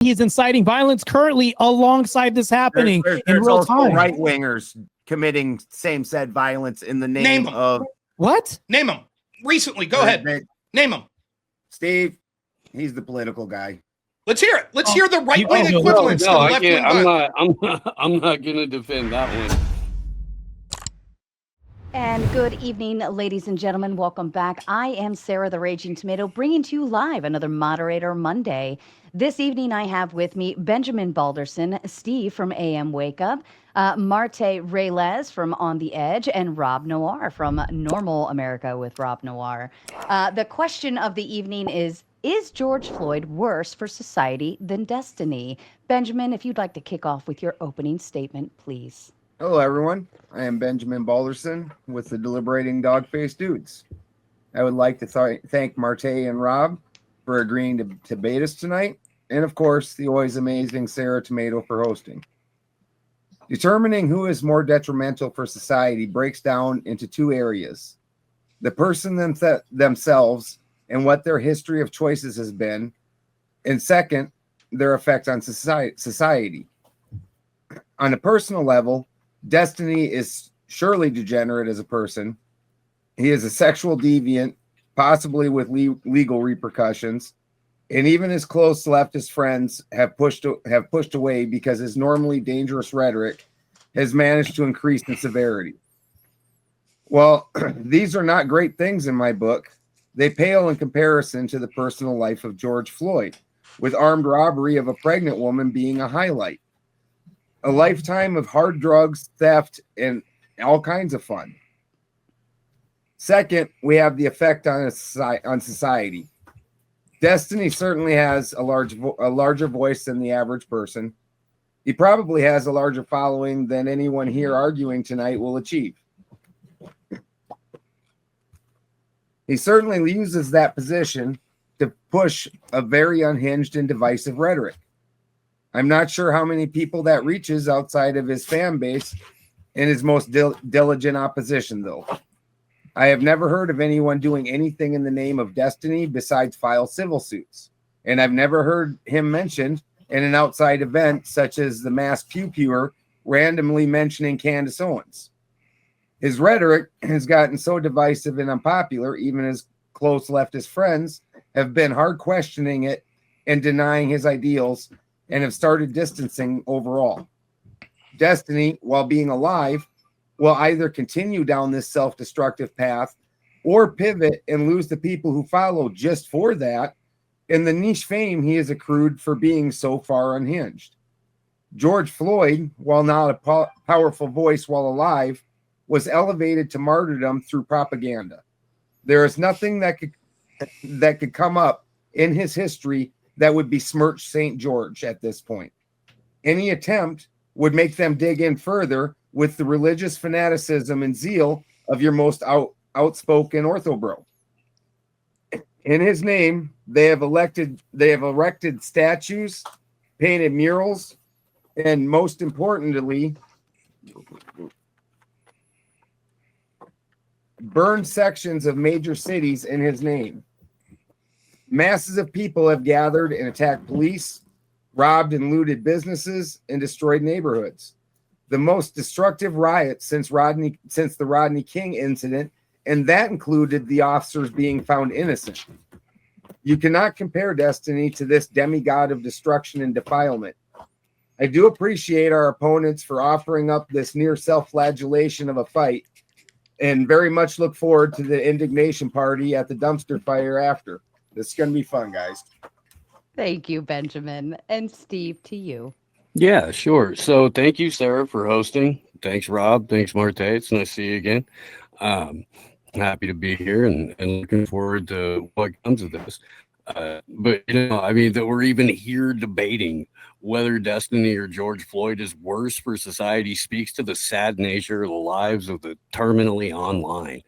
He is inciting violence currently alongside this happening in real time. Right wingers committing same said violence in the name of what? Name them recently. Go ahead. Name them. Steve. He's the political guy. Let's hear it. Let's hear the right wing equivalents to the left wing. I'm not going to defend that one. And good evening, ladies and gentlemen. Welcome back. I am Sarah the Raging Tomato, bringing to you live another Moderator Monday. This evening, I have with me Benjamin Balderson, Steve from AM Wake Up, Marte Reyes from On the Edge, and Rob Noir from Normal America with Rob Noir. The question of the evening is George Floyd worse for society than destiny? Benjamin, if you'd like to kick off with your opening statement, please. Hello, everyone. I am Benjamin Balderson with the Deliberating Dog-Faced Dudes. I would like to thank Marte and Rob for agreeing to debate us tonight, and of course, the always amazing Sarah Tomato for hosting. Determining who is more detrimental for society breaks down into two areas: the person themselves and what their history of choices has been, and second, their effect on society. On a personal level, Destiny is surely degenerate as a person. He is a sexual deviant, possibly with legal repercussions, and even his close leftist friends have pushed away because his normally dangerous rhetoric has managed to increase in severity. Well, these are not great things in my book. They pale in comparison to the personal life of George Floyd, with armed robbery of a pregnant woman being a highlight. A lifetime of hard drugs, theft, and all kinds of fun. Second, we have the effect on society. Destiny certainly has a larger voice than the average person. He probably has a larger following than anyone here arguing tonight will achieve. He certainly uses that position to push a very unhinged and divisive rhetoric. I'm not sure how many people that reaches outside of his fan base and his most diligent opposition, though. I have never heard of anyone doing anything in the name of destiny besides file civil suits. And I've never heard him mentioned in an outside event such as the mass pew-pewer randomly mentioning Candace Owens. His rhetoric has gotten so divisive and unpopular, even his close leftist friends have been hard questioning it and denying his ideals, and have started distancing overall. Destiny, while being alive, will either continue down this self-destructive path or pivot and lose the people who follow just for that and the niche fame he has accrued for being so far unhinged. George Floyd, while not a powerful voice while alive, was elevated to martyrdom through propaganda. There is nothing that could come up in his history that would besmirch St. George at this point. Any attempt would make them dig in further with the religious fanaticism and zeal of your most outspoken orthobro. In his name, they have erected statues, painted murals, and most importantly, burned sections of major cities in his name. Masses of people have gathered and attacked police, robbed and looted businesses, and destroyed neighborhoods. The most destructive riot since the Rodney King incident, and that included the officers being found innocent. You cannot compare Destiny to this demigod of destruction and defilement. I do appreciate our opponents for offering up this near self-flagellation of a fight, and very much look forward to the indignation party at the dumpster fire after. This is going to be fun, guys. Thank you, Benjamin. And Steve, to you. Yeah, sure. So thank you, Sarah, for hosting. Thanks, Rob. Thanks, Marte. It's nice to see you again. Happy to be here and looking forward to what comes of this. But, I mean, that we're even here debating whether Destiny or George Floyd is worse for society speaks to the sad nature of the lives of the terminally online.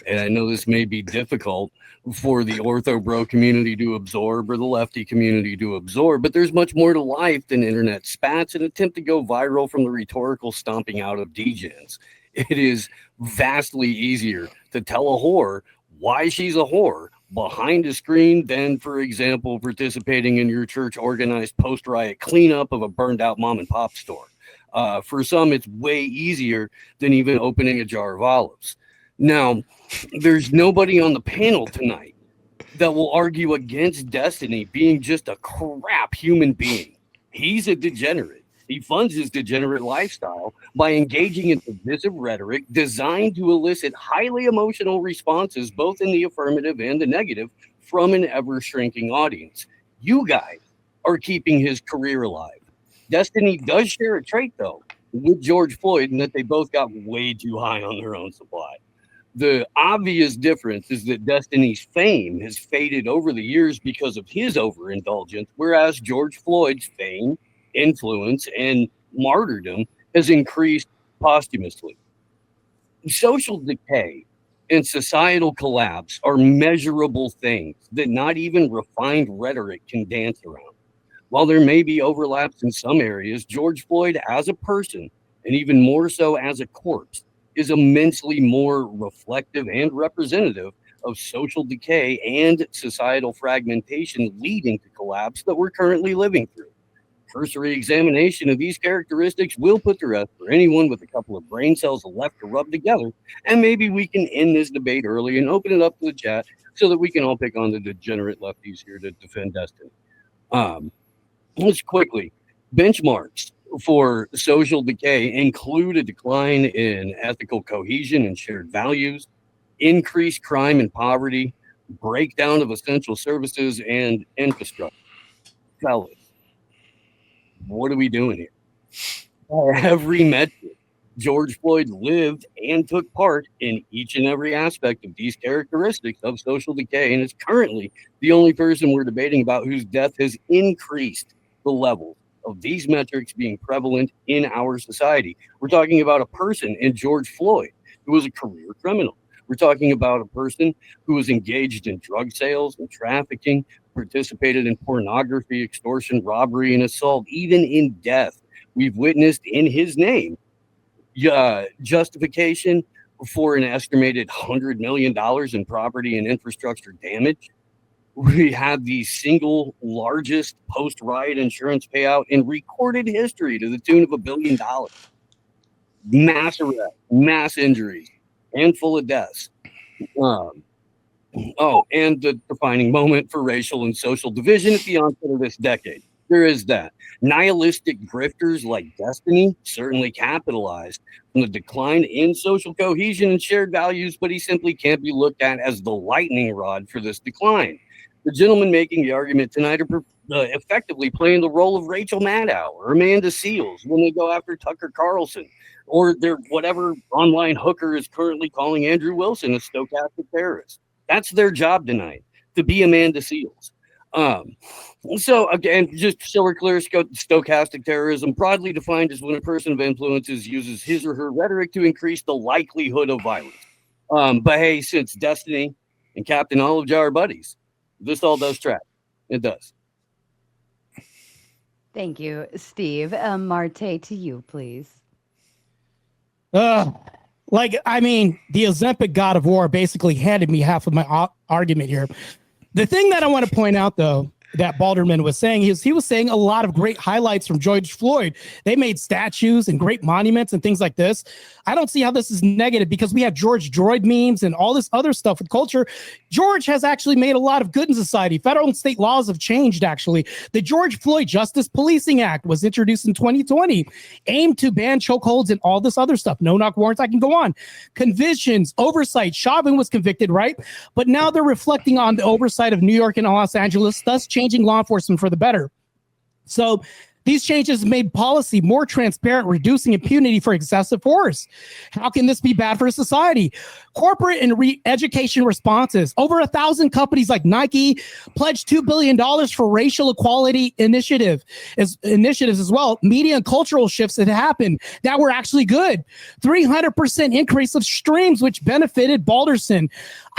And I know this may be difficult for the ortho bro community to absorb or the lefty community to absorb, but there's much more to life than internet spats and attempt to go viral from the rhetorical stomping out of degens. It is vastly easier to tell a whore why she's a whore behind a screen than, for example, participating in your church organized post-riot cleanup of a burned out mom and pop store. For some, it's way easier than even opening a jar of olives. Now, there's nobody on the panel tonight that will argue against Destiny being just a crap human being. He's a degenerate. He funds his degenerate lifestyle by engaging in divisive rhetoric designed to elicit highly emotional responses, both in the affirmative and the negative, from an ever-shrinking audience. You guys are keeping his career alive. Destiny does share a trait, though, with George Floyd, in that they both got way too high on their own supply. The obvious difference is that Destiny's fame has faded over the years because of his overindulgence, whereas George Floyd's fame, influence, and martyrdom has increased posthumously. Social decay and societal collapse are measurable things that not even refined rhetoric can dance around. While there may be overlaps in some areas, George Floyd as a person, and even more so as a corpse, is immensely more reflective and representative of social decay and societal fragmentation leading to collapse that we're currently living through. Cursory examination of these characteristics will put to rest for anyone with a couple of brain cells left to rub together, and maybe we can end this debate early and open it up to the chat so that we can all pick on the degenerate lefties here to defend Destiny. Let's quickly, benchmarks for social decay include a decline in ethical cohesion and shared values, increased crime and poverty, breakdown of essential services and infrastructure. Fellas, what are we doing here? By every metric, George Floyd lived and took part in each and every aspect of these characteristics of social decay, and is currently the only person we're debating about whose death has increased the level of these metrics being prevalent in our society. We're talking about a person in George Floyd who was a career criminal. We're talking about a person who was engaged in drug sales and trafficking, participated in pornography, extortion, robbery, and assault, even in death. We've witnessed in his name justification for an estimated $100 million in property and infrastructure damage. We had the single largest post-riot insurance payout in recorded history to the tune of $1 billion. Mass arrest, mass injuries, handful of deaths. And the defining moment for racial and social division at the onset of this decade. There is that. Nihilistic grifters like Destiny certainly capitalized on the decline in social cohesion and shared values, but he simply can't be looked at as the lightning rod for this decline. The gentlemen making the argument tonight are effectively playing the role of Rachel Maddow or Amanda Seals when they go after Tucker Carlson, or their whatever online hooker is currently calling Andrew Wilson a stochastic terrorist. That's their job tonight, to be Amanda Seals. So again, just so we're clear, stochastic terrorism, broadly defined, as when a person of influence uses his or her rhetoric to increase the likelihood of violence. But hey, since Destiny and Captain Olive Jar are buddies, this all does track. It does. Thank you, Steve. Marte, to you, please. The Ozempic God of War basically handed me half of my argument here. The thing that I want to point out, though, that Balderman was saying, he was saying a lot of great highlights from George Floyd. They made statues and great monuments and things like this. I don't see how this is negative, because we have George Droid memes and all this other stuff with culture. George has actually made a lot of good in society. Federal and state laws have changed, actually. The George Floyd Justice Policing Act was introduced in 2020, aimed to ban chokeholds and all this other stuff. No-knock warrants, I can go on. Convictions, oversight. Chauvin was convicted, right? But now they're reflecting on the oversight of New York and Los Angeles, thus changing law enforcement for the better. So these changes made policy more transparent, reducing impunity for excessive force. How can this be bad for society? Corporate and education responses. Over 1,000 companies like Nike pledged $2 billion for racial equality initiatives as well. Media and cultural shifts that happened that were actually good. 300% increase of streams, which benefited Balderson.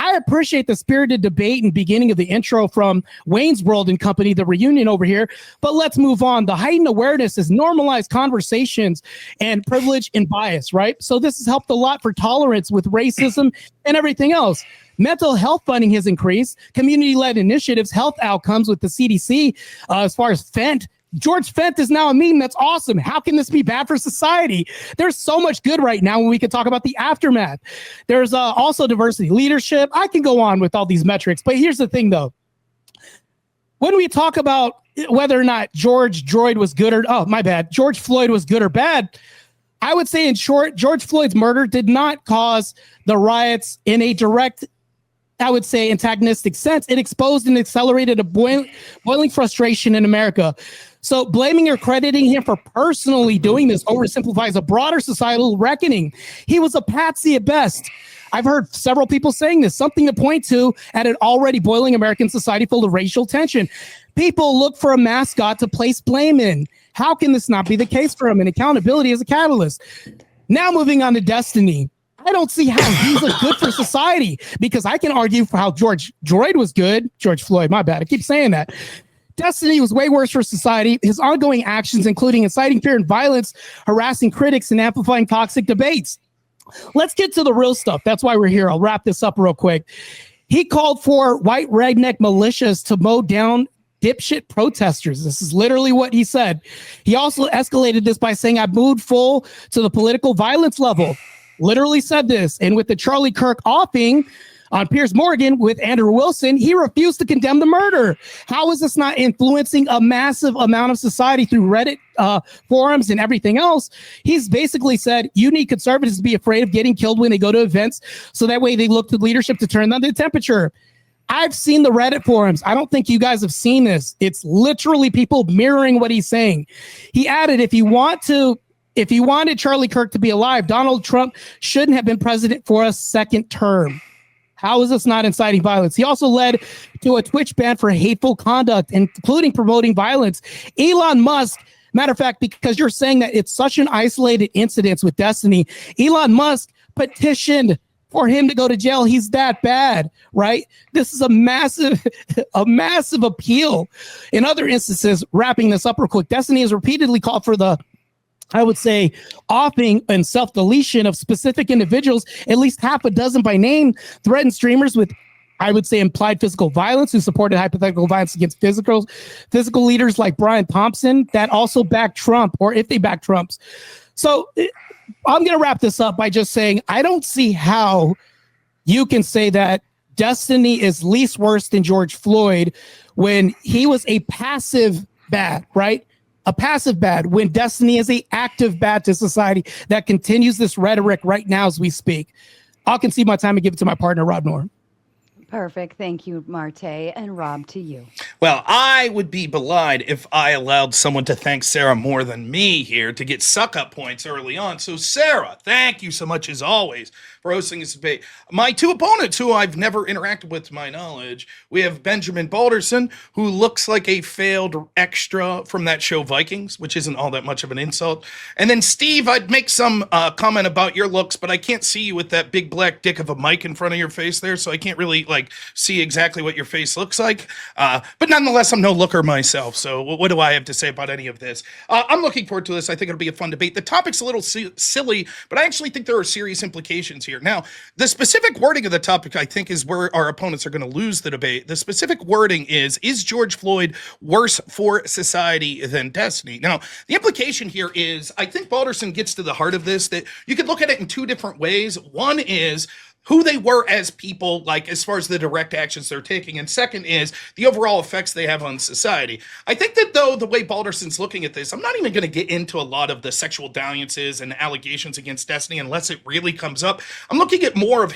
I appreciate the spirited debate and beginning of the intro from Wayne's World and Company, the reunion over here. But let's move on. The heightened awareness has normalized conversations and privilege and bias, right? So this has helped a lot for tolerance with racism and everything else. Mental health funding has increased. Community-led initiatives, health outcomes with the CDC, as far as Fent. George Fent is now a meme. That's awesome. How can this be bad for society? There's so much good right now when we could talk about the aftermath. There's also diversity, leadership. I can go on with all these metrics, but here's the thing, though. When we talk about whether or not George Floyd was good or bad, I would say in short, George Floyd's murder did not cause the riots in a direct, I would say, antagonistic sense. It exposed and accelerated a boiling frustration in America. So blaming or crediting him for personally doing this oversimplifies a broader societal reckoning. He was a patsy at best. I've heard several people saying this, something to point to at an already boiling American society full of racial tension. People look for a mascot to place blame in. How can this not be the case for him? And accountability is a catalyst. Now moving on to Destiny. I don't see how he's good for society, because I can argue for how George Floyd was good. George Floyd, my bad. I keep saying that. Destiny was way worse for society. His ongoing actions, including inciting fear and violence, harassing critics, and amplifying toxic debates. Let's get to the real stuff. That's why we're here. I'll wrap this up real quick. He called for white redneck militias to mow down dipshit protesters. This is literally what he said. He also escalated this by saying, I've moved full to the political violence level. Literally said this. And with the Charlie Kirk offing on Piers Morgan with Andrew Wilson, he refused to condemn the murder. How is this not influencing a massive amount of society through Reddit forums and everything else? He's basically said, you need conservatives to be afraid of getting killed when they go to events, so that way they look to leadership to turn down the temperature. I've seen the Reddit forums. I don't think you guys have seen this. It's literally people mirroring what he's saying. He added, if you wanted Charlie Kirk to be alive, Donald Trump shouldn't have been president for a second term. How is this not inciting violence? He also led to a Twitch ban for hateful conduct, including promoting violence. Elon Musk, matter of fact, because you're saying that it's such an isolated incident with Destiny, Elon Musk petitioned for him to go to jail. He's that bad, right? This is a massive appeal. In other instances, wrapping this up real quick, Destiny has repeatedly called for the, I would say, offing and self-deletion of specific individuals, at least half a dozen by name, threatened streamers with, I would say, implied physical violence, who supported hypothetical violence against physical leaders like Brian Thompson that also backed Trump, or if they back Trump's. So I'm going to wrap this up by just saying, I don't see how you can say that Destiny is least worse than George Floyd when he was a passive bad, right? A passive bad, when Destiny is a active bad to society that continues this rhetoric right now as we speak. I'll concede my time and give it to my partner, Rob Norm. Perfect. Thank you, Marte. And Rob, to you. Well, I would be belied if I allowed someone to thank Sarah more than me here to get suck-up points early on. So, Sarah, thank you so much, as always, for hosting this debate. My two opponents, who I've never interacted with to my knowledge, we have Benjamin Balderson, who looks like a failed extra from that show Vikings, which isn't all that much of an insult. And then, Steve, I'd make some comment about your looks, but I can't see you with that big black dick of a mic in front of your face there, so I can't really, see exactly what your face looks like. But nonetheless, I'm no looker myself, so what do I have to say about any of this? I'm looking forward to this. I think it'll be a fun debate. The topic's a little silly, but I actually think there are serious implications here. Now, the specific wording of the topic, I think, is where our opponents are going to lose the debate. The specific wording is George Floyd worse for society than Destiny? Now, the implication here is, I think Balderson gets to the heart of this, that you could look at it in two different ways. One is who they were as people, as far as the direct actions they're taking. And second is the overall effects they have on society. I think that, though, the way Balderson's looking at this, I'm not even going to get into a lot of the sexual dalliances and allegations against Destiny unless it really comes up. I'm looking at more of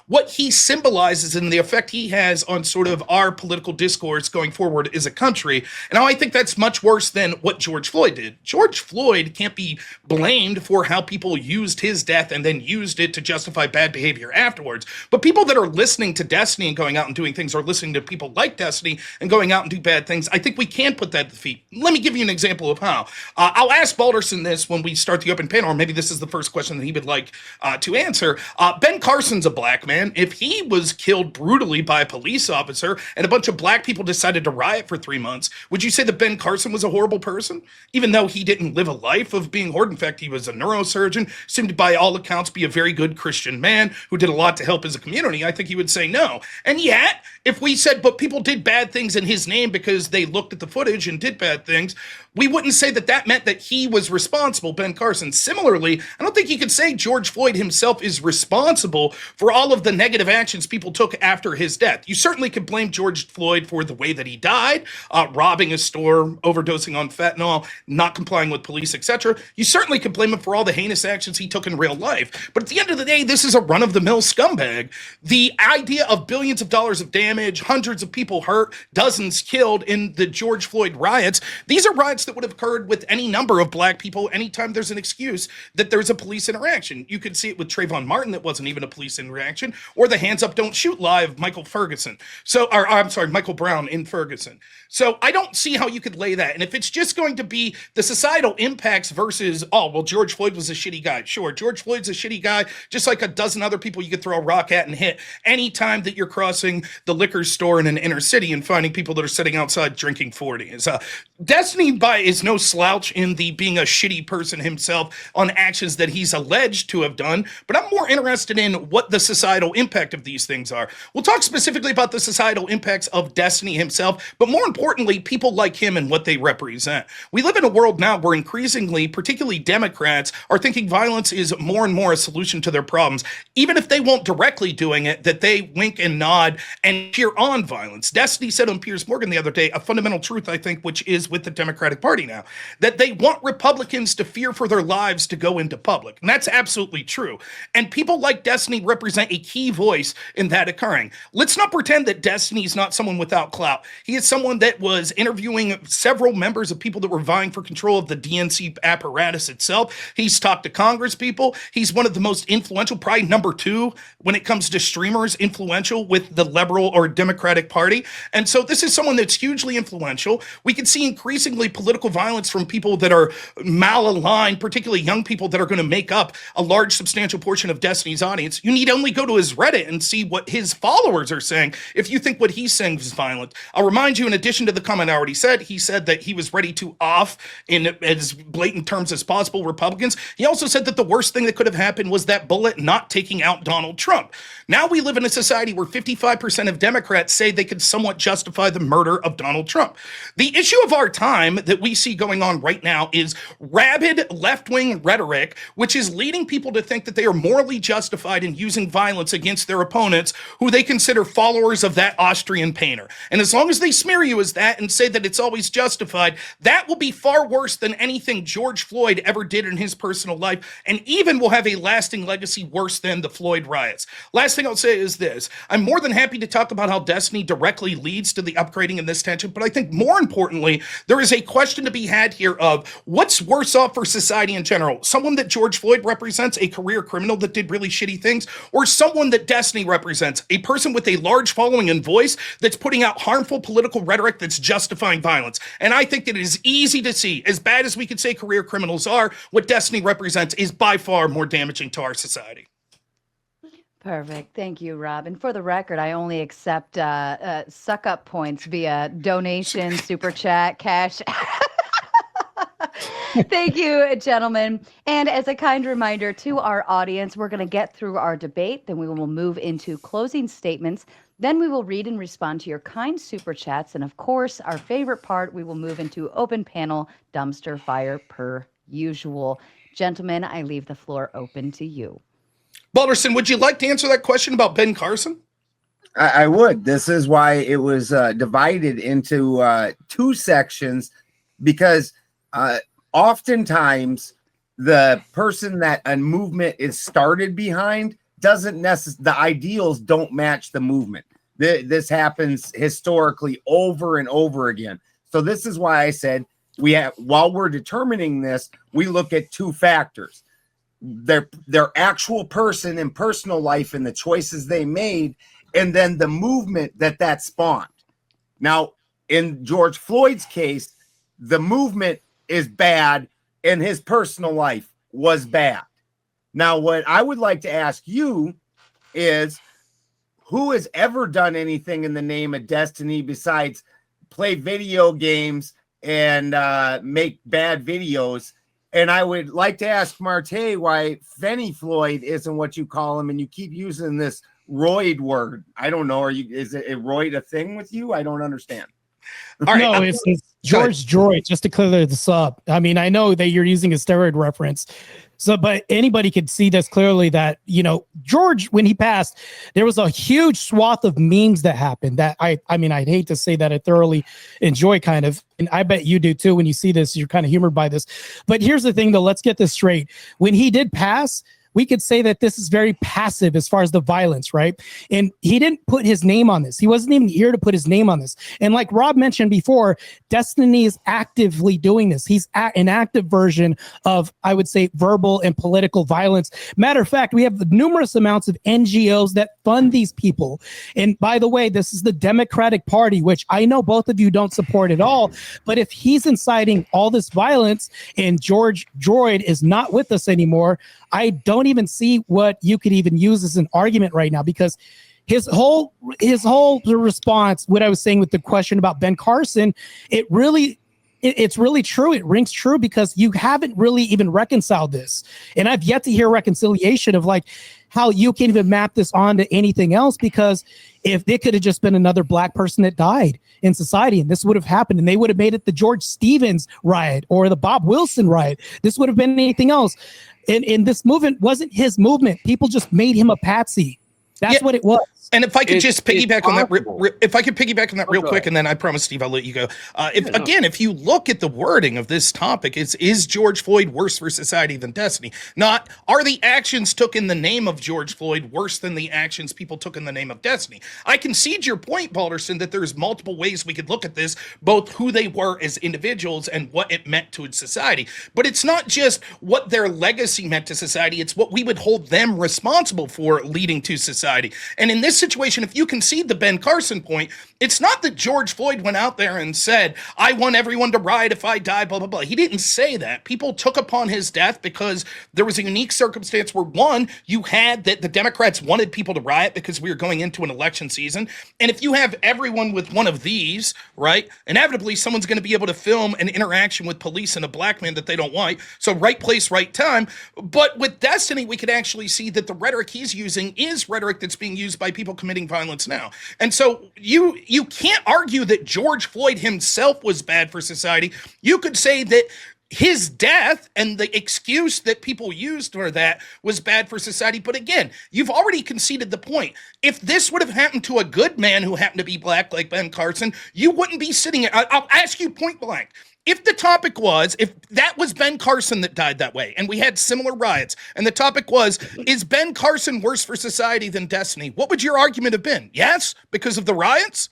what he symbolizes and the effect he has on sort of our political discourse going forward as a country. And I think that's much worse than what George Floyd did. George Floyd can't be blamed for how people used his death and then used it to justify bad behavior afterwards. But people that are listening to Destiny and going out and doing things, or listening to people like Destiny and going out and do bad things, I think we can put that at the feet. Let me give you an example of how. I'll ask Balderson this when we start the open panel, or maybe this is the first question that he would like to answer. Ben Carson's a black man. If he was killed brutally by a police officer and a bunch of black people decided to riot for 3 months, would you say that Ben Carson was a horrible person? Even though he didn't live a life of being horrid. In fact, he was a neurosurgeon, seemed to, by all accounts, be a very good Christian man who did a lot to help as a community, I think he would say no. And yet, if we said, but people did bad things in his name because they looked at the footage and did bad things, we wouldn't say that that meant that he was responsible, Ben Carson. Similarly, I don't think you could say George Floyd himself is responsible for all of the negative actions people took after his death. You certainly could blame George Floyd for the way that he died, robbing a store, overdosing on fentanyl, not complying with police, etc. You certainly could blame him for all the heinous actions he took in real life. But at the end of the day, this is a run-of-the-mill scumbag. The idea of billions of dollars of damage, hundreds of people hurt, dozens killed in the George Floyd riots, these are riots that would have occurred with any number of black people anytime there's an excuse that there's a police interaction. You could see it with Trayvon Martin, that wasn't even a police interaction, or the Hands Up Don't Shoot live Michael Brown in Ferguson. So I don't see how you could lay that. And if it's just going to be the societal impacts versus, George Floyd was a shitty guy. Sure, George Floyd's a shitty guy, just like a dozen other people you could throw a rock at and hit anytime that you're crossing the liquor store in an inner city and finding people that are sitting outside drinking 40s. Destiny is no slouch in the being a shitty person himself on actions that he's alleged to have done, but I'm more interested in what the societal impact of these things are. We'll talk specifically about the societal impacts of Destiny himself, but more importantly, people like him and what they represent. We live in a world now where increasingly, particularly Democrats, are thinking violence is more and more a solution to their problems, even if they won't directly doing it, that they wink and nod and cheer on violence. Destiny said on Piers Morgan the other day, a fundamental truth, I think, which is with the Democratic Party now, that they want Republicans to fear for their lives to go into public. And that's absolutely true. And people like Destiny represent a key voice in that occurring. Let's not pretend that Destiny is not someone without clout. He is someone that was interviewing several members of people that were vying for control of the DNC apparatus itself. He's talked to Congress people. He's one of the most influential, probably number 2 when it comes to streamers, influential with the liberal or Democratic Party. And so this is someone that's hugely influential. We can see increasingly political violence from people that are malaligned, particularly young people that are going to make up a large, substantial portion of Destiny's audience. You need only go to his Reddit and see what his followers are saying if you think what he's saying is violent. I'll remind you, in addition to the comment I already said, he said that he was ready to off, in as blatant terms as possible, Republicans. He also said that the worst thing that could have happened was that bullet not taking out Donald Trump. Now we live in a society where 55% of Democrats say they could somewhat justify the murder of Donald Trump. The issue of our time that we see going on right now is rabid left-wing rhetoric, which is leading people to think that they are morally justified in using violence against their opponents, who they consider followers of that Austrian painter. And as long as they smear you as that and say that it's always justified, that will be far worse than anything George Floyd ever did in his personal life, and even will have a lasting legacy worse than the Floyd riots. Last thing I'll say is this. I'm more than happy to talk about how Destiny directly leads to the upgrading in this tension, but I think more importantly, there is a question to be had here of what's worse off for society in general. Someone that George Floyd represents, a career criminal that did really shitty things, or someone that Destiny represents, a person with a large following and voice that's putting out harmful political rhetoric that's justifying violence. And I think that it is easy to see, as bad as we could say career criminals are, what Destiny represents is by far more damaging to our society. Perfect. Thank you, Rob. And for the record, I only accept suck-up points via donation, super chat, cash. Thank you, gentlemen. And as a kind reminder to our audience, we're going to get through our debate, then we will move into closing statements. Then we will read and respond to your kind super chats. And of course, our favorite part, we will move into open panel dumpster fire per usual. Gentlemen, I leave the floor open to you. Balderson, would you like to answer that question about Ben Carson? I would. This is why it was divided into 2 sections, because oftentimes the person that a movement is started behind doesn't necessarily, the ideals don't match the movement. This happens historically over and over again. So this is why I said while we're determining this, we look at 2 factors. Their actual person and personal life and the choices they made, and then the movement that spawned. Now, in George Floyd's case, the movement is bad and his personal life was bad. Now, what I would like to ask you is, who has ever done anything in the name of Destiny besides play video games and make bad videos And I would like to ask Marte why Fenny Floyd isn't what you call him, and you keep using this roid word. I don't know. Is it a roid a thing with you? I don't understand. All right, No, it's George Droid, just to clear this up. I mean, I know that you're using a steroid reference. So, but anybody could see this clearly that, George, when he passed, there was a huge swath of memes that happened that I mean, I'd hate to say that I thoroughly enjoy kind of, and I bet you do too. When you see this, you're kind of humored by this. But here's the thing though, let's get this straight. When he did pass, we could say that this is very passive as far as the violence, right? And he didn't put his name on this. He wasn't even here to put his name on this. And like Rob mentioned before, Destiny is actively doing this. He's an active version of, I would say, verbal and political violence. Matter of fact, we have numerous amounts of NGOs that fund these people. And by the way, this is the Democratic Party, which I know both of you don't support at all. But if he's inciting all this violence and George Droid is not with us anymore, I don't even see what you could even use as an argument right now, because his whole response, what I was saying with the question about Ben Carson, it's really true. It rings true because you haven't really even reconciled this. And I've yet to hear reconciliation of like how you can even map this onto anything else, because if it could have just been another black person that died in society and this would have happened and they would have made it the George Stevens riot or the Bob Wilson riot, this would have been anything else. And this movement wasn't his movement. People just made him a patsy. That's what it was. And if I could just piggyback on that, if I could piggyback on that real quick, and then I promise, Steve, I'll let you go. If you look at the wording of this topic, is George Floyd worse for society than Destiny? Not, are the actions took in the name of George Floyd worse than the actions people took in the name of Destiny? I concede your point, Balderson, that there's multiple ways we could look at this, both who they were as individuals and what it meant to society. But it's not just what their legacy meant to society, it's what we would hold them responsible for leading to society. And in this situation, if you concede the Ben Carson point, it's not that George Floyd went out there and said, I want everyone to riot if I die, blah, blah, blah. He didn't say that. People took upon his death because there was a unique circumstance where, one, you had that the Democrats wanted people to riot because we were going into an election season. And if you have everyone with one of these, right, inevitably someone's going to be able to film an interaction with police and a black man that they don't want. So right place, right time. But with Destiny, we could actually see that the rhetoric he's using is rhetoric that's being used by people committing violence now. And so you can't argue that George Floyd himself was bad for society. You could say that his death and the excuse that people used for that was bad for society. But again, you've already conceded the point. If this would have happened to a good man who happened to be black like Ben Carson, you wouldn't be sitting here. I'll ask you point blank. If the topic was, if that was Ben Carson that died that way, and we had similar riots, and the topic was, is Ben Carson worse for society than Destiny? What would your argument have been? Yes, because of the riots?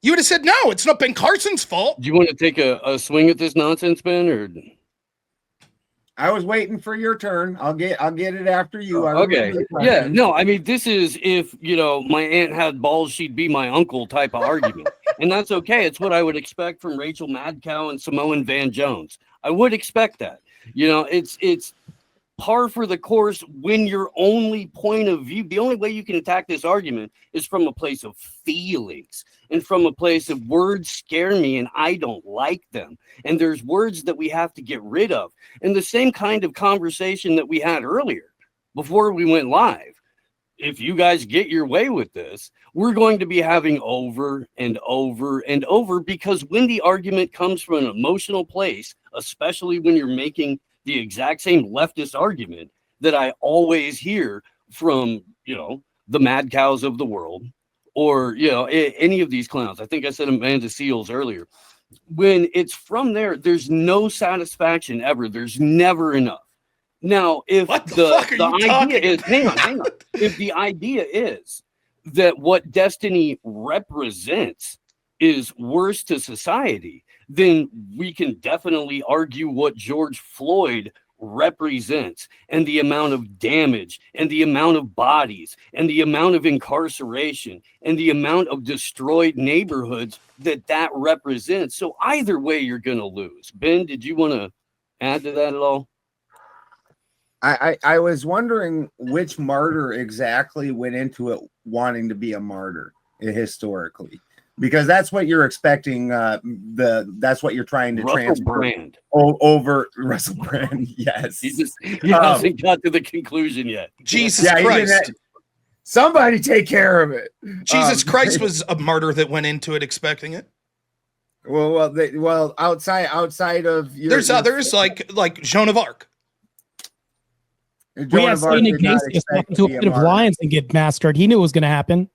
You would have said, no, it's not Ben Carson's fault. Do you want to take a swing at this nonsense, Ben, or? I was waiting for your turn. I'll get it after you. Okay. Yeah. No, I mean, this is if, my aunt had balls, she'd be my uncle type of argument. And that's okay. It's what I would expect from Rachel Madcow and Samoan Van Jones. I would expect that. It's par for the course when your only point of view, the only way you can attack this argument is from a place of feelings and from a place of words scare me and I don't like them. And there's words that we have to get rid of. And the same kind of conversation that we had earlier before we went live. If you guys get your way with this, we're going to be having over and over and over, because when the argument comes from an emotional place, especially when you're making the exact same leftist argument that I always hear from, the mad cows of the world, or, any of these clowns. I think I said Amanda Seals earlier. When it's from there, there's no satisfaction ever. There's never enough. Now, if the idea is, hang on. If the idea is that what Destiny represents is worse to society, then we can definitely argue what George Floyd represents, and the amount of damage and the amount of bodies and the amount of incarceration and the amount of destroyed neighborhoods that represents. So either way, you're going to lose. Ben, did you want to add to that at all? I was wondering which martyr exactly went into it wanting to be a martyr historically. because that's what you're expecting. That's what you're trying to Russell transfer Brand. over Russell Brand. Yes, He hasn't got to the conclusion yet. Jesus he Christ. didn't. Somebody take care of it. Jesus Christ was a martyr that went into it expecting it. Well, outside of There's others like Joan of Arc. We had Satan Gacy step into a pit of lions and get massacred. He knew it was going to happen.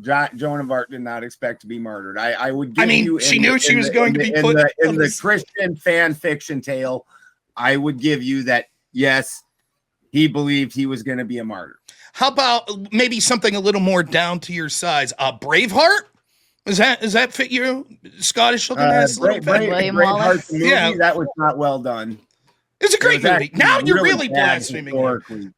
Joan of Arc did not expect to be murdered. I would give you. She knew she was going to be put in the Christian fan fiction tale. I would give you that. Yes, he believed he was going to be a martyr. How about maybe something a little more down to your size? Braveheart? Does that fit you? Scottish looking ass little William Wallace. Movie, yeah, that was not well done. It's a great movie. Now you're really bad blaspheming. Historically,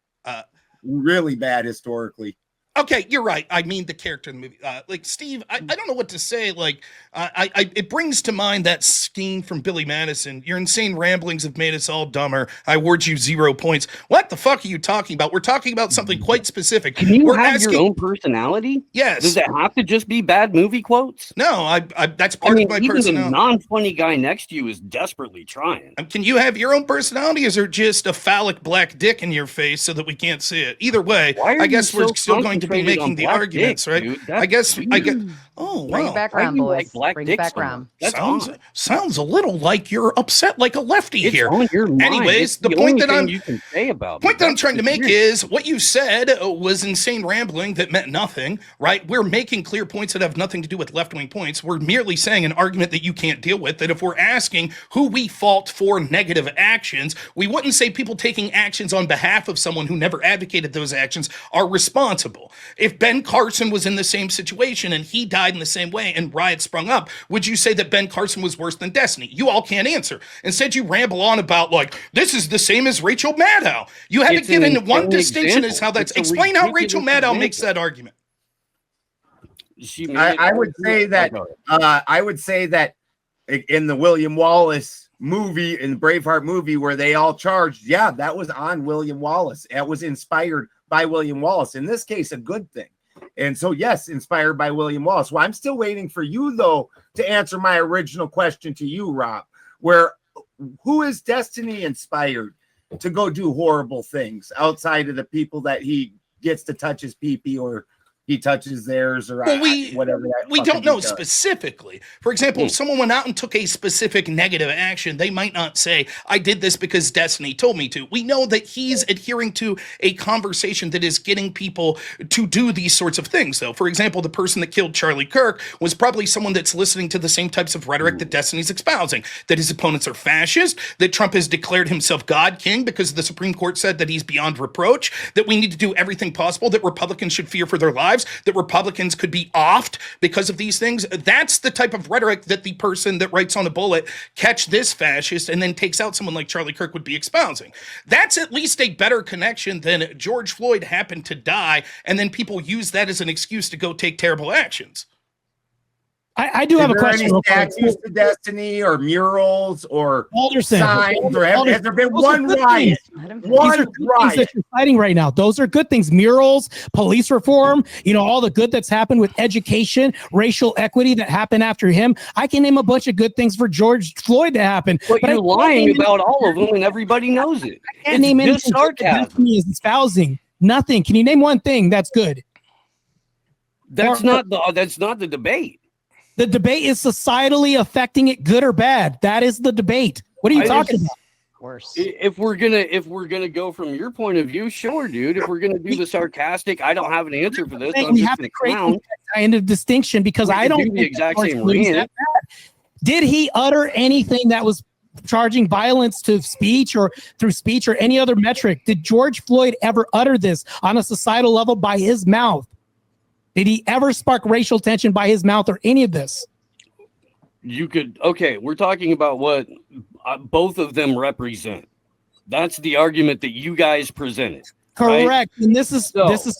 really bad historically. Okay, you're right. I mean the character in the movie. Like Steve, I don't know what to say. Like, it brings to mind that scene from Billy Madison. Your insane ramblings have made us all dumber. I award you 0 points. What the fuck are you talking about? We're talking about something quite specific. Can you We're have your own personality? Yes. Does it have to just be bad movie quotes? No, I that's part of my even personality. the non-funny guy next to you is desperately trying. Can you have your own personality? Is there just a phallic black dick in your face so that we can't see it? Either way, I guess we're still going to be making the arguments, right? Dude, I guess. Oh, Bring wow. it back around, boys. Bring it back around. Sounds a little like you're upset like a lefty It's here. on your mind. Anyways, It's the only point that thing you can say about I'm trying to make is what you said was insane rambling that meant nothing, right? We're making clear points that have nothing to do with left-wing points. We're merely saying an argument that you can't deal with, that if we're asking who we fault for negative actions, we wouldn't say people taking actions on behalf of someone who never advocated those actions are responsible. If Ben Carson was in the same situation and he died in the same way and riots sprung up, would you say that Ben Carson was worse than Destiny? You all can't answer. Instead, you ramble on about like, this is the same as Rachel Maddow. You haven't given one distinction as how that's, explain how Rachel Maddow makes that argument. I would say that in the William Wallace movie, in the Braveheart movie where they all charged, yeah, that was on William Wallace. It was inspired by William Wallace. In this case, a good thing. And so, yes, inspired by William Wallace. Well, I'm still waiting for you, though, to answer my original question to you, Rob, where who is Destiny inspired to go do horrible things outside of the people that he gets to touch his pee-pee or he touches theirs or whatever that we don't know specifically. For example, if someone went out and took a specific negative action, they might not say, I did this because Destiny told me to. We know that he's adhering to a conversation that is getting people to do these sorts of things, though. For example, the person that killed Charlie Kirk was probably someone that's listening to the same types of rhetoric that Destiny's espousing, that his opponents are fascist, that Trump has declared himself God King because the Supreme Court said that he's beyond reproach, that we need to do everything possible, that Republicans should fear for their lives, that Republicans could be offed because of these things. That's the type of rhetoric that the person that writes on a bullet, catch this fascist, and then takes out someone like Charlie Kirk would be espousing. That's at least a better connection than George Floyd happened to die, and then people use that as an excuse to go take terrible actions. I do have a question. Any statues to Destiny or murals or Alderson, signs or has there been one riot? One riot that you're fighting right now. Those are good things. Murals, police reform, all the good that's happened with education, racial equity that happened after him. I can name a bunch of good things for George Floyd to happen. But you're lying about all of them and everybody knows it. I can't name anything Destiny is espousing. Nothing. Can you name one thing that's good? That's not the debate. The debate is societally affecting it, good or bad. That is the debate. What are you talking about? Worse. If we're gonna go from your point of view, sure, dude. If we're gonna do the sarcastic, I don't have an answer for this. We have to create that kind of distinction because I don't do the exact same rant. Did he utter anything that was charging violence to speech or through speech or any other metric? Did George Floyd ever utter this on a societal level by his mouth? Did he ever spark racial tension by his mouth or any of this? We're talking about what both of them represent. That's the argument that you guys presented. Correct. Right? And this is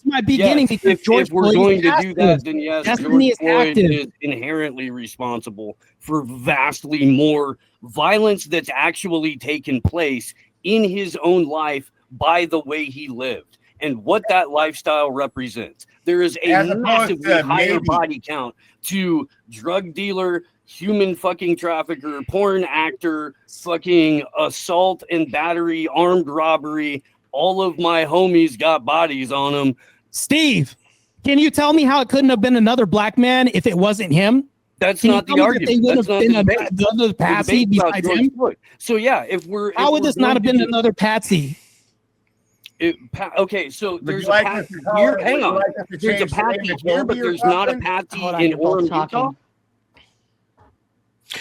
my beginning. Yes, because if we're going to do that, then yes, Destiny George Floyd active. is inherently responsible for vastly more violence that's actually taken place in his own life by the way he lived. and what that lifestyle represents. There is a As opposed massively to higher maybe. body count to drug dealer, human fucking trafficker, porn actor, fucking assault and battery, armed robbery. All of my homies got bodies on them. Steve, can you tell me how it couldn't have been another black man if it wasn't him? That's Can not you the tell me that they argument. would That's have not been the debate. another The patsy debate's about besides George him? Floyd. So yeah, if we're How would this not have been another patsy? Okay, so Would there's you a like patsy us to call here. it- Hang would you on. like us to There's a change the name patsy to here, but Toby or there's not a something? patsy Hold on, in you're both Orem, Utah. talking.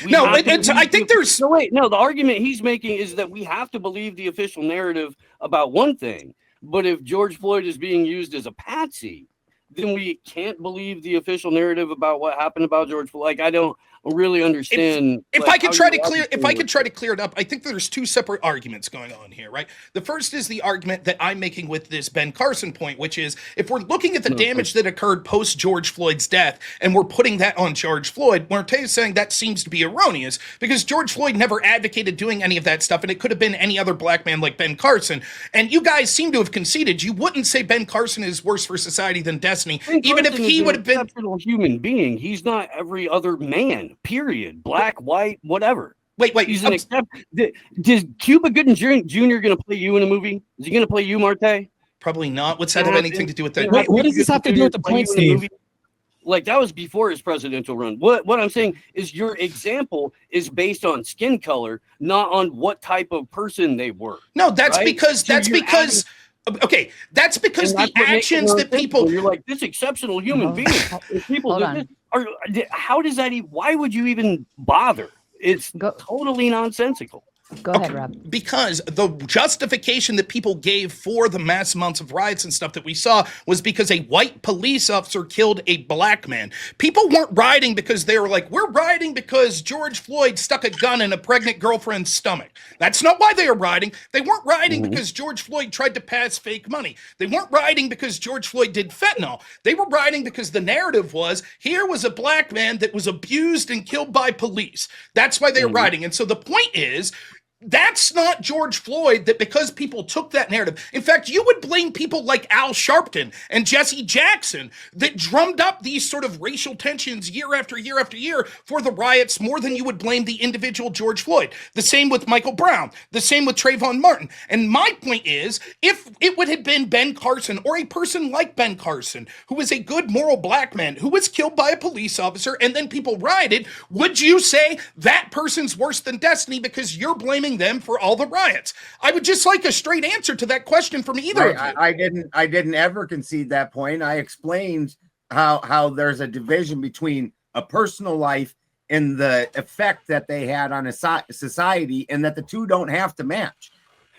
We No, have to it's, I believe think the- there's. No, wait, no. The argument he's making is that we have to believe the official narrative about one thing, but if George Floyd is being used as a patsy, then we can't believe the official narrative about what happened about George Floyd. Like, I don't really understand. If like, I could how try to you're clear, if I arguing could with try it. to clear it up, I think there's two separate arguments going on here, right? The first is the argument that I'm making with this Ben Carson point, which is if we're looking at the damage that occurred post George Floyd's death and we're putting that on George Floyd, Marte is saying that seems to be erroneous because George Floyd never advocated doing any of that stuff, and it could have been any other black man like Ben Carson. And you guys seem to have conceded you wouldn't say Ben Carson is worse for society than Destiny, Ben even if Carson he is would an have been. exceptional human being. He's not every other man. Period. Black, white, whatever. Wait, He's an exception. Is Cuba Gooding Jr. going to play you in a movie? Is he going to play you, Marte? Probably not. What's that have anything to do with that? Wait, what does this have to do with the point, Steve? Like, that was before his presidential run. What I'm saying is your example is based on skin color, not on what type of person they were. No, that's right? because So that's you're because okay, that's because And the that's what makes it actions that nonsensical. people You're like, this exceptional human Hold- being. If people hold did on. this, how does that even, why would you even bother? It's Go- totally nonsensical. Go ahead, Rob. because the justification that people gave for the mass amounts of riots and stuff that we saw was because a white police officer killed a black man. People weren't rioting because they were like, we're rioting because George Floyd stuck a gun in a pregnant girlfriend's stomach. That's not why they were rioting. They weren't rioting because George Floyd tried to pass fake money. They weren't rioting because George Floyd did fentanyl. They were rioting because the narrative was, here was a black man that was abused and killed by police. That's why they were rioting. And so the point is, that's not George Floyd, that because people took that narrative. In fact, you would blame people like Al Sharpton and Jesse Jackson that drummed up these sort of racial tensions year after year after year for the riots more than you would blame the individual George Floyd. The same with Michael Brown, the same with Trayvon Martin. And my point is, if it would have been Ben Carson or a person like Ben Carson, who was a good moral black man, who was killed by a police officer and then people rioted, would you say that person's worse than Destiny because you're blaming them for all the riots? I would just like a straight answer to that question from either of you. I didn't ever concede that point. I explained how there's a division between a personal life and the effect that they had on a society, and that the two don't have to match.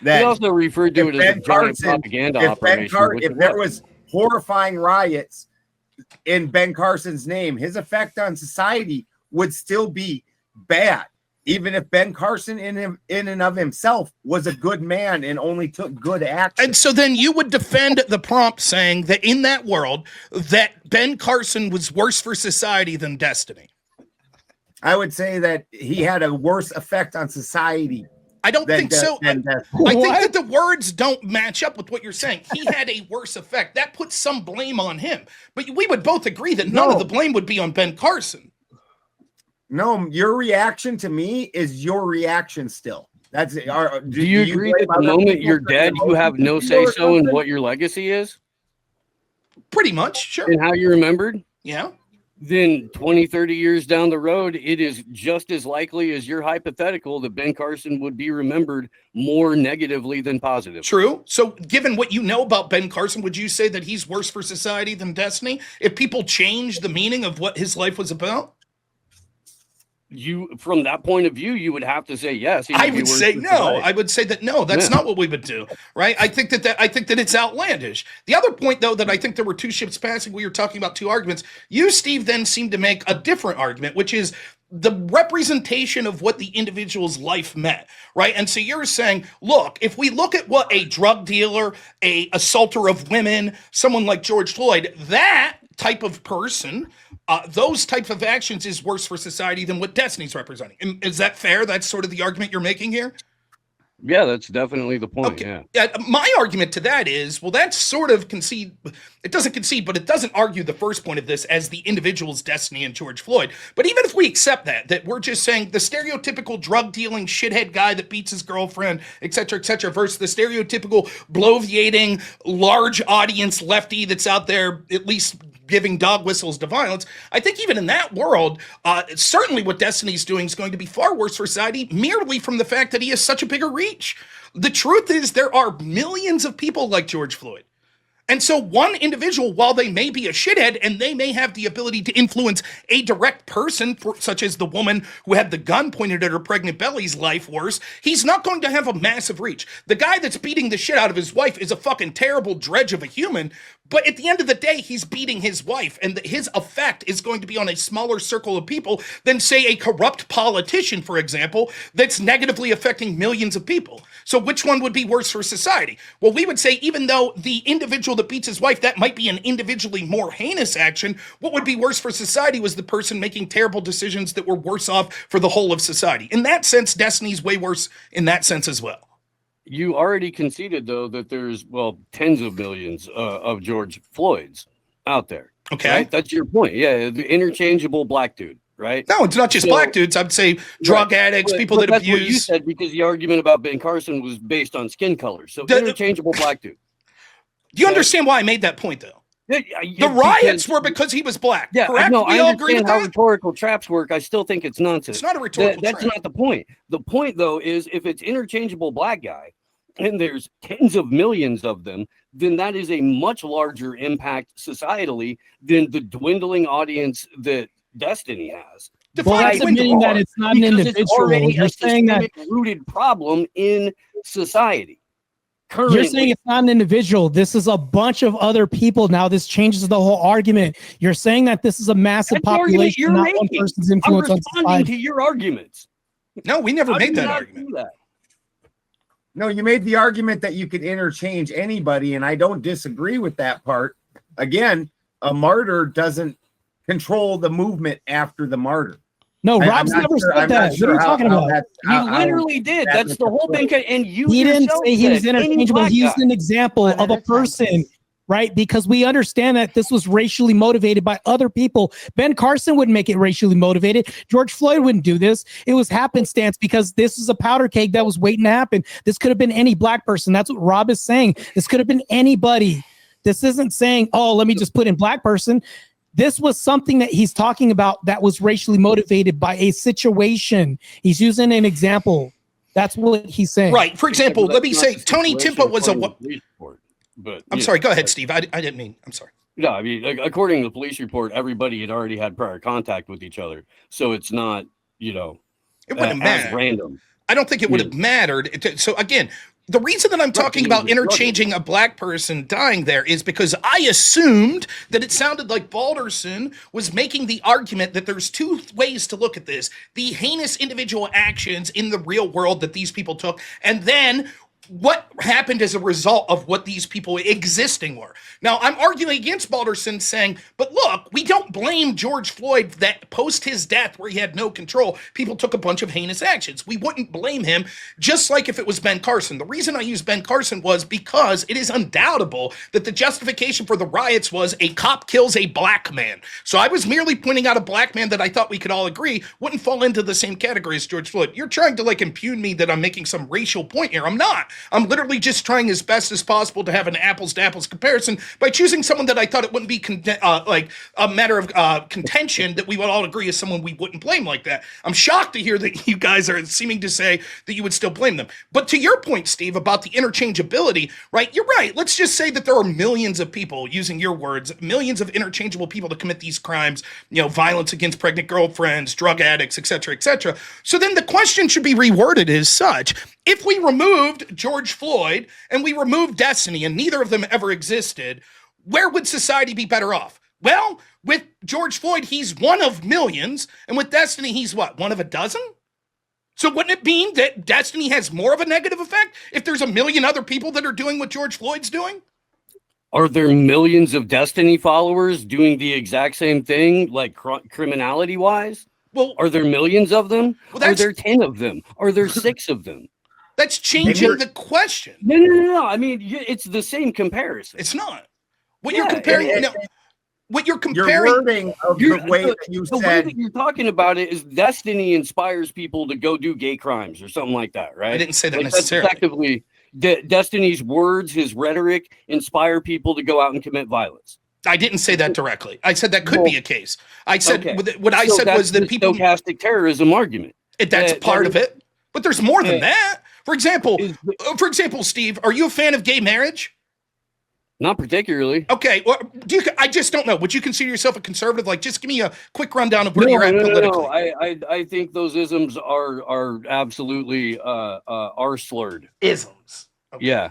That He also referred to if it as a Ben giant Carson- propaganda if Ben operation. Car- which if it there was. was horrifying riots in Ben Carson's name, his effect on society would still be bad, even if Ben Carson in and of himself was a good man and only took good action. And so then you would defend the prompt saying that in that world, that Ben Carson was worse for society than Destiny. I would say that he had a worse effect on society. I don't think so. I think What? that the words don't match up with what you're saying. He had a worse effect. That puts some blame on him. But we would both agree that none of the blame would be on Ben Carson. No, your reaction to me is your reaction still. That's it. Do you agree that the moment you're dead, you have no say-so in what your legacy is Pretty much, sure. and how you're remembered? Yeah. Then 20, 30 years down the road, it is just as likely as your hypothetical that Ben Carson would be remembered more negatively than positive. True. So given what you know about Ben Carson, would you say that he's worse for society than Destiny if people change the meaning of what his life was about? You, from that point of view, you would have to say yes. he I be would worse say for no. society. I would say that no. That's Yeah. not what we would do, right? I think that it's outlandish. The other point, though, that I think there were two ships passing. We were talking about two arguments. You, Steve, then seemed to make a different argument, which is the representation of what the individual's life meant, right? And so you're saying, look, if we look at what a drug dealer, a assaulter of women, someone like George Floyd, that type of person, those types of actions is worse for society than what Destiny's representing. Is that fair? That's sort of the argument you're making here? Yeah, that's definitely the point. Okay. Yeah. My argument to that is, well, that's sort of concede. It doesn't concede, but it doesn't argue the first point of this as the individual's destiny in George Floyd. But even if we accept that we're just saying the stereotypical drug dealing shithead guy that beats his girlfriend, et cetera, versus the stereotypical bloviating, large audience lefty that's out there at least giving dog whistles to violence. I think even in that world, certainly what Destiny's doing is going to be far worse for society merely from the fact that he has such a bigger reach. The truth is there are millions of people like George Floyd. And so one individual, while they may be a shithead and they may have the ability to influence a direct person, such as the woman who had the gun pointed at her pregnant belly's life worse, he's not going to have a massive reach. The guy that's beating the shit out of his wife is a fucking terrible dredge of a human, but at the end of the day, he's beating his wife, and his effect is going to be on a smaller circle of people than, say, a corrupt politician, for example, that's negatively affecting millions of people. So which one would be worse for society? Well, we would say even though the individual that beats his wife, that might be an individually more heinous action, what would be worse for society was the person making terrible decisions that were worse off for the whole of society. In that sense, Destiny's way worse in that sense as well. You already conceded, though, that there's, well, tens of millions of George Floyds out there. Okay. Right? That's your point. Yeah, the interchangeable black dude, right? No, it's not just black dudes. I'd say drug addicts, people that that's abuse. What you said, because the argument about Ben Carson was based on skin color. So interchangeable black dude. Do you understand why I made that point, though? The riots were because he was black. Yeah, correct? No, we all agree with how that? rhetorical traps work. I still think it's nonsense. It's not a rhetorical That's trap. not the point. The point, though, is if it's interchangeable black guy, and there's tens of millions of them, then that is a much larger impact societally than the dwindling audience that Destiny has. Well, that's admitting that it's not an individual. You're saying that rooted problem in society. Currently. You're saying it's not an individual. This is a bunch of other people. Now this changes the whole argument. You're saying that this is a massive population, not one person's influence on responding society. to your arguments. No, we never made that argument. No, you made the argument that you could interchange anybody, and I don't disagree with that part. Again, a martyr doesn't control the movement after the martyr. No, Rob's never said that. What are you talking about? He literally did. That's the whole thing. And he didn't say he was interchangeable. He used an example of a person, right? Because we understand that this was racially motivated by other people. Ben Carson wouldn't make it racially motivated. George Floyd wouldn't do this. It was happenstance because this is a powder keg that was waiting to happen. This could have been any black person. That's what Rob is saying. This could have been anybody. This isn't saying, oh, let me just put in black person. This was something that he's talking about that was racially motivated by a situation. He's using an example. That's what he's saying. Right. For example, let me say Tony Timpa was a... But I'm sorry. Go ahead, Steve. I didn't mean... I'm sorry. No, I mean, according to the police report, everybody had already had prior contact with each other. So it's not, it wouldn't matter. Random. I don't think it would have mattered. So again, the reason that I'm talking about interchanging a black person dying there is because I assumed that it sounded like Balderson was making the argument that there's two ways to look at this: the heinous individual actions in the real world that these people took, and then what happened as a result of what these people existing were. Now, I'm arguing against Balderson, saying, but look, we don't blame George Floyd that post his death, where he had no control, people took a bunch of heinous actions. We wouldn't blame him, just like if it was Ben Carson. The reason I used Ben Carson was because it is undoubtable that the justification for the riots was a cop kills a black man. So I was merely pointing out a black man that I thought we could all agree wouldn't fall into the same category as George Floyd. You're trying to impugn me that I'm making some racial point here. I'm not. I'm literally just trying as best as possible to have an apples to apples comparison by choosing someone that I thought it wouldn't be a matter of contention that we would all agree is someone we wouldn't blame like that. I'm shocked to hear that you guys are seeming to say that you would still blame them. But to your point, Steve, about the interchangeability, right? You're right. Let's just say that there are millions of people, using your words, millions of interchangeable people to commit these crimes, violence against pregnant girlfriends, drug addicts, et cetera, et cetera. So then the question should be reworded as such. If we removed George Floyd and we removed Destiny and neither of them ever existed, where would society be better off? Well, with George Floyd, he's one of millions. And with Destiny, he's what, one of a dozen? So wouldn't it mean that Destiny has more of a negative effect if there's a million other people that are doing what George Floyd's doing? Are there millions of Destiny followers doing the exact same thing, like criminality-wise? Well, are there millions of them? Are there 10 of them? Are there 6 of them? That's changing the question. No. I mean, it's the same comparison. It's not. What you're comparing. What you're comparing. Your wording of the way that you the said. way that you're talking about it is destiny inspires people to go do gay crimes or something like that, right? I didn't say that like necessarily. That's effectively, Destiny's words, his rhetoric, inspire people to go out and commit violence. I didn't say that directly. I said that could be a case. I said what I said was that people stochastic terrorism argument. That's part of it, but there's more than that. For example, Steve, are you a fan of gay marriage? Not particularly. Okay, or I just don't know. Would you consider yourself a conservative? Like, just give me a quick rundown of where you're at politically. No. I think those isms are absolutely are slurred. Isms. Okay. Yeah.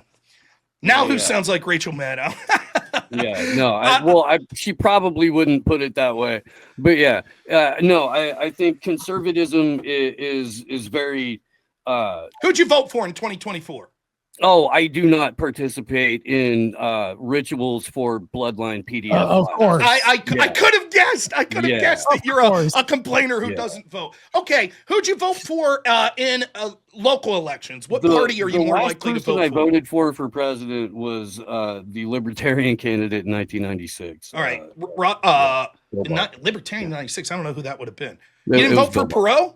Now who sounds like Rachel Maddow? Yeah, no. She probably wouldn't put it that way, but yeah, no. I think conservatism is very. Who'd you vote for in 2024? Oh, I do not participate in rituals for bloodline PDF. Of course. I could have guessed. I could have guessed that you're a complainer who doesn't vote. Okay, who'd you vote for in local elections? What party are you more likely to vote for? I voted for president was the Libertarian candidate in 1996. All right. Not Libertarian 96. I don't know who that would have been. You didn't vote for Perot?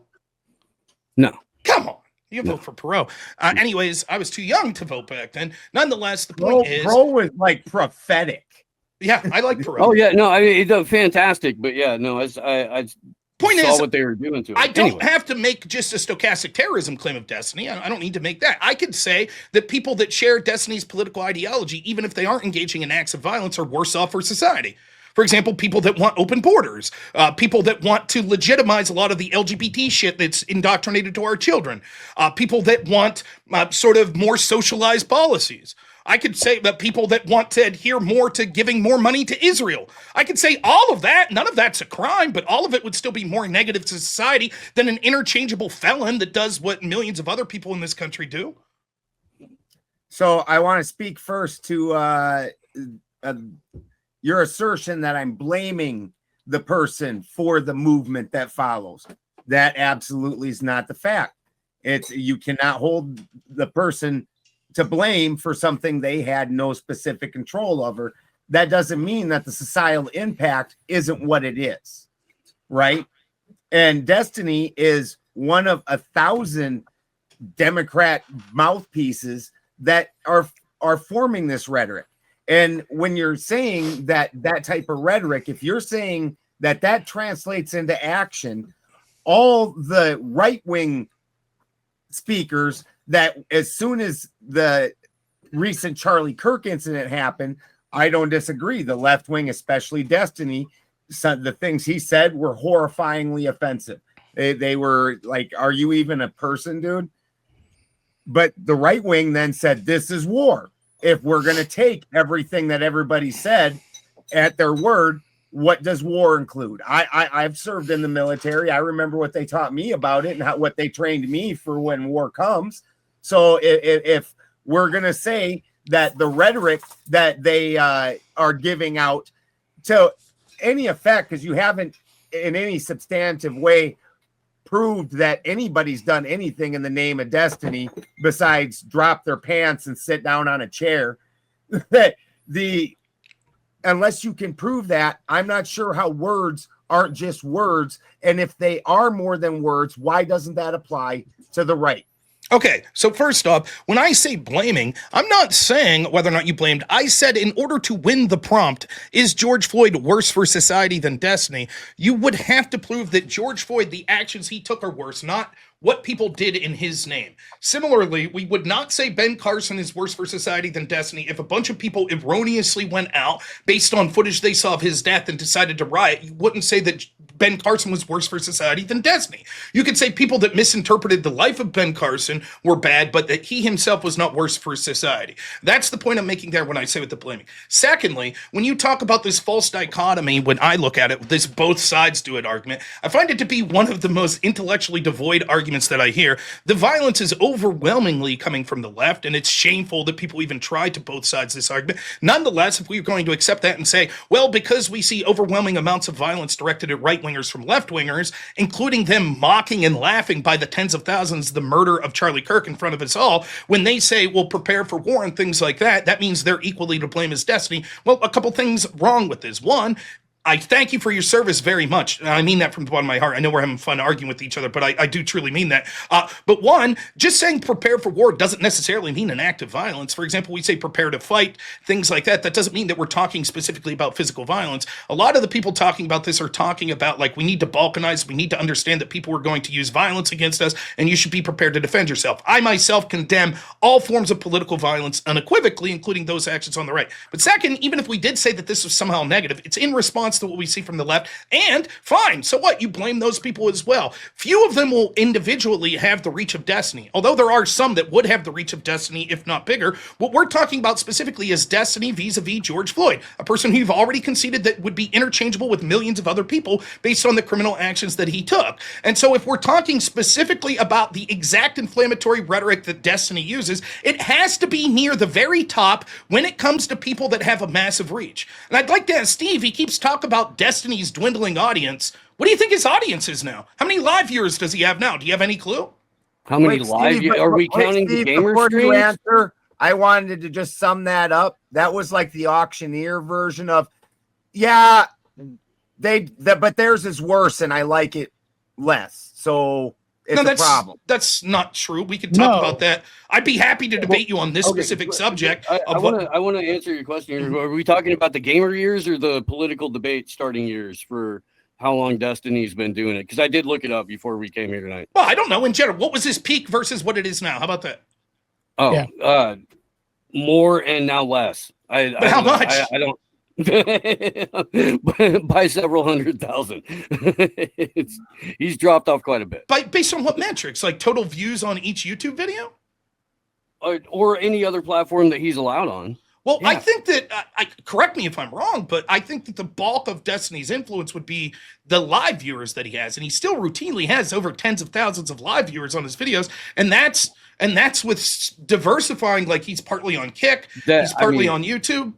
No. Come on. You vote for Perot. Anyways, I was too young to vote back then. Nonetheless, the point is... Perot was like prophetic. Yeah, I like Perot. Oh, yeah. No, I mean, it's fantastic. But yeah, no, I saw what they were doing to it. I don't have to make just a stochastic terrorism claim of destiny. I don't need to make that. I could say that people that share Destiny's political ideology, even if they aren't engaging in acts of violence, are worse off for society. For example, people that want open borders, people that want to legitimize a lot of the LGBT shit that's indoctrinated to our children, people that want sort of more socialized policies. I could say that people that want to adhere more to giving more money to Israel. I could say all of that. None of that's a crime, but all of it would still be more negative to society than an interchangeable felon that does what millions of other people in this country do. So I want to speak first to your assertion that I'm blaming the person for the movement that follows. That absolutely is not the fact. You cannot hold the person to blame for something they had no specific control over. That doesn't mean that the societal impact isn't what it is, right? And Destiny is one of 1,000 Democrat mouthpieces that are forming this rhetoric. And when you're saying that type of rhetoric, if you're saying that translates into action, all the right-wing speakers that as soon as the recent Charlie Kirk incident happened, I don't disagree. The left wing, especially Destiny, the things he said were horrifyingly offensive. They were like, are you even a person, dude? But the right wing then said, this is war. If we're going to take everything that everybody said at their word, what does war include? I've served in the military. I remember what they taught me about it and what they trained me for when war comes. So if we're going to say that the rhetoric that they are giving out to any effect, because you haven't in any substantive way proved that anybody's done anything in the name of Destiny besides drop their pants and sit down on a chair, that unless you can prove that, I'm not sure how words aren't just words. And if they are more than words, why doesn't that apply to the right? Okay, so first off, when I say blaming, I'm not saying whether or not you blamed. I said in order to win the prompt, is George Floyd worse for society than Destiny? You would have to prove that George Floyd, the actions he took are worse, not what people did in his name. Similarly, we would not say Ben Carson is worse for society than Destiny if a bunch of people erroneously went out based on footage they saw of his death and decided to riot. You wouldn't say that Ben Carson was worse for society than Destiny. You could say people that misinterpreted the life of Ben Carson were bad, but that he himself was not worse for society. That's the point I'm making there when I say with the blaming. Secondly, when you talk about this false dichotomy, when I look at it, this both sides do it argument, I find it to be one of the most intellectually devoid arguments that I hear. The violence is overwhelmingly coming from the left, and it's shameful that people even try to both sides this argument. Nonetheless, if we're going to accept that and say, well, because we see overwhelming amounts of violence directed at right right-wingers from left-wingers, including them mocking and laughing by the tens of thousands the murder of Charlie Kirk in front of us all. When they say, well, prepare for war and things like that, that means they're equally to blame as Destiny. Well, a couple things wrong with this. One, I thank you for your service very much. And I mean that from the bottom of my heart. I know we're having fun arguing with each other, but I do truly mean that. But one, just saying prepare for war doesn't necessarily mean an act of violence. For example, we say prepare to fight, things like that. That doesn't mean that we're talking specifically about physical violence. A lot of the people talking about this are talking about, like, we need to balkanize. We need to understand that people are going to use violence against us, and you should be prepared to defend yourself. I myself condemn all forms of political violence unequivocally, including those actions on the right. But second, even if we did say that this was somehow negative, it's in response to what we see from the left, and fine, so what? You blame those people as well. Few of them will individually have the reach of Destiny, although there are some that would have the reach of Destiny, if not bigger. What we're talking about specifically is Destiny vis-a-vis George Floyd, a person who you've already conceded that would be interchangeable with millions of other people based on the criminal actions that he took. And so if we're talking specifically about the exact inflammatory rhetoric that Destiny uses, it has to be near the very top when it comes to people that have a massive reach. And I'd like to ask Steve, he keeps talking about Destiny's dwindling audience. What do you think his audience is now? How many live viewers does he have now? Do you have any clue? How many are we counting the gamer before streams? you answer, I wanted to just sum that up. That was like the auctioneer version of, yeah, but theirs is worse and I like it less. So it's a problem. That's not true. We could talk about that. I'd be happy to debate you on this specific subject. I want to answer your question. Are we talking about the gamer years or the political debate starting years for how long Destiny's been doing it? Because I did look it up before we came here tonight. Well, I don't know. In general, what was his peak versus what it is now? How about that? Oh, yeah. More and now less. But how much? I don't. By several 100,000. He's dropped off quite a bit. Based on what metrics? Like total views on each YouTube video? Or any other platform that he's allowed on. Well, yeah. I think that, correct me if I'm wrong, but I think that the bulk of Destiny's influence would be the live viewers that he has. And he still routinely has over tens of thousands of live viewers on his videos. And that's with diversifying, like he's partly on Kick, he's partly on YouTube.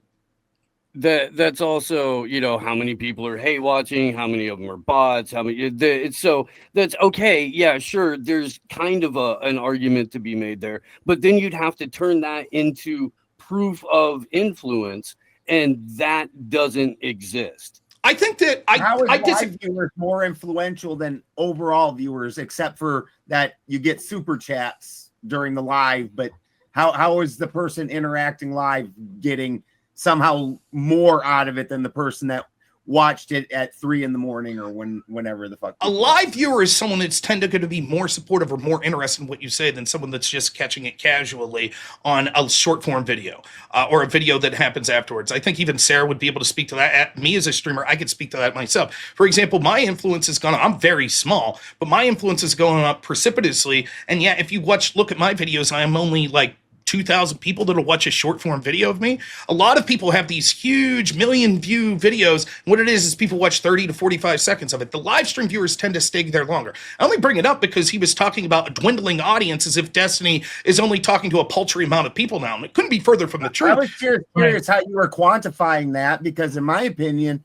That's also, you know, how many people are hate watching, how many of them are bots, so that's okay. Yeah, sure. There's kind of an argument to be made there, but then you'd have to turn that into proof of influence, and that doesn't exist. I think that how is live viewers more influential than overall viewers, except for that you get super chats during the live, but how is the person interacting live getting somehow more out of it than the person that watched it at 3 a.m. or whenever the fuck. A live viewer is someone that's tended to be more supportive or more interested in what you say than someone that's just catching it casually on a short form video or a video that happens afterwards. I think even Sarah would be able to speak to that. Me as a streamer, I could speak to that myself. For example, my influence has gone up. I'm very small, but my influence is going up precipitously. And yeah, if you look at my videos, I am only like 2,000 people that'll watch a short form video of me. A lot of people have these huge million view videos. What it is people watch 30 to 45 seconds of it. The live stream viewers tend to stay there longer. I only bring it up because he was talking about a dwindling audience as if Destiny is only talking to a paltry amount of people now. And it couldn't be further from the truth. I was curious how you were quantifying that, because in my opinion,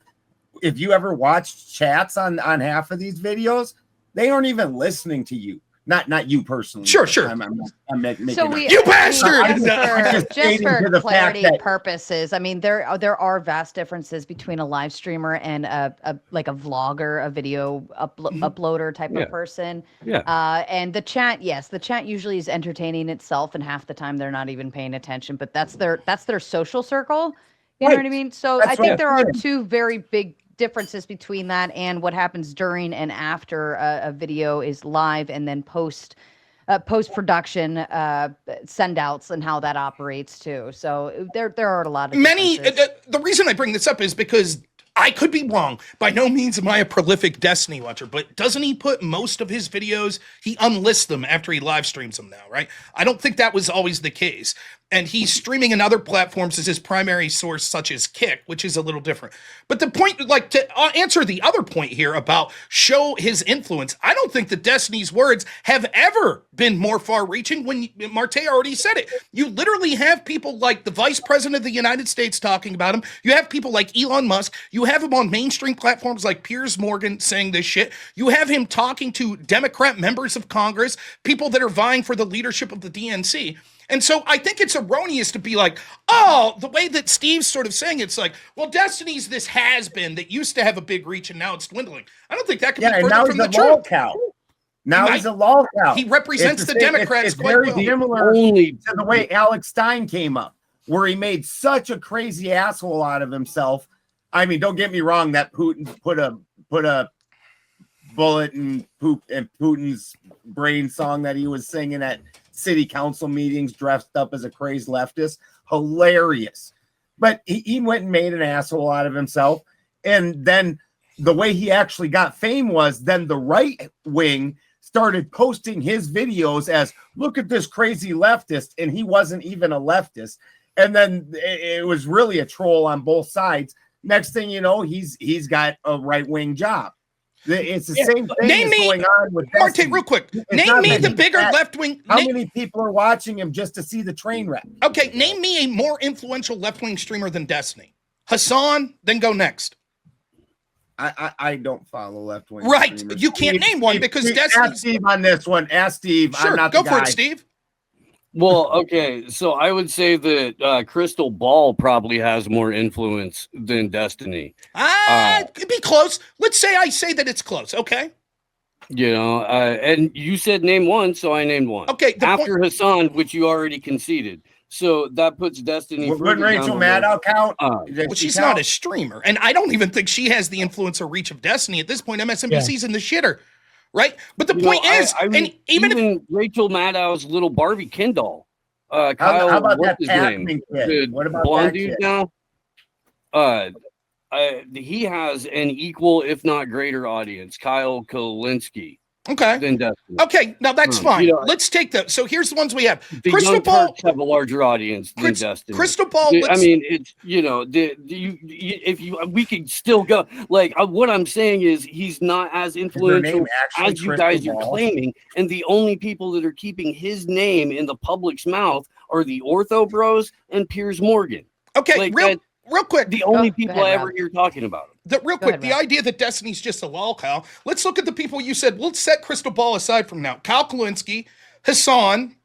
if you ever watched chats on half of these videos, they aren't even listening to you. Not you personally. Sure. I'm making you bastard! Just for clarity purposes, I mean, there are vast differences between a live streamer and a vlogger, a video uploader type of person. Yeah. And the chat, yes, the chat usually is entertaining itself, and half the time they're not even paying attention. But that's their social circle. You know what I mean? So I think there are two very big differences between that and what happens during and after a video is live, and then post production send outs and how that operates too. So there are a lot of the reason I bring this up is because I could be wrong. By no means am I a prolific Destiny watcher, but doesn't he put most of his videos, he unlists them after he live streams them now, right? I don't think that was always the case. and he's streaming in other platforms as his primary source, such as Kick, which is a little different. But the point, like, to answer the other point here about show his influence, I don't think that Destiny's words have ever been more far-reaching. When Marte already said it, you literally have people like the Vice President of the United States talking about him. You have people like Elon Musk. You have him on mainstream platforms like Piers Morgan saying this shit. You have him talking to Democrat members of Congress, people that are vying for the leadership of the DNC. And so I think it's erroneous to be like, oh, the way that Steve's sort of saying it's like, well, Destiny's this has-been that used to have a big reach and now it's dwindling. I don't think that can be further from the truth. Now he's a lolcow. He represents the Democrats it's quite very well. similar to the way Alex Stein came up, where he made such a crazy asshole out of himself. I mean, don't get me wrong, that Putin put a bullet in Putin's brain song that he was singing at city council meetings dressed up as a crazed leftist. Hilarious. But he went and made an asshole out of himself. And then the way he actually got fame was then the right wing started posting his videos as, look at this crazy leftist. And he wasn't even a leftist. And then it was really a troll on both sides. Next thing you know, he's got a right wing job. It's the same thing going on with Marte, real quick. Name me the bigger left wing. How many people are watching him just to see the train wreck? Okay, name me a more influential left wing streamer than Destiny. Hassan, then go next. I don't follow left wing. Right, streamers. you can't name one because Destiny. Ask Steve on this one. Ask Steve. Sure, I'm not go the guy. for it, Steve. Well, okay, so I would say that Crystal Ball probably has more influence than Destiny. It'd be close. Let's say I say that it's close, okay? You know, and you said name one, so I named one. Okay. After Hassan, which you already conceded. So that puts Destiny. Wouldn't Rachel Maddow count? Well, she's not a streamer, and I don't even think she has the influence or reach of Destiny at this point. MSNBC's in the shitter. Right, but the point is, and even if Rachel Maddow's little Barbie Ken doll, Kyle, how about what's that his Pac-Man name? kid? What about blonde that dude kid? now? He has an equal, if not greater, audience. Kyle Kalinske. Okay. Than Destiny. Okay, now that's fine. You know, let's take that. So here's the ones we have. The Crystal Young Ball Turks have a larger audience than Destiny. Crystal Ball. I mean, it's we could still go. Like what I'm saying is, he's not as influential as you guys are claiming, and the only people that are keeping his name in the public's mouth are the Ortho Bros and Piers Morgan. Okay, like real quick. The only people I ever hear talking about him. The idea that Destiny's just a lol, Kyle. Let's look at the people you said. We'll set Crystal Ball aside from now. Kyle Kalinske, Hassan,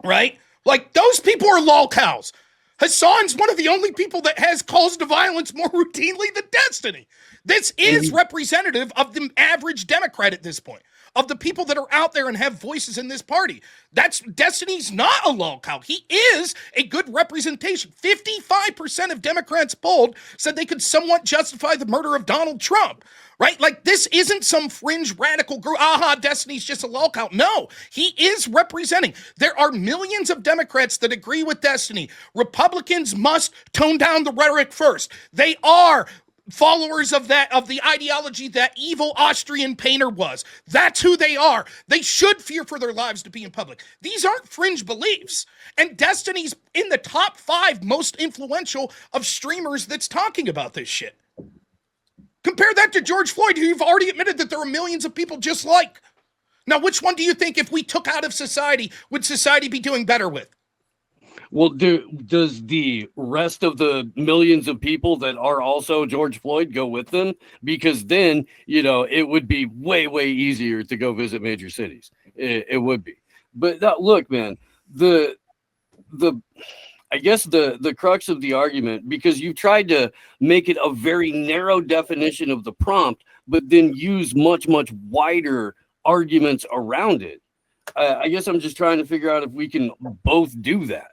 right? Like, those people are lol cows. Hassan's one of the only people that has calls to violence more routinely than Destiny. This is representative of the average Democrat at this point, of the people that are out there and have voices in this party. Destiny's not a lol cow. He is a good representation. 55% of Democrats polled said they could somewhat justify the murder of Donald Trump, right? Like, this isn't some fringe radical group. Destiny's just a lol cow. No, he is representing. There are millions of Democrats that agree with Destiny. Republicans must tone down the rhetoric first. They are followers of the ideology that evil Austrian painter was. That's who they are. They should fear for their lives to be in public. These aren't fringe beliefs. And Destiny's in the top 5 most influential of streamers that's talking about this shit. Compare that to George Floyd, who you've already admitted that there are millions of people just like. Now, which one do you think, if we took out of society, would society be doing better with? Well, does the rest of the millions of people that are also George Floyd go with them? Because then, it would be way, way easier to go visit major cities. It would be. But look, man, I guess the crux of the argument, because you tried to make it a very narrow definition of the prompt, but then use much, much wider arguments around it. I guess I'm just trying to figure out if we can both do that.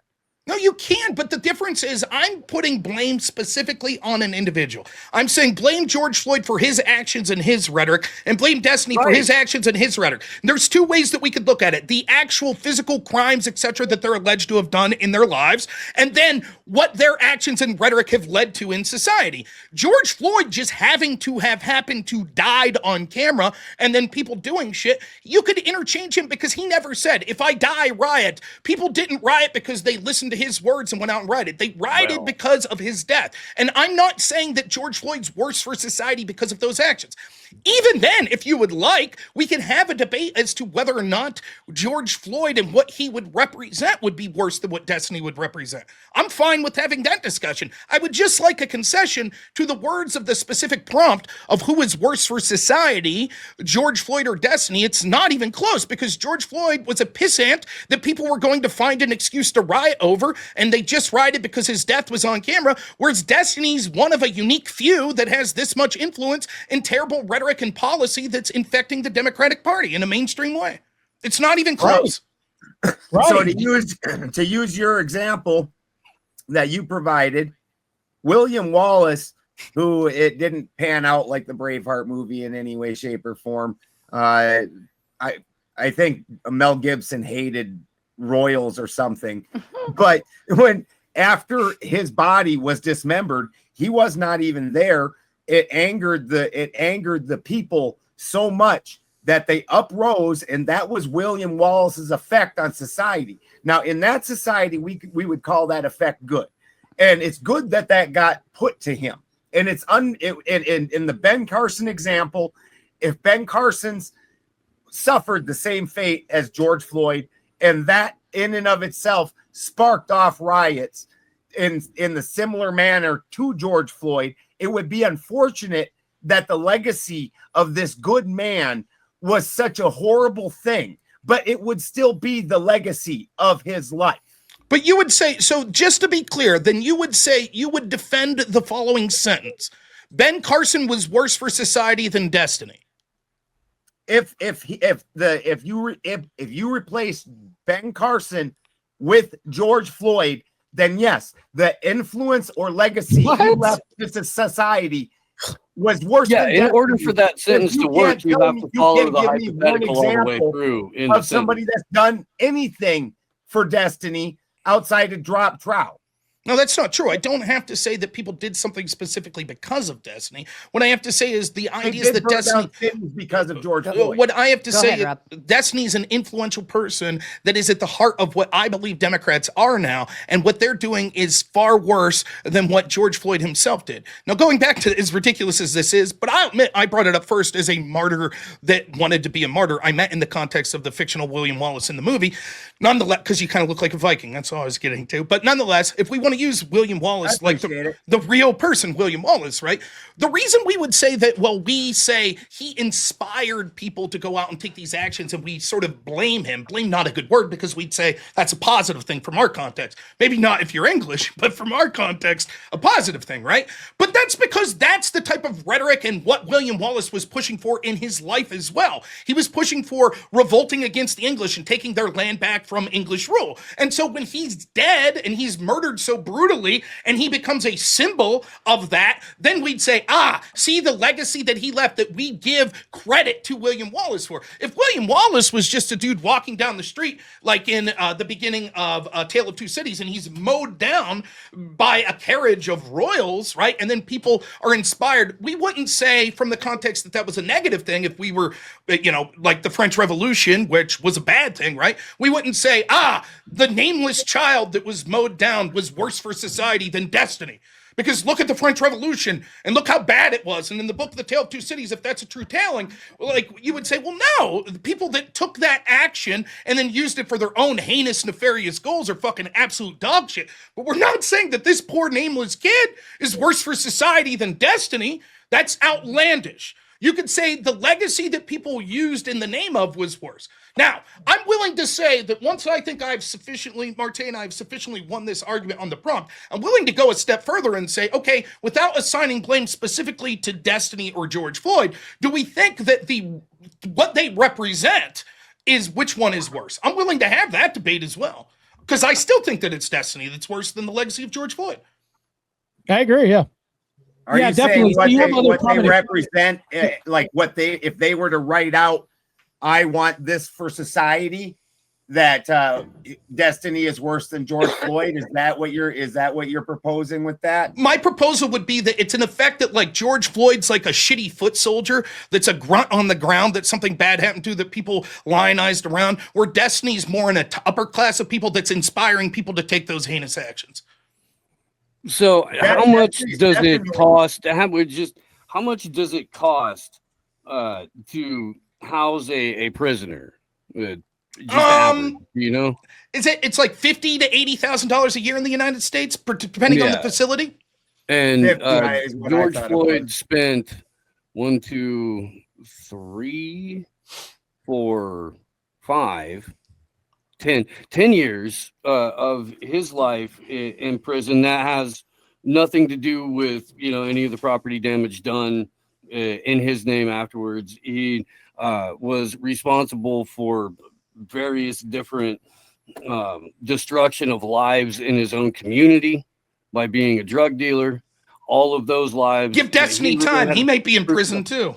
No, you can, but the difference is I'm putting blame specifically on an individual. I'm saying blame George Floyd for his actions and his rhetoric, and blame Destiny for his actions and his rhetoric. And there's 2 ways that we could look at it: the actual physical crimes, etc., that they're alleged to have done in their lives, and then what their actions and rhetoric have led to in society. George Floyd just having to have happened to died on camera, and then people doing shit, you could interchange him because he never said, if I die, riot. People didn't riot because they listened to his words and went out and rioted. They rioted because of his death. And I'm not saying that George Floyd's worse for society because of those actions. Even then, if you would like, we can have a debate as to whether or not George Floyd and what he would represent would be worse than what Destiny would represent. I'm fine with having that discussion. I would just like a concession to the words of the specific prompt of who is worse for society, George Floyd or Destiny. It's not even close, because George Floyd was a pissant that people were going to find an excuse to riot over, and they just rioted because his death was on camera, whereas Destiny's one of a unique few that has this much influence and terrible rhetoric and policy that's infecting the Democratic Party in a mainstream way. It's not even close. Right. So to use your example that you provided, William Wallace, who it didn't pan out like the Braveheart movie in any way, shape, or form. I think Mel Gibson hated royals or something, but when after his body was dismembered, he was not even there. It angered the people so much that they uprose, and that was William Wallace's effect on society. Now, in that society, we would call that effect good, and it's good that got put to him. And it's in the Ben Carson example, if Ben Carson's suffered the same fate as George Floyd, and that in and of itself sparked off riots in the similar manner to George Floyd, it would be unfortunate that the legacy of this good man was such a horrible thing, but it would still be the legacy of his life. But you would say, so just to be clear, then you would say, you would defend the following sentence: Ben Carson was worse for society than Destiny. If you replace Ben Carson with George Floyd, then yes, the influence or legacy he left to society was worse. Yeah, than in Destiny. order for that sentence to work, you have to follow the hypothetical all the way through. Of somebody that's done anything for Destiny outside of drop trout. No, that's not true. I don't have to say that people did something specifically because of Destiny. What I have to say is the idea is that Destiny, because of George Floyd. What I have to say, ahead, Destiny is an influential person that is at the heart of what I believe Democrats are now, and what they're doing is far worse than what George Floyd himself did. Now, going back to as ridiculous as this is, but I'll admit I brought it up first as a martyr that wanted to be a martyr. I meant in the context of the fictional William Wallace in the movie, nonetheless, because you kind of look like a Viking. That's all I was getting to. But nonetheless, if we want to use William Wallace, like the real person, William Wallace, right? The reason we would say that, well, we say he inspired people to go out and take these actions, and we sort of blame him. Blame, not a good word, because we'd say that's a positive thing from our context. Maybe not if you're English, but from our context, a positive thing, right? But that's because that's the type of rhetoric and what William Wallace was pushing for in his life as well. He was pushing for revolting against the English and taking their land back from English rule. And so when he's dead and he's murdered so brutally, and he becomes a symbol of that, then we'd say, see the legacy that he left that we give credit to William Wallace for. If William Wallace was just a dude walking down the street, like in the beginning of Tale of Two Cities, and he's mowed down by a carriage of royals, right? And then people are inspired, we wouldn't say from the context that that was a negative thing. If we were, like the French Revolution, which was a bad thing, right? We wouldn't say, the nameless child that was mowed down was worse for society than Destiny. Because look at the French Revolution and look how bad it was. And in the book, The Tale of Two Cities, if that's a true telling, like you would say, well, no, the people that took that action and then used it for their own heinous, nefarious goals are fucking absolute dog shit. But we're not saying that this poor nameless kid is worse for society than Destiny. That's outlandish. You could say the legacy that people used in the name of was worse. Now, I'm willing to say that once I think Marte and I have sufficiently won this argument on the prompt, I'm willing to go a step further and say, okay, without assigning blame specifically to Destiny or George Floyd, do we think that what they represent is which one is worse? I'm willing to have that debate as well, because I still think that it's Destiny that's worse than the legacy of George Floyd. I agree, yeah. Are you saying what they represent, like if they were to write out, I want this for society, Destiny is worse than George Floyd? Is that what you're proposing with that? My proposal would be that it's an effect that like George Floyd's like a shitty foot soldier that's a grunt on the ground that something bad happened to that people lionized around, where Destiny's more in a upper class of people that's inspiring people to take those heinous actions. So how much does it cost? How much does it cost to house a prisoner? Average, you know, it's like $50,000 to $80,000 a year in the United States, depending on the facility. And George Floyd spent 1, 2, 3, 4, 5, 10 years of his life in prison. That has nothing to do with, any of the property damage done in his name afterwards. He was responsible for various different destruction of lives in his own community by being a drug dealer. All of those lives. Give Destiny time. He may be in prison too.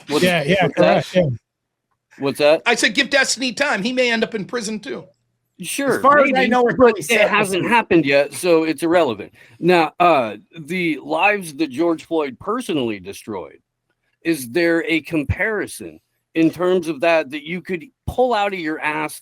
Correct. What's that? I said give Destiny time. He may end up in prison too. Sure. As far as I know, it hasn't happened yet, so it's irrelevant. Now, the lives that George Floyd personally destroyed, is there a comparison in terms of that you could pull out of your ass,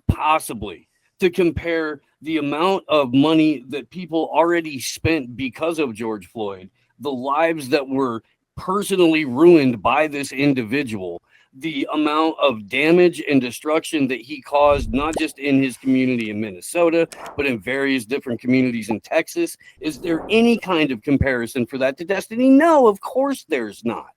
possibly, to compare the amount of money that people already spent because of George Floyd, the lives that were personally ruined by this individual, the amount of damage and destruction that he caused, not just in his community in Minnesota, but in various different communities in Texas? Is there any kind of comparison for that to Destiny? No, of course there's not.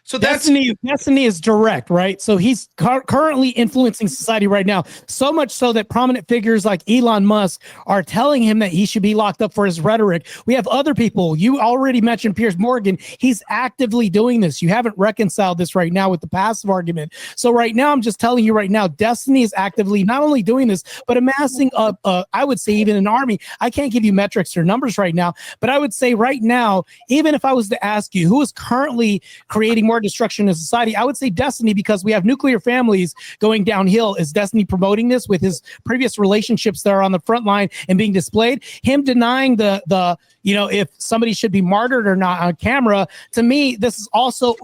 So Destiny is direct, right? So he's currently influencing society right now, so much so that prominent figures like Elon Musk are telling him that he should be locked up for his rhetoric. We have other people. You already mentioned Piers Morgan. He's actively doing this. You haven't reconciled this right now with the passive argument. So right now, I'm just telling you right now, Destiny is actively not only doing this, but amassing I would say even an army. I can't give you metrics or numbers right now, but I would say right now, even if I was to ask you who is currently creating more destruction in society, I would say Destiny, because we have nuclear families going downhill. Is Destiny promoting this with his previous relationships that are on the front line and being displayed? Him denying the if somebody should be martyred or not on camera, to me, this is also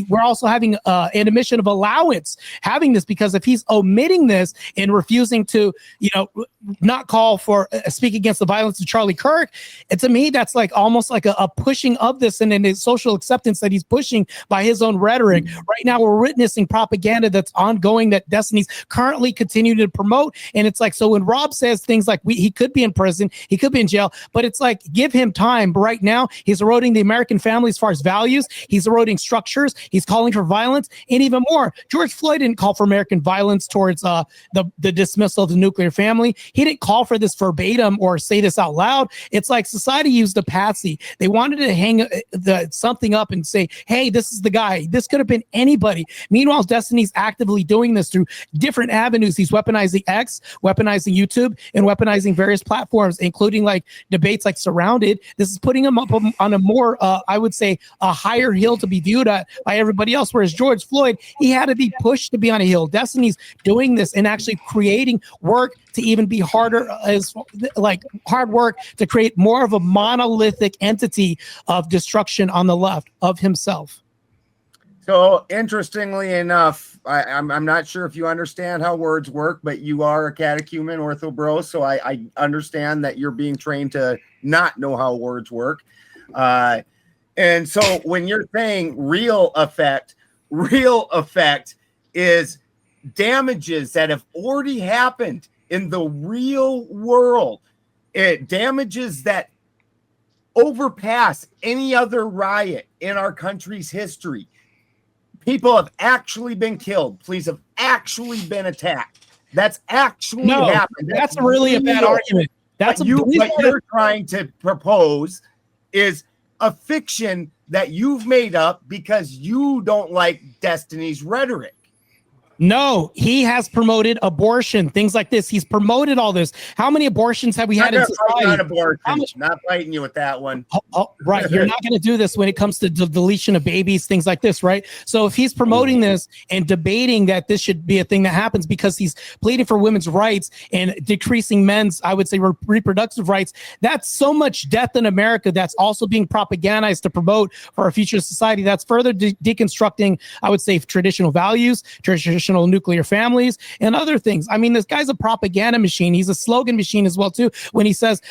we're also having an admission of allowance having this, because if he's omitting this and refusing to, not call for speak against the violence of Charlie Kirk, to me, that's like almost like a pushing of this and his social acceptance that he's pushing by his own rhetoric. Right now, we're witnessing propaganda that's ongoing that Destiny's currently continuing to promote. And it's like, so when Rob says things like he could be in prison, he could be in jail, but it's like, give him time. But right now, he's eroding the American family as far as values. He's eroding structures. He's calling for violence. And even more, George Floyd didn't call for American violence towards the dismissal of the nuclear family. He didn't call for this verbatim or say this out loud. It's like society used a patsy. They wanted to hang something up and say, hey, this is the guy. This could have been anybody. Meanwhile, Destiny's actively doing this through different avenues. He's weaponizing X, weaponizing YouTube, and weaponizing various platforms, including like debates like Surrounded. This is putting him up on a more, I would say, a higher hill to be viewed at by everybody else. Whereas George Floyd, he had to be pushed to be on a hill. Destiny's doing this and actually creating work to even be harder, as like hard work to create more of a monolithic entity of destruction on the left of himself. So interestingly enough, I'm not sure if you understand how words work, but you are a catechumen ortho bro, so I understand that you're being trained to not know how words work. And so when you're saying real effect is damages that have already happened in the real world. It damages that overpass any other riot in our country's history. People have actually been killed. Police have actually been attacked. That's actually happened. That's really a bad argument. That's what you're trying to propose is a fiction that you've made up because you don't like Destiny's rhetoric. No, he has promoted abortion, things like this. He's promoted all this. How many abortions have we had in society? On abortion. Not fighting you with that one. Right. You're not going to do this when it comes to the deletion of babies, things like this, right? So if he's promoting this and debating that this should be a thing that happens because he's pleading for women's rights and decreasing men's, I would say, reproductive rights, that's so much death in America that's also being propagandized to promote for a future society. That's further deconstructing, I would say, traditional values, traditional nuclear families, and other things. I mean, this guy's a propaganda machine. He's a slogan machine as well, too, when he says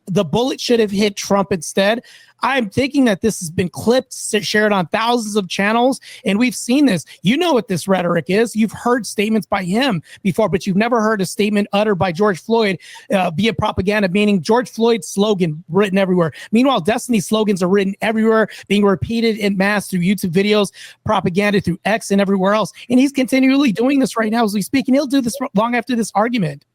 the bullet should have hit Trump instead. I'm thinking that this has been clipped, shared on thousands of channels, and we've seen this. You know what this rhetoric is. You've heard statements by him before, but you've never heard a statement uttered by George Floyd be a propaganda, meaning George Floyd's slogan written everywhere. Meanwhile, Destiny's slogans are written everywhere, being repeated in mass through YouTube videos, propaganda through X and everywhere else. And he's continually doing this right now as we speak, and he'll do this long after this argument.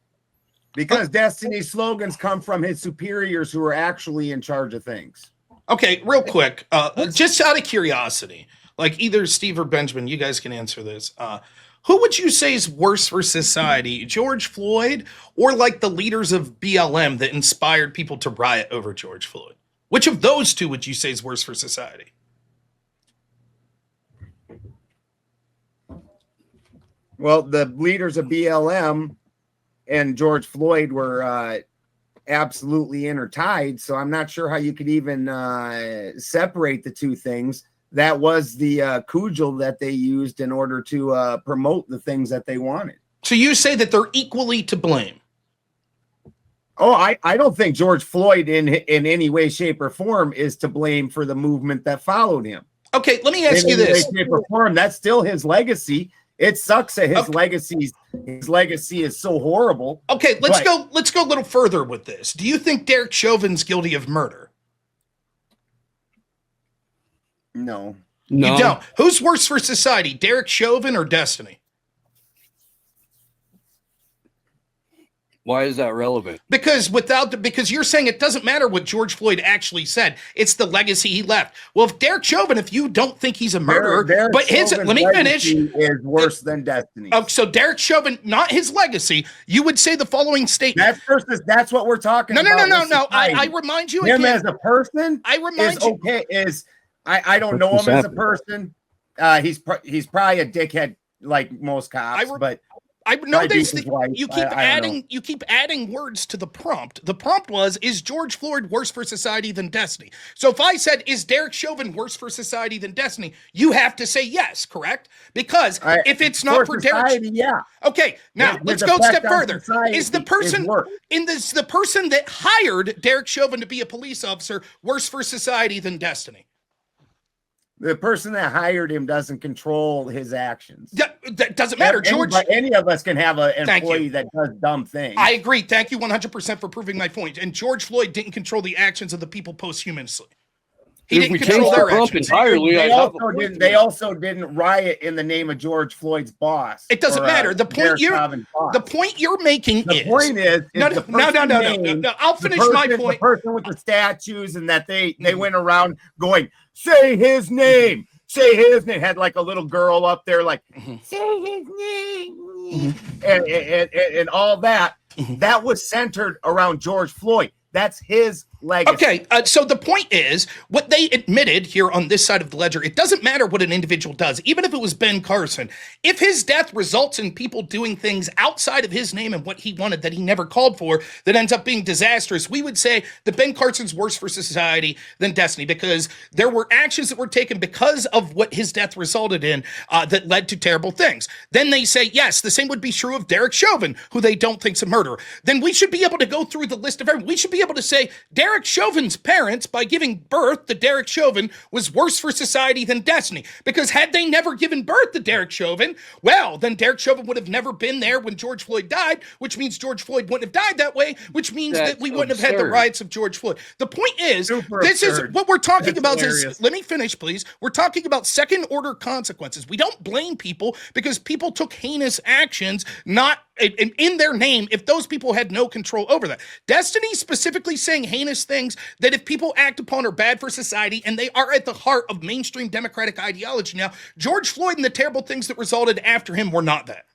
Because Destiny's slogans come from his superiors who are actually in charge of things. Okay, real quick, just out of curiosity, like either Steve or Benjamin, you guys can answer this. Who would you say is worse for society, George Floyd or like the leaders of BLM that inspired people to riot over George Floyd? Which of those two would you say is worse for society? Well, the leaders of BLM and George Floyd were absolutely intertied, so I'm not sure how you could even separate the two things. That was the cudgel that they used in order to promote the things that they wanted. So you say that they're equally to blame? Oh, I don't think George Floyd in any way, shape, or form is to blame for the movement that followed him. Okay, let me ask you this. In any way, shape, or form, that's still his legacy. It sucks that his legacy is so horrible. Okay, let's go a little further with this. Do you think Derek Chauvin's guilty of murder? No. You don't. Who's worse for society, Derek Chauvin or Destiny? Why is that relevant? Because you're saying it doesn't matter what George Floyd actually said. It's the legacy he left. Well, if Derek Chauvin, if you don't think he's a murderer, let me finish. Is worse than Destiny. Oh, so Derek Chauvin, not his legacy. You would say the following statement. That's what we're talking about. No. I remind you him again, as a person. I remind you. Okay, I don't know him as a person. He's probably a dickhead like most cops, but. I know this. You keep adding words to the prompt. The prompt was, is George Floyd worse for society than Destiny? So if I said, is Derek Chauvin worse for society than Destiny? You have to say yes, correct? Because if it's not for Derek, yeah. Okay, now let's go a step further. Is the person the person that hired Derek Chauvin to be a police officer worse for society than Destiny? The person that hired him doesn't control his actions. That doesn't matter, George. Any of us can have an employee that does dumb things. I agree. Thank you 100% for proving my point. And George Floyd didn't control the actions of the people posthumously. He didn't control their actions. Entirely, they also didn't riot in the name of George Floyd's boss. It doesn't matter. The point you're making is no. I'll finish my point. The person with the statues and that they went around going, say his name. Say his name. Had like a little girl up there like, say his name. And all that. That was centered around George Floyd. That's his legacy. Okay, so the point is, what they admitted here on this side of the ledger, it doesn't matter what an individual does, even if it was Ben Carson. If his death results in people doing things outside of his name and what he wanted that he never called for, that ends up being disastrous, we would say that Ben Carson's worse for society than Destiny, because there were actions that were taken because of what his death resulted in that led to terrible things. Then they say, yes, the same would be true of Derek Chauvin, who they don't think's a murderer. Then we should be able to go through the list of everyone. We should be able to say Derek Chauvin's parents, by giving birth to Derek Chauvin, was worse for society than Destiny. Because had they never given birth to Derek Chauvin, well, then Derek Chauvin would have never been there when George Floyd died, which means George Floyd wouldn't have died that way, which means that we wouldn't have had the riots of George Floyd. The point is, is what we're talking about. Let me finish, please. We're talking about second order consequences. We don't blame people because people took heinous actions, not in their name, if those people had no control over that. Destiny specifically saying heinous serious things that if people act upon are bad for society, and they are at the heart of mainstream Democratic ideology. Now, George Floyd and the terrible things that resulted after him were not that.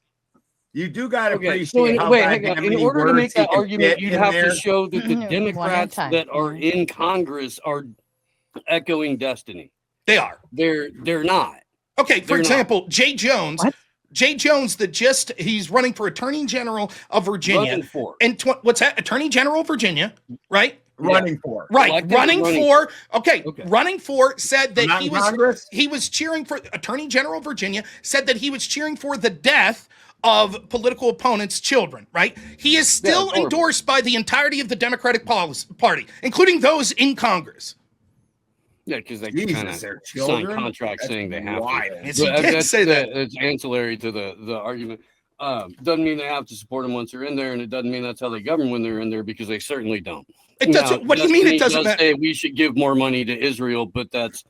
You do got to Okay, appreciate how wait, hang on. goddamn In many order to make words he that can argument, fit you'd in have there. to show that the One at a Democrats time. that are in Congress are echoing destiny. They are. They're not. Okay, for They're example, Jay Jones. What? Jay Jones, he's running for Attorney General of Virginia. Running for. And what's that? Attorney General of Virginia, right? Running for. Right, Elected running running for. Okay, Okay. running for said that Not in Congress? he was cheering for Attorney General of Virginia. Said that he was cheering for the death of political opponents' children. Right? He is still horrible. endorsed by the entirety of the Democratic Party, including those in Congress. Yeah, because they Jesus, kind of their sign children? contracts That's saying they have wild. to. Yes, he But did that's, say that. It's ancillary to the argument. Doesn't mean they have to support them once they're in there, and it doesn't mean that's how they govern when they're in there, because they certainly don't. It doesn't. What do you mean it doesn't matter? Say we should give more money to Israel, but that's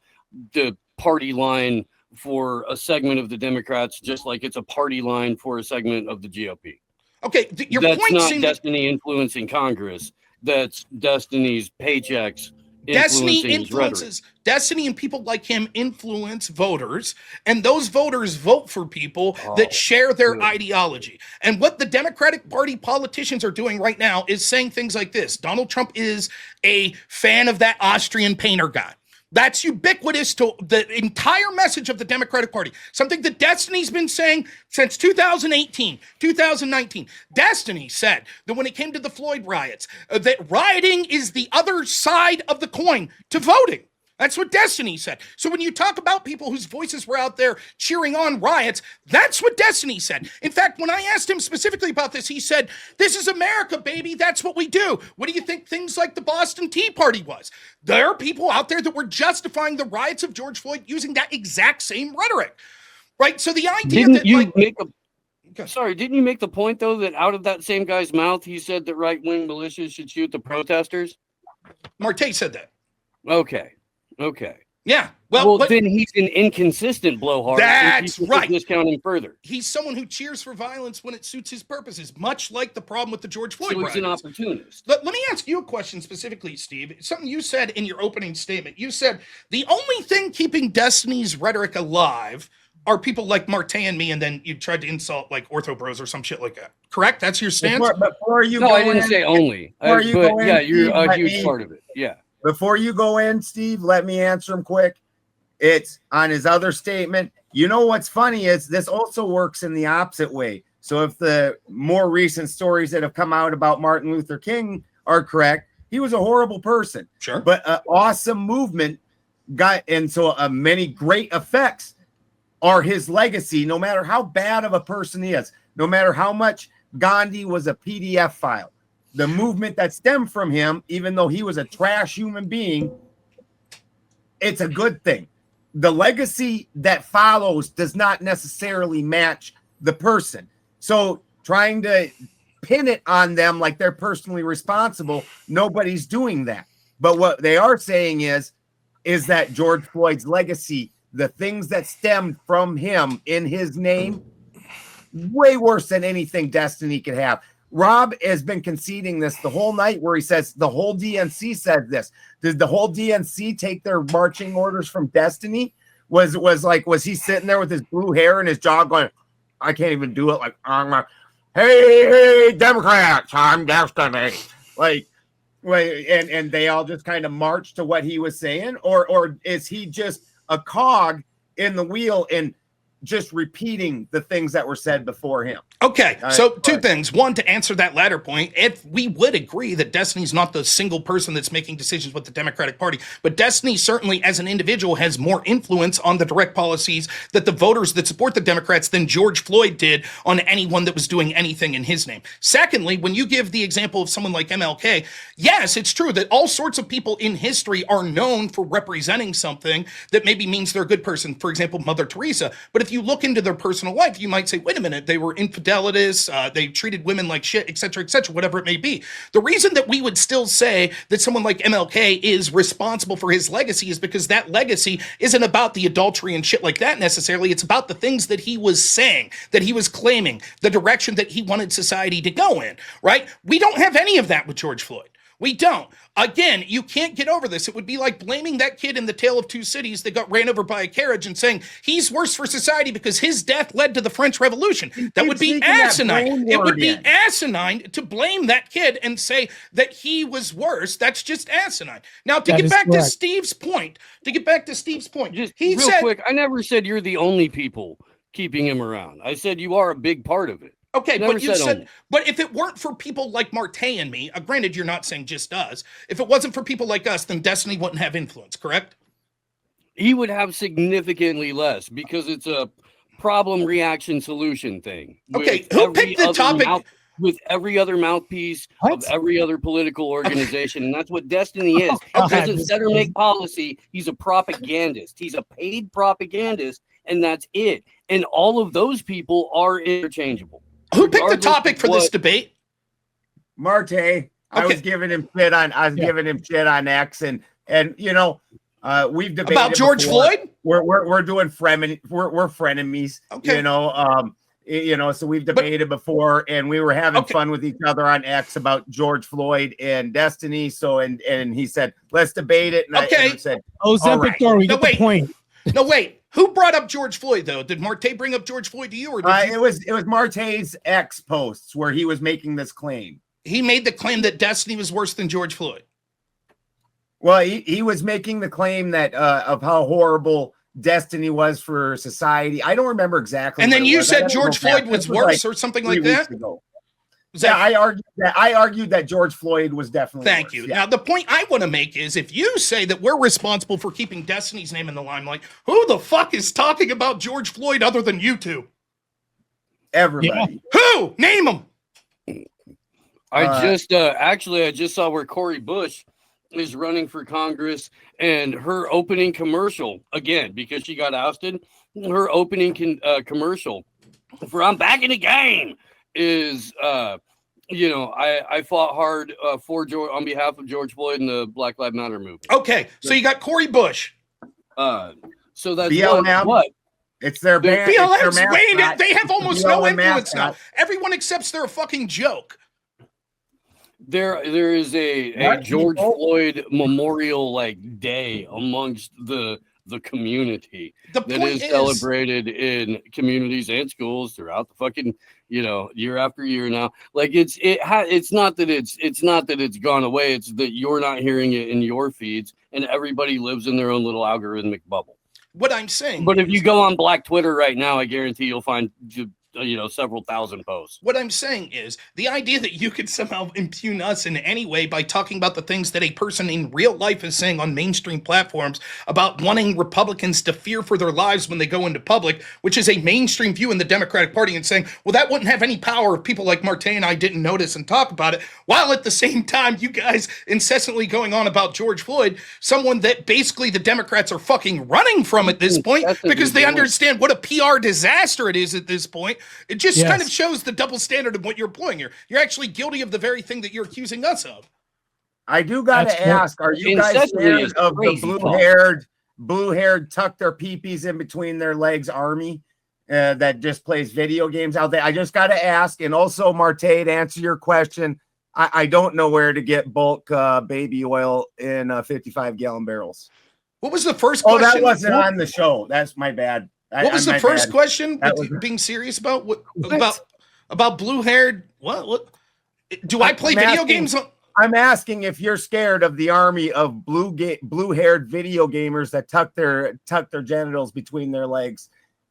the party line for a segment of the Democrats, just like it's a party line for a segment of the GOP. Okay, your That's point not seems destiny influencing Congress. That's Destiny's paychecks. Destiny influencing his rhetoric. influences Destiny, and people like him influence voters, and those voters vote for people that share their good. ideology. And what the Democratic Party politicians are doing right now is saying things like this: Donald Trump is a fan of that Austrian painter guy. That's ubiquitous to the entire message of the Democratic Party. Something that Destiny's been saying since 2018, 2019. Destiny said that when it came to the Floyd riots, that rioting is the other side of the coin to voting. That's what Destiny said. So when you talk about people whose voices were out there cheering on riots, that's what Destiny said. In fact, when I asked him specifically about this, he said, "This is America, baby. That's what we do." What do you think things like the Boston Tea Party was? There are people out there that were justifying the riots of George Floyd using that exact same rhetoric, right? So the idea Didn't that you like, make a Sorry, didn't you make the point though that out of that same guy's mouth he said that right-wing militias should shoot the protesters? Marte said that. Okay. Yeah. Well, But then he's an inconsistent blowhard. That's right. Discount him further. he's someone who cheers for violence when it suits his purposes, much like the problem with the George Floyd So he's an riots. opportunist. Let me ask you a question specifically, Steve. Something you said in your opening statement. You said the only thing keeping Destiny's rhetoric alive are people like Marte and me, and then you tried to insult like Ortho Bros or some shit like that. Correct? That's your stance? Before you No, go I didn't in, say only. before you But go in, yeah, you're Steve, a let huge me- part of it. Yeah. Before you go in, Steve, let me answer him quick. It's on his other statement. You know what's funny is this also works in the opposite way. So if the more recent stories that have come out about Martin Luther King are correct, he was a horrible person, Sure. but an awesome movement got, and so many great effects are his legacy, no matter how bad of a person he is, no matter how much Gandhi was a PDF file. The movement that stemmed from him, even though he was a trash human being, it's a good thing. The legacy that follows does not necessarily match the person. So trying to pin it on them like they're personally responsible, nobody's doing that. But what they are saying is that George Floyd's legacy, the things that stemmed from him in his name, way worse than anything Destiny could have. Rob has been conceding this the whole night, where he says the whole DNC said this. Did the whole DNC take their marching orders from Destiny? Was he sitting there with his blue hair and his jaw going, I can't even do it. Like, hey, Democrats, I'm Destiny. And they all just kind of marched to what he was saying, or is he just a cog in the wheel and just repeating the things that were said before him? Okay, All right, so go two ahead. things. One, to answer that latter point, if we would agree that Destiny's not the single person that's making decisions with the Democratic Party, but Destiny certainly as an individual has more influence on the direct policies that the voters that support the Democrats than George Floyd did on anyone that was doing anything in his name. Secondly, when you give the example of someone like MLK, yes, it's true that all sorts of people in history are known for representing something that maybe means they're a good person. For example, Mother Teresa. But if you look into their personal life, you might say, wait a minute, they were infidelitous, they treated women like shit, et cetera, whatever it may be. The reason that we would still say that someone like MLK is responsible for his legacy is because that legacy isn't about the adultery and shit like that necessarily. It's about the things that he was saying, that he was claiming, the direction that he wanted society to go in, right? We don't have any of that with George Floyd. We don't. Again, you can't get over this. It would be like blaming that kid in The Tale of Two Cities that got ran over by a carriage and saying he's worse for society because his death led to the French Revolution. That would be asinine. It would be asinine to blame that kid and say that he was worse. That's just asinine. Now, to get back to Steve's point, just he real said, quick, I never said you're the only people keeping him around. I said you are a big part of it. okay, but you said, but if it weren't for people like Marte and me, granted, you're not saying just us. If it wasn't for people like us, then Destiny wouldn't have influence, correct? He would have significantly less because it's a problem, reaction, solution thing. Okay, who picked the topic? With every other mouthpiece of every other political organization, and that's what Destiny is. He doesn't set or make policy. He's a propagandist. He's a paid propagandist, and that's it. And all of those people are interchangeable. Who picked the topic for this debate? Marte. I was giving him shit on. Giving him shit on X, and you know, we've debated about George Floyd. We're doing we're frenemies. Okay. You know, so we've debated before, and we were having fun with each other on X about George Floyd and Destiny. So and he said, let's debate it. And I said, Ozempic, we get the point. No, wait. Who brought up George Floyd, though? Did Marte bring up George Floyd to you, or did you? It was Marte's X posts where he was making this claim. He made the claim that Destiny was worse than George Floyd. Well, he was making the claim that of how horrible Destiny was for society. I don't remember exactly. And then you said George Floyd was worse, or something like that. Yeah, I argued that George Floyd was definitely. Thank you. Yeah. Now, the point I want to make is if you say that we're responsible for keeping Destiny's name in the limelight, who the fuck is talking about George Floyd other than you two? Everybody. Yeah. Who? Name them. I just saw where Cori Bush is running for Congress, and her opening commercial, again, because she got ousted, her opening commercial for "I'm back in the game" is, I fought hard for George on behalf of George Floyd in the Black Lives Matter movement. Okay, so you got Cori Bush. So that's BLM. What? It's their band. BLM's Wayne. They have almost no influence now. Everyone accepts they're a fucking joke. There is a George Floyd memorial day amongst the community that is celebrated in communities and schools throughout the fucking year after year now. It's not that it's gone away. It's that you're not hearing it in your feeds, and everybody lives in their own little algorithmic bubble. What I'm saying, but if you go on Black Twitter right now, I guarantee you'll find several thousand posts. What I'm saying is the idea that you could somehow impugn us in any way by talking about the things that a person in real life is saying on mainstream platforms about wanting Republicans to fear for their lives when they go into public, which is a mainstream view in the Democratic Party, and saying, well, that wouldn't have any power if people like Marte and I didn't notice and talk about it, while at the same time you guys incessantly going on about George Floyd, someone that basically the Democrats are fucking running from at this point because they understand what a PR disaster it is at this point. It just kind of shows the double standard of what you're employing here. You're actually guilty of the very thing that you're accusing us of. I do got to ask, are you guys scared of the blue-haired, tuck their peepees in between their legs army that just plays video games out there? I just got to ask. And also, Marte, to answer your question, I don't know where to get bulk baby oil in 55-gallon barrels. What was the first question? Oh, that wasn't on the show. That's my bad. What was the first question? Being serious about what? About blue-haired? What? Do I play video games? I'm asking if you're scared of the army of blue-haired video gamers that tuck their genitals between their legs.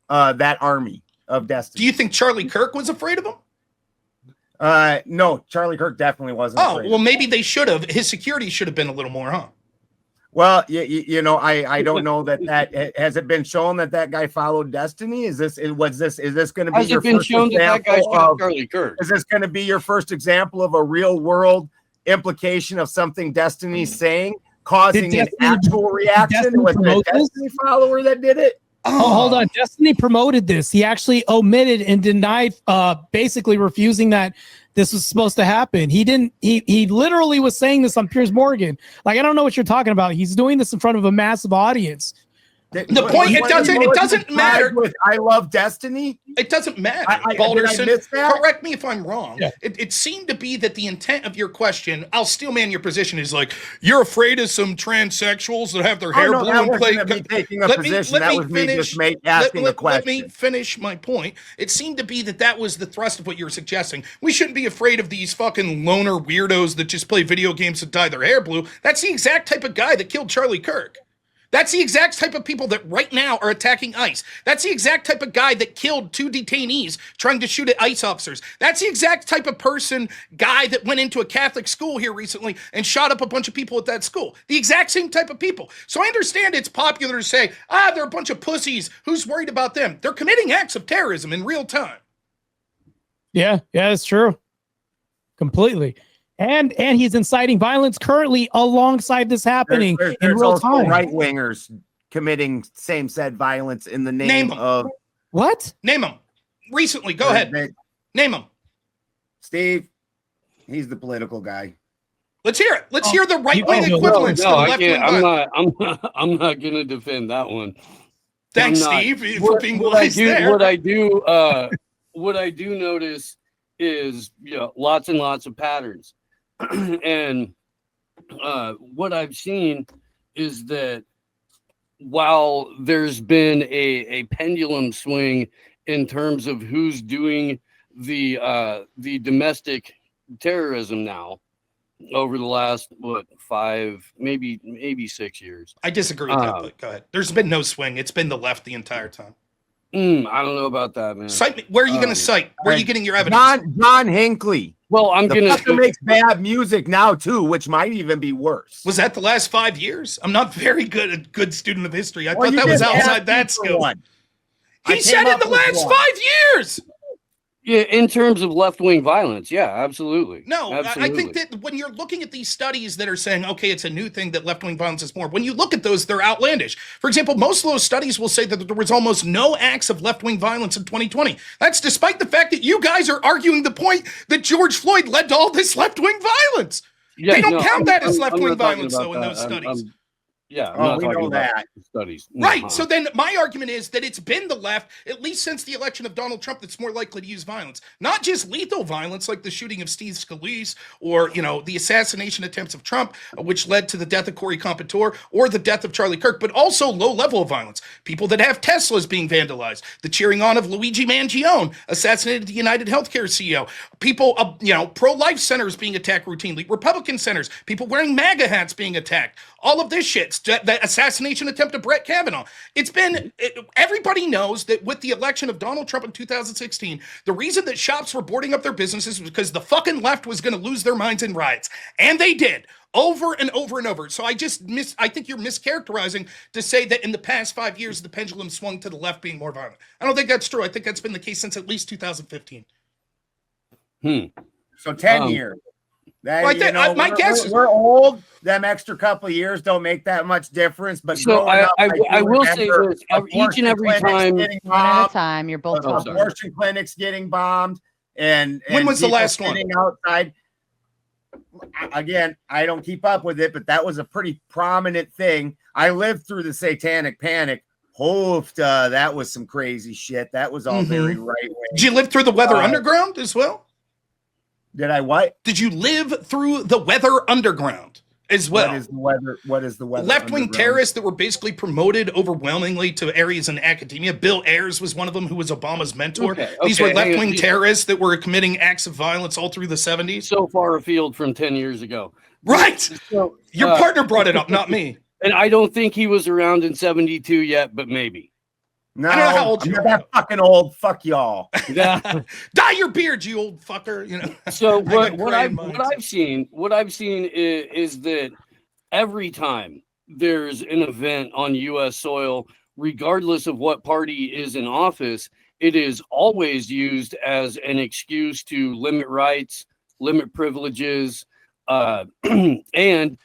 That army of destiny. Do you think Charlie Kirk was afraid of them? No, Charlie Kirk definitely wasn't. Oh, well, maybe they should have. His security should have been a little more, huh? Well, I don't know that has it been shown that guy followed Destiny? Is this going to be your first example of Charlie Kirk? Is this going to be your first example of a real world implication of something Destiny's saying causing an actual reaction? Was it a Destiny follower that did it? Oh, hold on. Destiny promoted this. He actually omitted and denied, basically refusing that this was supposed to happen. He didn't. He literally was saying this on Piers Morgan. I don't know what you're talking about. He's doing this in front of a massive audience. The point, it doesn't matter. With I love Destiny. It doesn't matter. Balderson, correct me if I'm wrong. Yeah. It seemed to be that the intent of your question, I'll steelman your position, is like, you're afraid of some transsexuals that have their hair blue and play. Let me finish my point. It seemed to be that was the thrust of what you were suggesting. We shouldn't be afraid of these fucking loner weirdos that just play video games and dye their hair blue. That's the exact type of guy that killed Charlie Kirk. That's the exact type of people that right now are attacking ICE. That's the exact type of guy that killed 2 detainees trying to shoot at ICE officers. That's the exact type of guy that went into a Catholic school here recently and shot up a bunch of people at that school. The exact same type of people. So I understand it's popular to say, they're a bunch of pussies. Who's worried about them? They're committing acts of terrorism in real time. Yeah, it's true. Completely. And he's inciting violence currently alongside this happening in real time. Right wingers committing same said violence in the name of what? Name them. Recently, go ahead. Name them. Steve, he's the political guy. Let's hear it. Let's hear the right wing equivalents to the left wing. I'm not going to defend that one. Thanks, Steve, for being wise there. What I do notice is lots and lots of patterns. And what I've seen is that while there's been a pendulum swing in terms of who's doing the domestic terrorism now over the last 5, maybe 6 years. I disagree with that, but go ahead. There's been no swing. It's been the left the entire time. I don't know about that, man. Cite me. Where are you going to cite? Where are you getting your evidence? John Hinckley. Well, fucker makes bad music now too, which might even be worse. Was that the last 5 years? I'm not very good student of history. I thought that was outside that scope. He said in the last 5 years. Yeah, in terms of left-wing violence, yeah, absolutely. No, absolutely. I think that when you're looking at these studies that are saying, okay, it's a new thing that left-wing violence is more, when you look at those, they're outlandish. For example, most of those studies will say that there was almost no acts of left-wing violence in 2020. That's despite the fact that you guys are arguing the point that George Floyd led to all this left-wing violence. Yeah, they don't count that as left-wing violence, though, in those studies. Yeah, we know that. Studies. Right. So then my argument is that it's been the left, at least since the election of Donald Trump, that's more likely to use violence. Not just lethal violence like the shooting of Steve Scalise or, the assassination attempts of Trump, which led to the death of Corey Competore or the death of Charlie Kirk, but also low level of violence. People that have Teslas being vandalized, the cheering on of Luigi Mangione, assassinated the United Healthcare CEO, people, pro-life centers being attacked routinely, Republican centers, people wearing MAGA hats being attacked, all of this shit. The assassination attempt of Brett Kavanaugh. Everybody knows that with the election of Donald Trump in 2016, the reason that shops were boarding up their businesses was because the fucking left was going to lose their minds in riots. And they did. Over and over and over. So I think you're mischaracterizing to say that in the past 5 years, the pendulum swung to the left being more violent. I don't think that's true. I think that's been the case since at least 2015. So 10 years. My guess is we're old. Them extra couple of years don't make that much difference. But so I will say this: each and every time, one at a time, you're both abortion clinics getting bombed, and when was the last one? Outside. Again, I don't keep up with it, but that was a pretty prominent thing. I lived through the Satanic Panic. That was some crazy shit. That was all very right wing. Did you live through the Weather Underground as well? Did I what? Did you live through the Weather Underground as well? What is the weather? Left-wing terrorists that were basically promoted overwhelmingly to areas in academia. Bill Ayers was one of them, who was Obama's mentor. These were left-wing terrorists that were committing acts of violence all through the 70s. So far afield from 10 years ago. Right. So, your partner brought it up, not me. And I don't think he was around in 72 yet, but maybe. No, I don't know how old you are. That fucking old. Fuck y'all. Yeah. Dye your beard, you old fucker. So what I've seen is that every time there's an event on U.S. soil, regardless of what party is in office, it is always used as an excuse to limit rights, limit privileges, and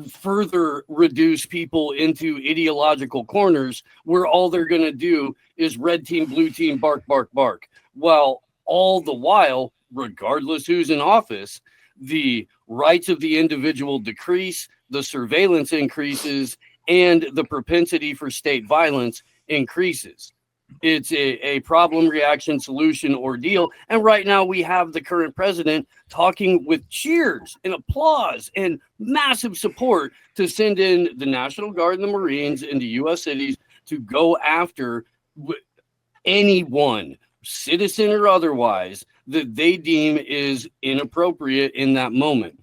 further reduce people into ideological corners where all they're going to do is red team, blue team, bark, bark, bark. While all the while, regardless who's in office, the rights of the individual decrease, the surveillance increases, and the propensity for state violence increases. It's a problem, reaction, solution ordeal. And right now we have the current president talking with cheers and applause and massive support to send in the National Guard and the Marines into U.S. cities to go after anyone, citizen or otherwise, that they deem is inappropriate in that moment.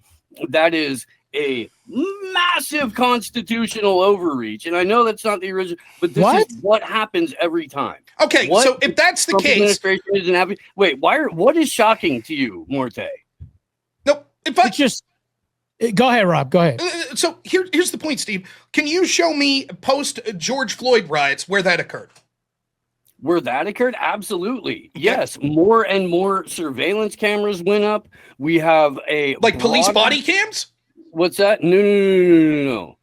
That is a massive constitutional overreach. And I know that's not the original, but this is what happens every time. Okay, so if that's the case, administration isn't happy. Wait, what is shocking to you, Morte? No, if I just go ahead, Rob. Go ahead. So here's the point, Steve. Can you show me post George Floyd riots where that occurred? Where that occurred? Absolutely. Okay. Yes. More and more surveillance cameras went up. We have a police body cams. What's that? No.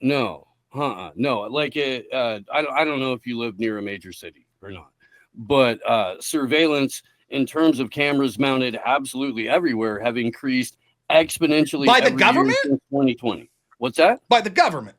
No. Like I don't know if you live near a major city or not, but surveillance in terms of cameras mounted absolutely everywhere have increased exponentially by the government since 2020. What's that? By the government,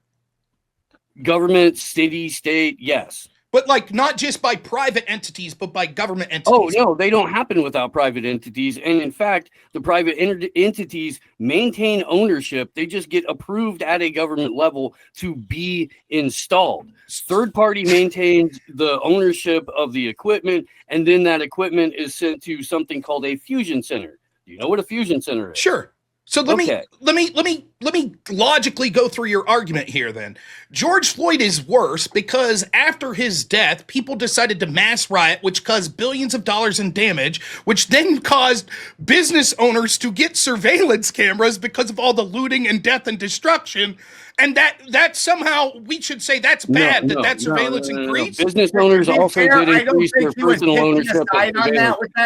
city, state, yes. But like not just by private entities, but by government entities. Oh, no, they don't happen without private entities. And in fact, the private entities maintain ownership. They just get approved at a government level to be installed. Third party maintains the ownership of the equipment, and then that equipment is sent to something called a fusion center. Do you know what a fusion center is? Sure. So let me logically go through your argument here then. George Floyd is worse because after his death, people decided to mass riot, which caused billions of dollars in damage, which then caused business owners to get surveillance cameras because of all the looting and death and destruction. And that somehow we should say that's bad, that surveillance increased. Business owners also did increase their personal ownership.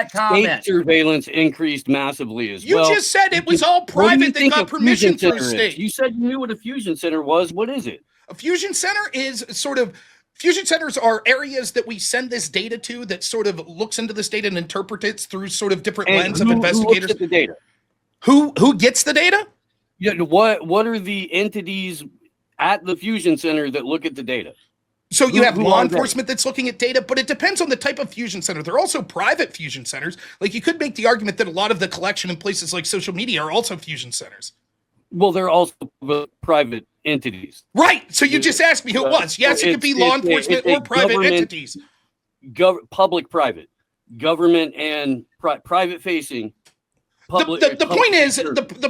State surveillance increased massily as well. You just said it was all private that got permission through state. You said you knew what a fusion center was. What is it? A fusion center is fusion centers are areas that we send this data to that sort of looks into this data and interprets it through sort of different lens of investigators. Who looks at the data? Who gets the data? Yeah, what are the entities at the fusion center that look at the data? So you have law enforcement that's looking at data, but it depends on the type of fusion center. There are also private fusion centers. Like you could make the argument that a lot of the collection in places like social media are also fusion centers. Well, they're also private entities. Right. So you just asked me who it was. Yes, it could be law enforcement or private entities. Public-private. Government and private facing. The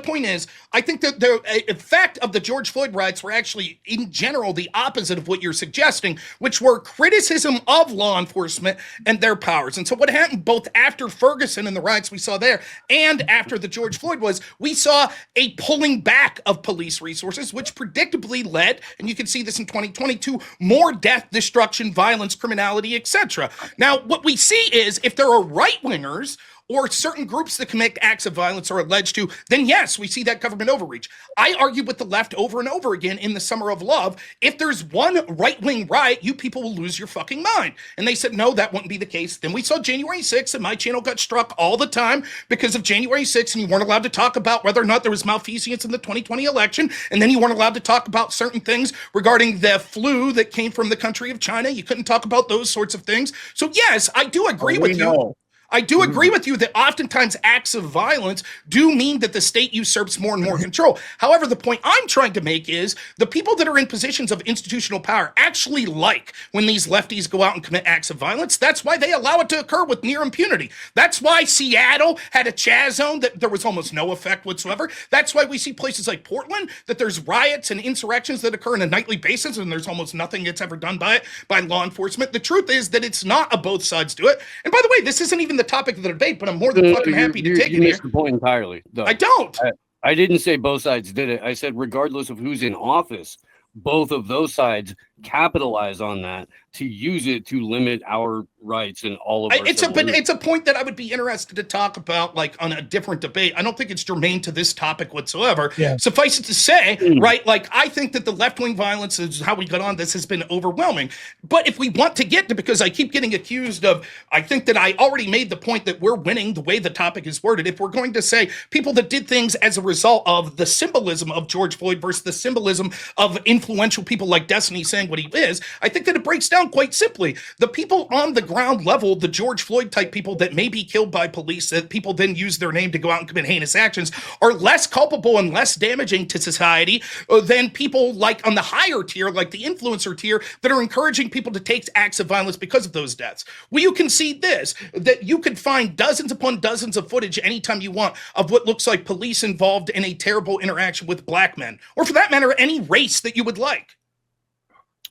point is, I think that the effect of the George Floyd riots were actually, in general, the opposite of what you're suggesting, which were criticism of law enforcement and their powers. And so what happened both after Ferguson and the riots we saw there and after the George Floyd was we saw a pulling back of police resources, which predictably led, and you can see this in 2020, to more death, destruction, violence, criminality, etc. Now, what we see is if there are right-wingers or certain groups that commit acts of violence are alleged to, then yes, we see that government overreach. I argue with the left over and over again in the Summer of Love. If there's one right-wing riot, you people will lose your fucking mind. And they said, no, that wouldn't be the case. Then we saw January 6th, and my channel got struck all the time because of January 6th, and you weren't allowed to talk about whether or not there was malfeasance in the 2020 election, and then you weren't allowed to talk about certain things regarding the flu that came from the country of China. You couldn't talk about those sorts of things. So yes, I do agree with you. I do agree with you that oftentimes acts of violence do mean that the state usurps more and more control. However, the point I'm trying to make is the people that are in positions of institutional power actually like when these lefties go out and commit acts of violence. That's why they allow it to occur with near impunity. That's why Seattle had a Chaz zone that there was almost no effect whatsoever. That's why we see places like Portland that there's riots and insurrections that occur on a nightly basis and there's almost nothing that's ever done by law enforcement. The truth is that it's not a both sides do it. And by the way, this isn't even the topic of the debate, but I'm more than fucking happy to take it here. You missed the point entirely. Though. I don't. I didn't say both sides did it. I said regardless of who's in office, both of those sides capitalize on that to use it to limit our rights and all of our it's a point that I would be interested to talk about, like, on a different debate. I don't think it's germane to this topic whatsoever. Yeah. Suffice it to say, right, like, I think that the left-wing violence is how we got on this has been overwhelming. But if we want to get to, because I keep getting accused of, I think that I already made the point that we're winning the way the topic is worded. If we're going to say people that did things as a result of the symbolism of George Floyd versus the symbolism of influential people like Destiny saying what he is, I think that it breaks down quite simply. The people on the ground level, the George Floyd type people that may be killed by police, that people then use their name to go out and commit heinous actions, are less culpable and less damaging to society than people like on the higher tier, like the influencer tier, that are encouraging people to take acts of violence because of those deaths. Will you concede this, that you could find dozens upon dozens of footage anytime you want of what looks like police involved in a terrible interaction with black men, or for that matter, any race that you would like?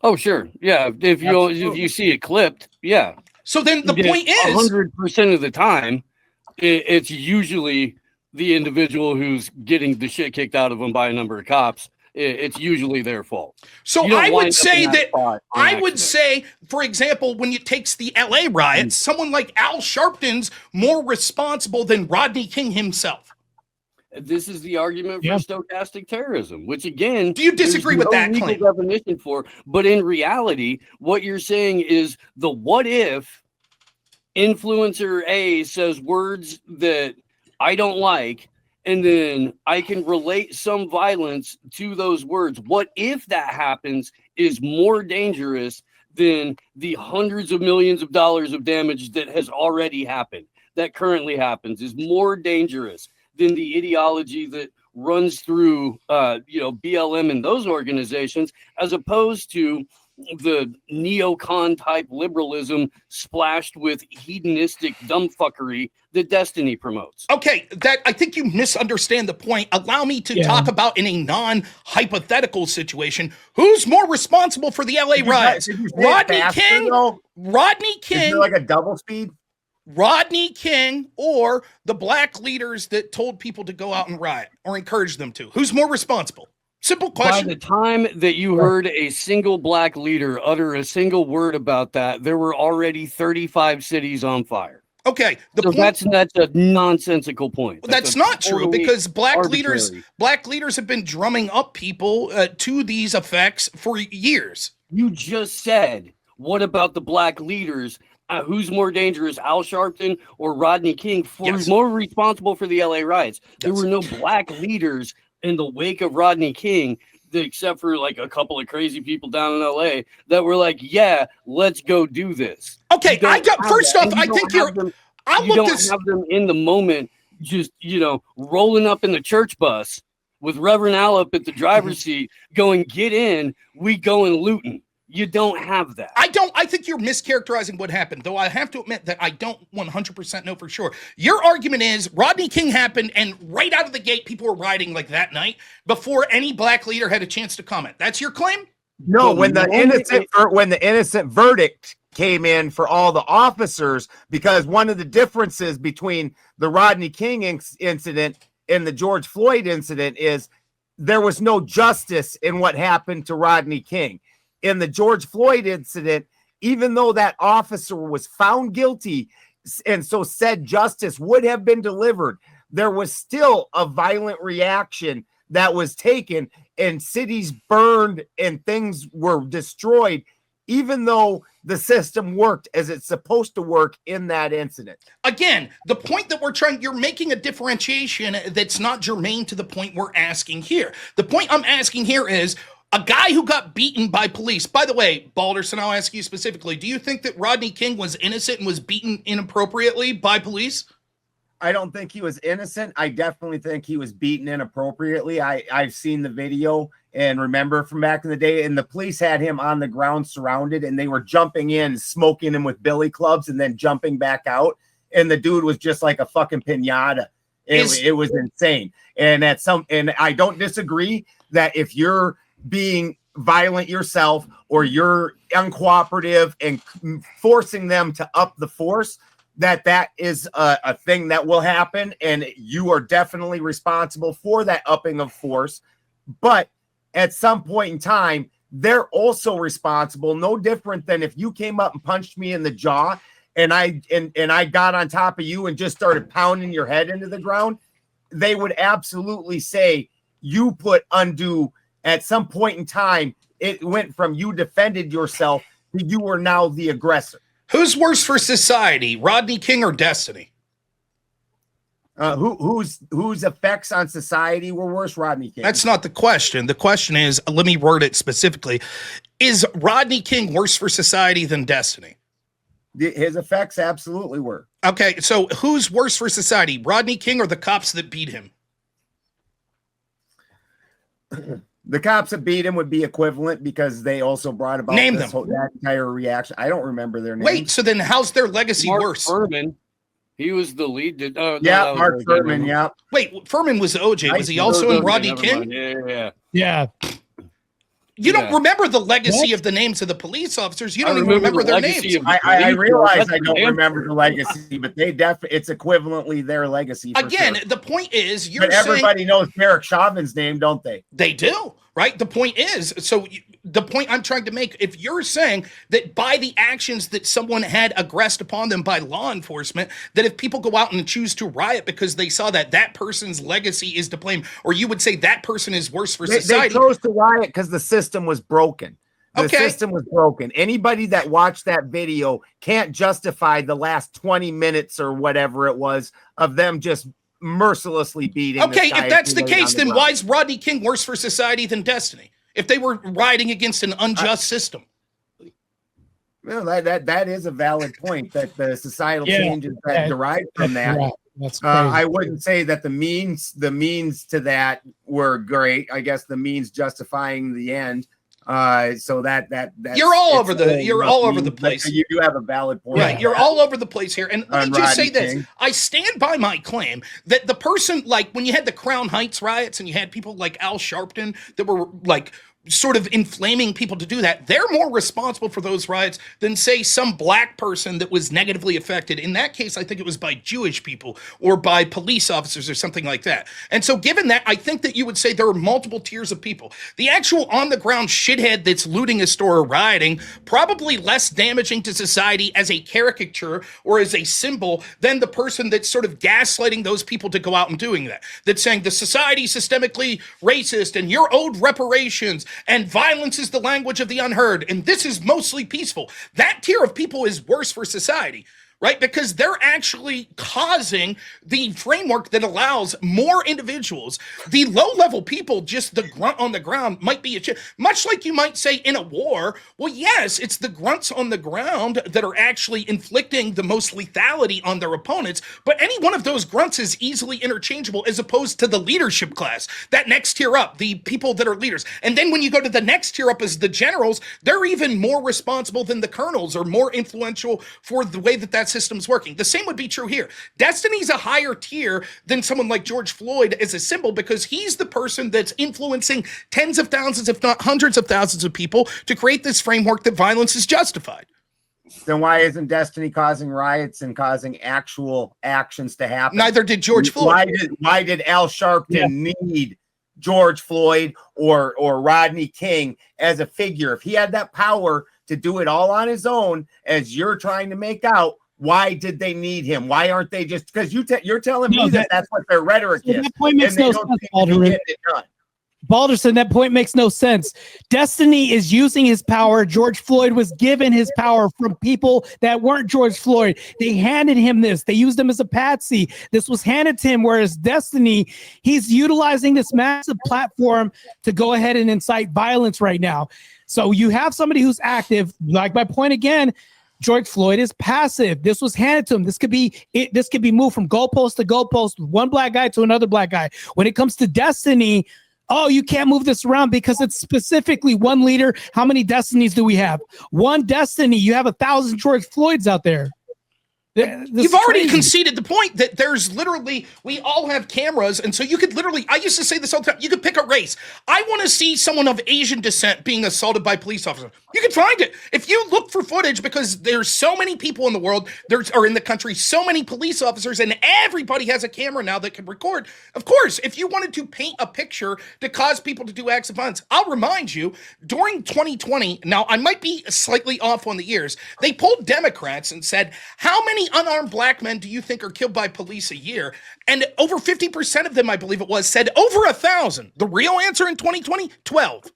Oh, sure. Yeah. If you see it clipped, yeah. So then the point is 100% of the time, it's usually the individual who's getting the shit kicked out of them by a number of cops. It's usually their fault. So I would say for example, when it takes the LA riots, someone like Al Sharpton's more responsible than Rodney King himself. This is the argument for stochastic terrorism, which again, do you disagree with that legal claim? Definition for, but in reality, what you're saying is the what if influencer A says words that I don't like, and then I can relate some violence to those words. What if that happens is more dangerous than the hundreds of millions of dollars of damage that has already happened, that currently happens, is more dangerous than the ideology that runs through, BLM and those organizations, as opposed to the neocon type liberalism splashed with hedonistic dumbfuckery that Destiny promotes. Okay, that I think you misunderstand the point. Allow me to talk about in a non-hypothetical situation. Who's more responsible for the LA riots? Rodney King? Rodney King? Is there like a double speed? Rodney King or the black leaders that told people to go out and riot or encouraged them to? Who's more responsible? Simple question. By the time that you heard a single black leader utter a single word about that, there were already 35 cities on fire. Okay, that's a nonsensical point. That's not true, because black leaders have been drumming up people to these effects for years. You just said, what about the black leaders? Who's more dangerous, Al Sharpton or Rodney King? Who's more responsible for the LA riots? There were no black leaders in the wake of Rodney King, except for like a couple of crazy people down in LA that were like, yeah, let's go do this. Okay, I think you're, you don't have them in the moment, just, rolling up in the church bus with Reverend Al up at the driver's seat going, get in, we going looting. You don't have that. I think you're mischaracterizing what happened, though I have to admit that I don't 100% know for sure. Your argument is Rodney King happened, and right out of the gate, people were rioting like that night before any black leader had a chance to comment. That's your claim? No, when the innocent verdict came in for all the officers, because one of the differences between the Rodney King incident and the George Floyd incident is there was no justice in what happened to Rodney King. In the George Floyd incident, even though that officer was found guilty and so said justice would have been delivered, there was still a violent reaction that was taken, and cities burned and things were destroyed, even though the system worked as it's supposed to work in that incident. Again, the point that you're making a differentiation that's not germane to the point we're asking here. The point I'm asking here is, a guy who got beaten by police. By the way, Balderson, I'll ask you specifically, do you think that Rodney King was innocent and was beaten inappropriately by police? I don't think he was innocent. I definitely think he was beaten inappropriately. I've seen the video and remember from back in the day, and the police had him on the ground surrounded, and they were jumping in, smoking him with billy clubs and then jumping back out. And the dude was just like a fucking pinata. It was insane. And I don't disagree that if you're being violent yourself or you're uncooperative and forcing them to up the force, that is a thing that will happen, and you are definitely responsible for that upping of force. But at some point in time, they're also responsible. No different than if you came up and punched me in the jaw and I got on top of you and just started pounding your head into the ground. They would absolutely say you put undue at some point in time. It went from you defended yourself to you were now the aggressor. Who's worse for society, Rodney King or Destiny? Whose effects on society were worse, Rodney King? That's not the question. The question is, let me word it specifically. Is Rodney King worse for society than Destiny? His effects absolutely were. Okay, so who's worse for society, Rodney King or the cops that beat him? The cops that beat him would be equivalent because they also brought about that entire reaction. I don't remember their names. Wait, so then how's their legacy Mark worse? Furman, he was the lead. Mark Furman, yeah. Wait, Furman was OJ. Was he also in Rodney King? Yeah. You don't remember the legacy of the names of the police officers. You don't even remember their names. I realize I don't remember the legacy, but they it's equivalently their legacy. Again, sure. The point is, but everybody knows Derek Chauvin's name, don't they? They do, right? The point is, the point I'm trying to make, if you're saying that by the actions that someone had aggressed upon them by law enforcement, that if people go out and choose to riot because they saw that person's legacy is to blame, or you would say that person is worse for society. They chose to riot because the system was broken. The system was broken. Anybody that watched that video can't justify the last 20 minutes or whatever it was of them just mercilessly beating. Okay, if that's the case, then why is Rodney King worse for society than Destiny? If they were rioting against an unjust system. Well, that is a valid point, that the societal changes that derive from that. Right. That's crazy. I wouldn't say that the means to that were great. I guess the means justifying the end. So that you're all over the place. You do have a valid point, right? You're all over the place here. And let me just say this: I stand by my claim that the person, like when you had the Crown Heights riots and you had people like Al Sharpton that were like sort of inflaming people to do that, they're more responsible for those riots than, say, some black person that was negatively affected. In that case, I think it was by Jewish people or by police officers or something like that. And so given that, I think that you would say there are multiple tiers of people. The actual on-the-ground shithead that's looting a store or rioting, probably less damaging to society as a caricature or as a symbol than the person that's sort of gaslighting those people to go out and doing that. That's saying the society's systemically racist and you're owed reparations and violence is the language of the unheard, and this is mostly peaceful. That tier of people is worse for society, right? Because they're actually causing the framework that allows more individuals. The low-level people, just the grunt on the ground, might be much like you might say in a war. Well, yes, it's the grunts on the ground that are actually inflicting the most lethality on their opponents, but any one of those grunts is easily interchangeable as opposed to the leadership class. That next tier up, the people that are leaders. And then when you go to the next tier up as the generals, they're even more responsible than the colonels or more influential for the way that system's working. The same would be true here. Destiny's a higher tier than someone like George Floyd as a symbol because he's the person that's influencing tens of thousands, if not hundreds of thousands of people to create this framework that violence is justified. Then why isn't Destiny causing riots and causing actual actions to happen? Neither did George Floyd. Why did Al Sharpton need George Floyd or Rodney King as a figure? If he had that power to do it all on his own, as you're trying to make out, why did they need him? Why aren't they just, because you're telling me that's what their rhetoric is. That point makes no sense, Balderman. Balderson, that point makes no sense. Destiny is using his power. George Floyd was given his power from people that weren't George Floyd. They handed him this. They used him as a patsy. This was handed to him, whereas Destiny, he's utilizing this massive platform to go ahead and incite violence right now. So you have somebody who's active. Like my point again, George Floyd is passive. This was handed to him. This could be moved from goalpost to goalpost, one black guy to another black guy. When it comes to Destiny, oh, you can't move this around because it's specifically one leader. How many Destinies do we have? One Destiny. You have 1,000 George Floyds out there. You've already conceded the point that there's literally, we all have cameras. And so you could literally, I used to say this all the time, you could pick a race. I want to see someone of Asian descent being assaulted by police officers. You can find it. If you look for footage, because there's so many people in the world, or in the country, so many police officers, and everybody has a camera now that can record. Of course, if you wanted to paint a picture to cause people to do acts of violence, I'll remind you, during 2020, now I might be slightly off on the years, they polled Democrats and said, how many unarmed black men do you think are killed by police a year? And over 50% of them, I believe it was, said over 1,000. The real answer in 2020, 12.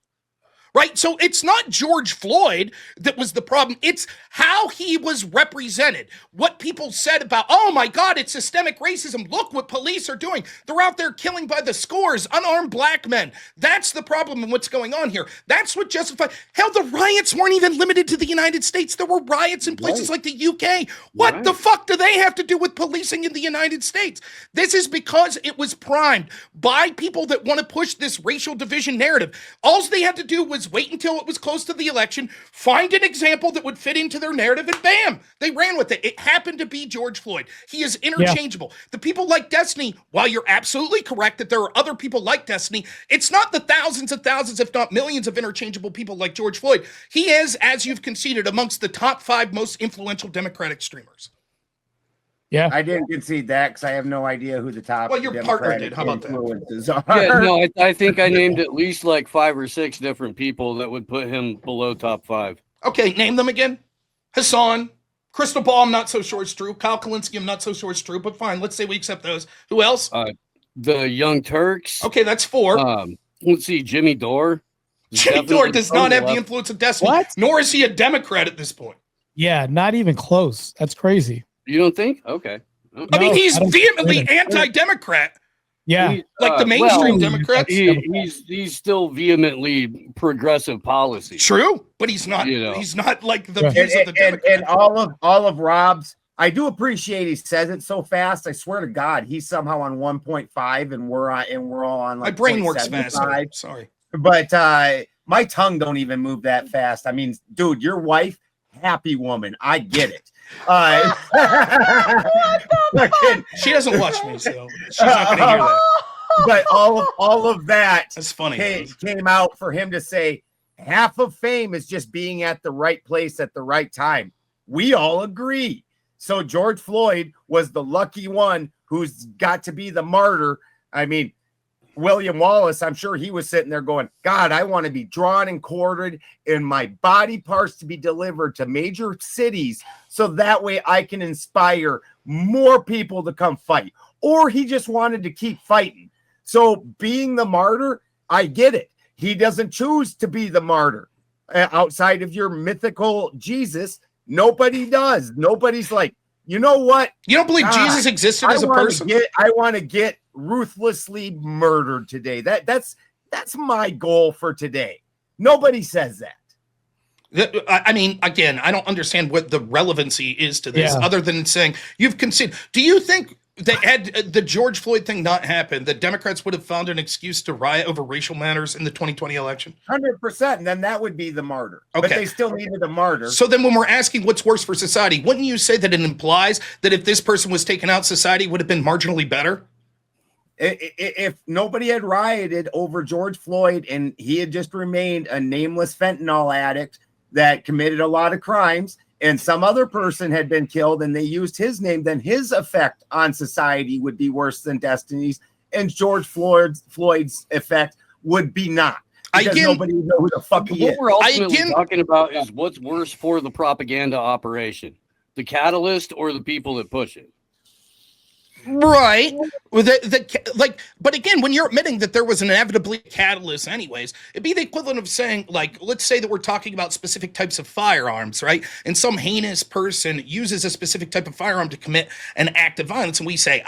Right? So it's not George Floyd that was the problem. It's how he was represented. What people said about, oh my God, it's systemic racism. Look what police are doing. They're out there killing by the scores, unarmed black men. That's the problem and what's going on here. That's what justified. Hell, the riots weren't even limited to the United States. There were riots in places like the UK. What the fuck do they have to do with policing in the United States? This is because it was primed by people that want to push this racial division narrative. All they had to do was wait until it was close to the election, find an example that would fit into their narrative, and bam, they ran with it. It happened to be George Floyd. He is interchangeable. Yeah. The people like Destiny, while you're absolutely correct that there are other people like Destiny, it's not the thousands of thousands, if not millions of interchangeable people like George Floyd. He is, as you've conceded, amongst the top 5 most influential Democratic streamers. Yeah, I didn't concede that because I have no idea who the top. Well, your partner did. How about that? Yeah, no, I think I named at least like 5 or 6 different people that would put him below top 5. Okay, name them again. Hassan, Crystal Ball, I'm not so sure it's true. Kyle Kalinske, I'm not so sure it's true, but fine. Let's say we accept those. Who else? The Young Turks. Okay, that's 4. Let's see, Jimmy Dore. Jimmy Dore does not have the influence of Destiny, nor is he a Democrat at this point. Yeah, not even close. That's crazy. You don't think? Okay. I mean, he's vehemently anti-Democrat. Yeah, like the mainstream Democrats. He's still vehemently progressive policy. True, but he's not. He's not like the views of the Democrats. And all of Rob's. I do appreciate he says it so fast. I swear to God, he's somehow on 1.5, and we're all on like. My brain works fast. Sorry, but my tongue don't even move that fast. I mean, dude, your wife, happy woman. I get it. She doesn't watch me, so she's not going to hear that. But all of that that's funny. Came out for him to say half of fame is just being at the right place at the right time. We all agree. So George Floyd was the lucky one who's got to be the martyr. I mean, William Wallace, I'm sure he was sitting there going, God, I want to be drawn and quartered and my body parts to be delivered to major cities so that way I can inspire more people to come fight. Or he just wanted to keep fighting. So being the martyr, I get it. He doesn't choose to be the martyr. Outside of your mythical Jesus, nobody does. Nobody's like, you know what? You don't believe Jesus existed as a person? I want to get ruthlessly murdered today. That's my goal for today. Nobody says that. I mean, again, I don't understand what the relevancy is to this other than saying you've conceded. Do you think that had the George Floyd thing not happened, the Democrats would have found an excuse to riot over racial matters in the 2020 election? 100%. And then that would be the martyr. Okay. But they still needed a martyr. So then when we're asking what's worse for society, wouldn't you say that it implies that if this person was taken out, society would have been marginally better? If nobody had rioted over George Floyd and he had just remained a nameless fentanyl addict that committed a lot of crimes, and some other person had been killed and they used his name, then his effect on society would be worse than Destiny's, and George Floyd's effect would be not. Because nobody would know who the fuck he is. What we're ultimately talking about is what's worse for the propaganda operation, the catalyst or the people that push it. Right. But again, when you're admitting that there was an inevitably catalyst anyways, it'd be the equivalent of saying, like, let's say that we're talking about specific types of firearms, right? And some heinous person uses a specific type of firearm to commit an act of violence. And we say,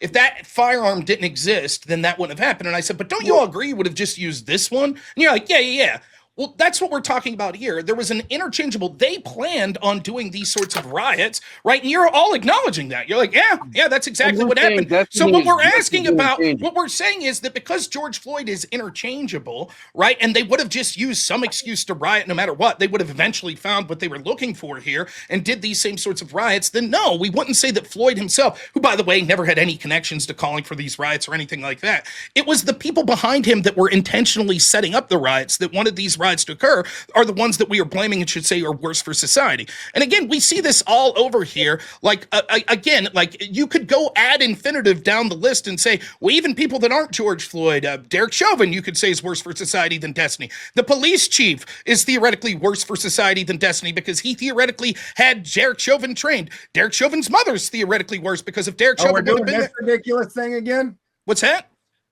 if that firearm didn't exist, then that wouldn't have happened. And I said, but don't you all agree you would have just used this one? And you're like, yeah. Well, that's what we're talking about here. There was an interchangeable. They planned on doing these sorts of riots, right? And you're all acknowledging that. You're like, yeah, that's exactly what happened. So what we're asking about, what we're saying is that because George Floyd is interchangeable, right? And they would have just used some excuse to riot no matter what. They would have eventually found what they were looking for here and did these same sorts of riots. Then no, we wouldn't say that Floyd himself, who by the way, never had any connections to calling for these riots or anything like that. It was the people behind him that were intentionally setting up the riots that wanted these riots to occur are the ones that we are blaming and should say are worse for society. And again, we see this all over here. Like, again, like you could go ad infinitive down the list and say, well, even people that aren't George Floyd, Derek Chauvin, you could say is worse for society than Destiny. The police chief is theoretically worse for society than Destiny because he theoretically had Derek Chauvin trained. Derek Chauvin's mother's theoretically worse because of Derek Chauvin. We're doing this ridiculous thing again? What's that?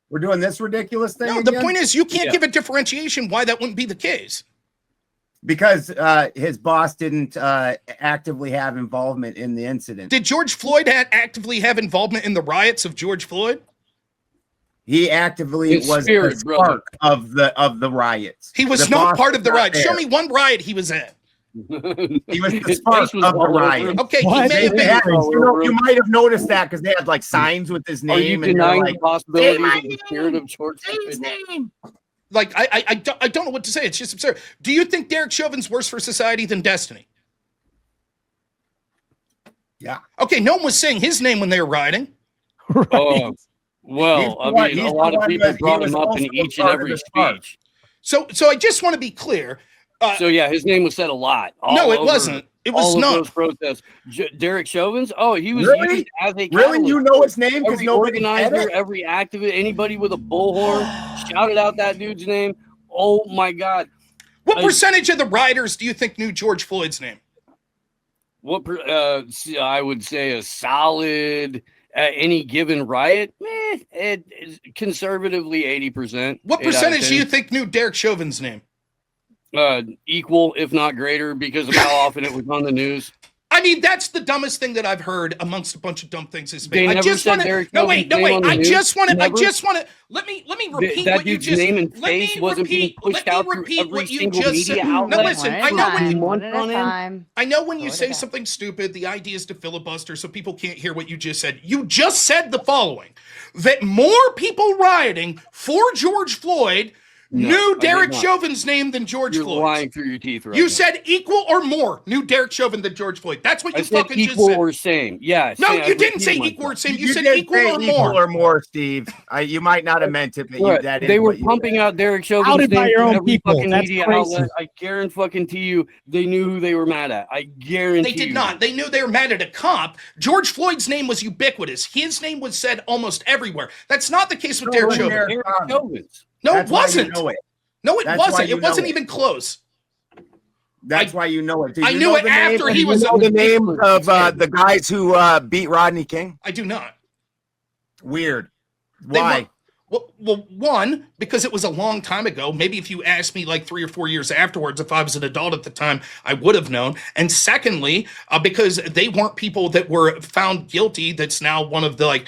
We're doing this ridiculous thing No, again? the point is you can't give a differentiation why that wouldn't be the case. Because his boss didn't actively have involvement in the incident. Did George Floyd actively have involvement in the riots of George Floyd? He actively was the spark of the riots. He was not part of the riot. Show me one riot he was at. He was the spark of the riot. Okay, he may have been. You might have noticed that because they had like signs with his name. Are you and denying like, the possibility of the spirit of George Floyd? name. Like, I don't know what to say. It's just absurd. Do you think Derek Chauvin's worse for society than Destiny? Yeah. Okay, no one was saying his name when they were rioting. Well, I mean, a lot of people brought him up in each and every speech. So I just want to be clear. So yeah, his name was said a lot. No, it wasn't. It was not. Those protests. Derek Chauvin's. Oh, he was really? used as a really. You know his name because every nobody organizer, every activist, anybody with a bullhorn shouted out that dude's name. Oh my God! What percentage of the rioters do you think knew George Floyd's name? What I would say a solid any given riot. Conservatively 80%. What percentage do you think knew Derek Chauvin's name? Equal, if not greater, because of how often it was on the news. I mean, that's the dumbest thing that I've heard amongst a bunch of dumb things this week. I just want to. No, wait. I just want to. Let me repeat that what you dude's just. name and face wasn't being pushed out through every single media outlet. No, listen. I know when you say Time. something stupid, the idea is to filibuster so people can't hear what you just said. You just said the following: that more people rioting for George Floyd knew Derek Chauvin's name than George Floyd. You're lying through your teeth right You now. said equal or more knew Derek Chauvin than George Floyd. That's what you fucking just said. Equal or same. Yeah. No, you didn't say equal or same. You said equal or more. Equal or more, Steve. You might not have meant it, but that is they were what you pumping said. out Derek Chauvin's Outed by name your through own every people. fucking That's media crazy. outlet. I guarantee you they knew who they were mad at. I guarantee They did not. They knew they were mad at a cop. George Floyd's name was ubiquitous. His name was said almost everywhere. That's not the case with Derek Chauvin. Derek Chauvin's. No, That's it wasn't. why you know it. No, it That's why wasn't. you It wasn't know it. even close. That's why you know it. Did I you knew know it the name? after Do he you was know the name of the guys who beat Rodney King? I do not. Weird. They Why? Well, one, because it was a long time ago. Maybe if you asked me like 3 or 4 years afterwards, if I was an adult at the time, I would have known. And secondly, because they weren't people that were found guilty. That's now one of the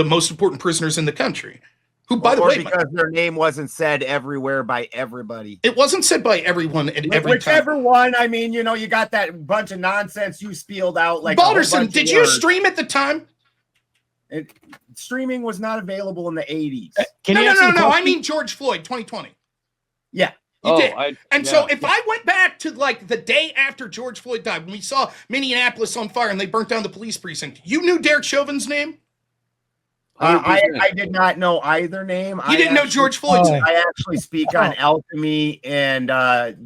most important prisoners in the country. Who, by the way, because their name wasn't said everywhere by everybody. It wasn't said by everyone at every Whichever time. one. I mean, you got that bunch of nonsense you spilled out. Like Balderson, did you stream at the time? Streaming was not available in the 80s. No. I mean George Floyd, 2020. Yeah. You did. So if I went back to like the day after George Floyd died, when we saw Minneapolis on fire and they burnt down the police precinct, you knew Derek Chauvin's name? I did not know either name. You didn't know George Floyd's name? I actually speak on alchemy and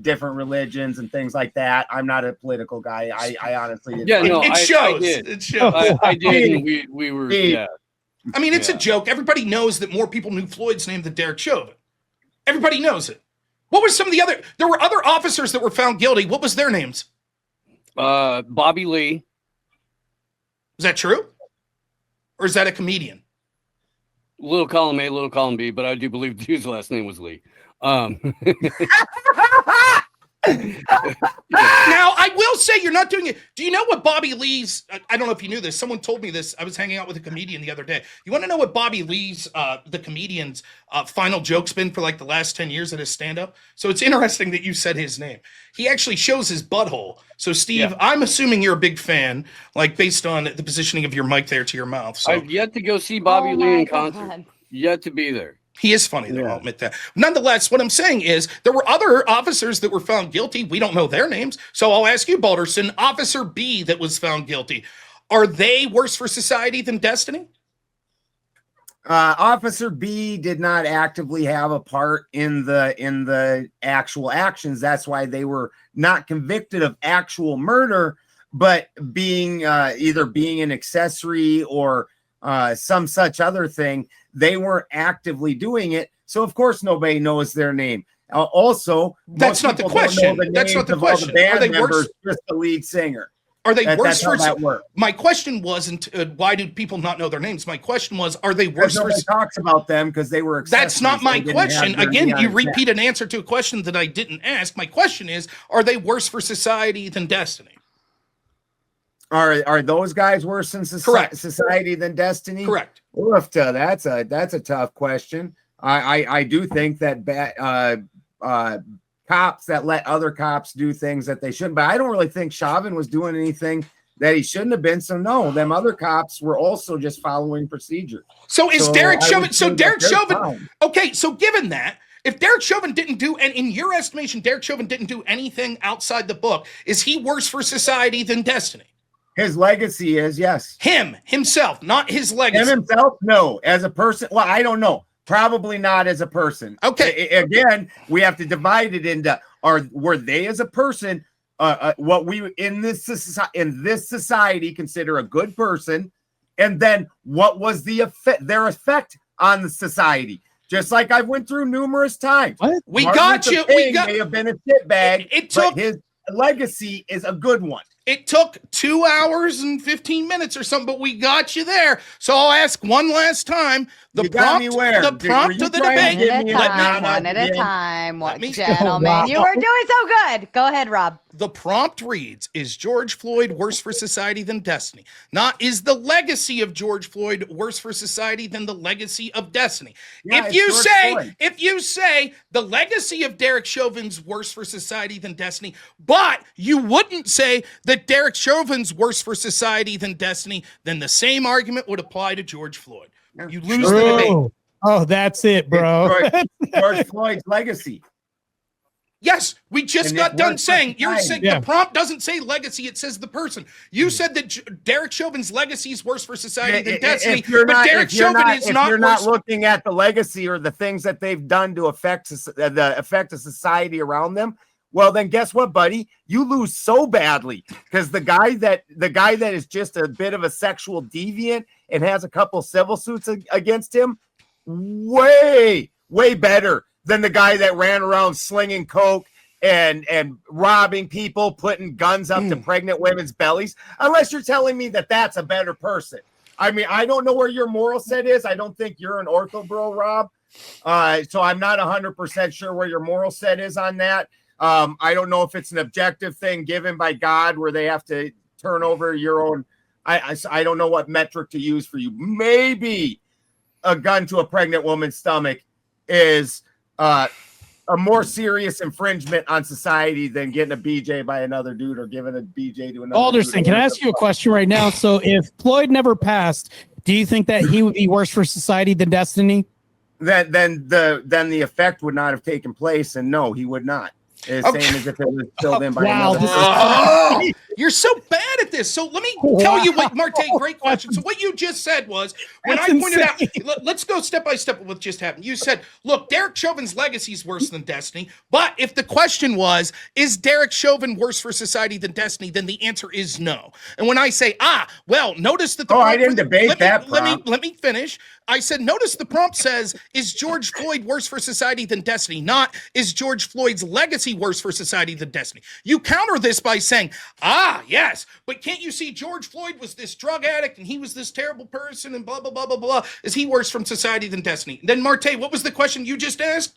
different religions and things like that. I'm not a political guy. I honestly didn't. Yeah, no, it shows. I did. It shows. I did. And we were. Yeah. I mean, it's a joke. Everybody knows that more people knew Floyd's name than Derek Chauvin. Everybody knows it. What were some of the other? There were other officers that were found guilty. What was their names? Bobby Lee. Is that true? Or is that a comedian? Little column A, little column B, but I do believe the dude's last name was Lee. Now, I will say you're not doing it. Do you know what Bobby Lee's? I don't know if you knew this. Someone told me this. I was hanging out with a comedian the other day. You want to know what Bobby Lee's, the comedian's, final joke's been for like the last 10 years at his stand-up? So it's interesting that you said his name. He actually shows his butthole. So, Steve, I'm assuming you're a big fan, like based on the positioning of your mic there to your mouth. So I've yet to go see Bobby Lee in concert. God. Yet to be there. he is funny, though, I'll admit that. Nonetheless, what I'm saying is there were other officers that were found guilty. We don't know their names. So I'll ask you, Balderson, Officer B that was found guilty, are they worse for society than Destiny? Officer B did not actively have a part in the actual actions. That's why they were not convicted of actual murder, but being either being an accessory or some such other thing. They weren't actively doing it, so of course nobody knows their name. Also, that's not the question. That's not the question. Are they worse? Just the lead singer. Are they worse for that works. My question wasn't why do people not know their names? My question was, are they worse for? Nobody talks about them because they were. That's not my question. Again, you repeat an answer to a question that I didn't ask. My question is, are they worse for society than Destiny? Are those guys worse in society than Destiny? Correct. Oofta, that's a tough question. I do think that cops that let other cops do things that they shouldn't, but I don't really think Chauvin was doing anything that he shouldn't have been. So no, them other cops were also just following procedure. So is Derek Chauvin? So Derek Chauvin. Fine. Okay, so given that, if Derek Chauvin didn't do, and in your estimation, Derek Chauvin didn't do anything outside the book, is he worse for society than Destiny? His legacy is, yes. Himself, not his legacy. Him himself, no. As a person, well, I don't know. Probably not as a person. Okay. Again, we have to divide it into were they as a person what we in this society consider a good person, and then what was their effect on the society? Just like I've went through numerous times. What? We Martin got Luther you. King We got. may have been a shitbag. It took but his legacy is a good one. It took 2 hours and 15 minutes or something, but we got you there. So I'll ask one last time. The prompt to the debate. One at a time. Gentlemen, you are doing so good. Go ahead, Rob. The prompt reads, is George Floyd worse for society than Destiny? Not, is the legacy of George Floyd worse for society than the legacy of Destiny? Yeah, if you say the legacy of Derek Chauvin's worse for society than Destiny, but you wouldn't say that Derek Chauvin's worse for society than Destiny, then the same argument would apply to George Floyd. You lose the debate. Oh, that's it, bro. George Floyd's legacy. Yes, we just got done saying. You're saying Yeah. the prompt doesn't say legacy; it says the person. You said that Derek Chauvin's legacy is worse for society than Destiny, but Derek Chauvin is not. If you're not looking at the legacy or the things that they've done to affect the effect of society around them, well, then guess what, buddy? You lose so badly because the guy that is just a bit of a sexual deviant and has a couple civil suits against him, way better than the guy that ran around slinging coke and robbing people, putting guns up to pregnant women's bellies. Unless you're telling me that that's a better person. I mean, I don't know where your moral set is. I don't think you're an ortho bro, Rob. So I'm not 100% sure where your moral set is on that. I don't know if it's an objective thing given by God where they have to turn over your own. I don't know what metric to use for you. Maybe a gun to a pregnant woman's stomach is a more serious infringement on society than getting a BJ by another dude or giving a BJ to another. Alderson, can I ask you a question right now? So if Floyd never passed, do you think that he would be worse for society than Destiny? Then the effect would not have taken place, and no, he would not. Same as if it was filled in by another. You're so bad at this. So let me tell you what, Marte, great question. So what you just said was, when I pointed out, let's go step by step with what just happened. You said, look, Derek Chauvin's legacy is worse than Destiny. But if the question was, is Derek Chauvin worse for society than Destiny, then the answer is no. And when I say, well, notice that the I didn't debate that prompt. Let me finish. I said, notice the prompt says, is George Floyd worse for society than Destiny? Not, is George Floyd's legacy worse for society than Destiny? You counter this by saying, yes, but can't you see George Floyd was this drug addict and he was this terrible person and blah, blah, blah, blah, blah. Is he worse from society than Destiny? Then Marte, what was the question you just asked?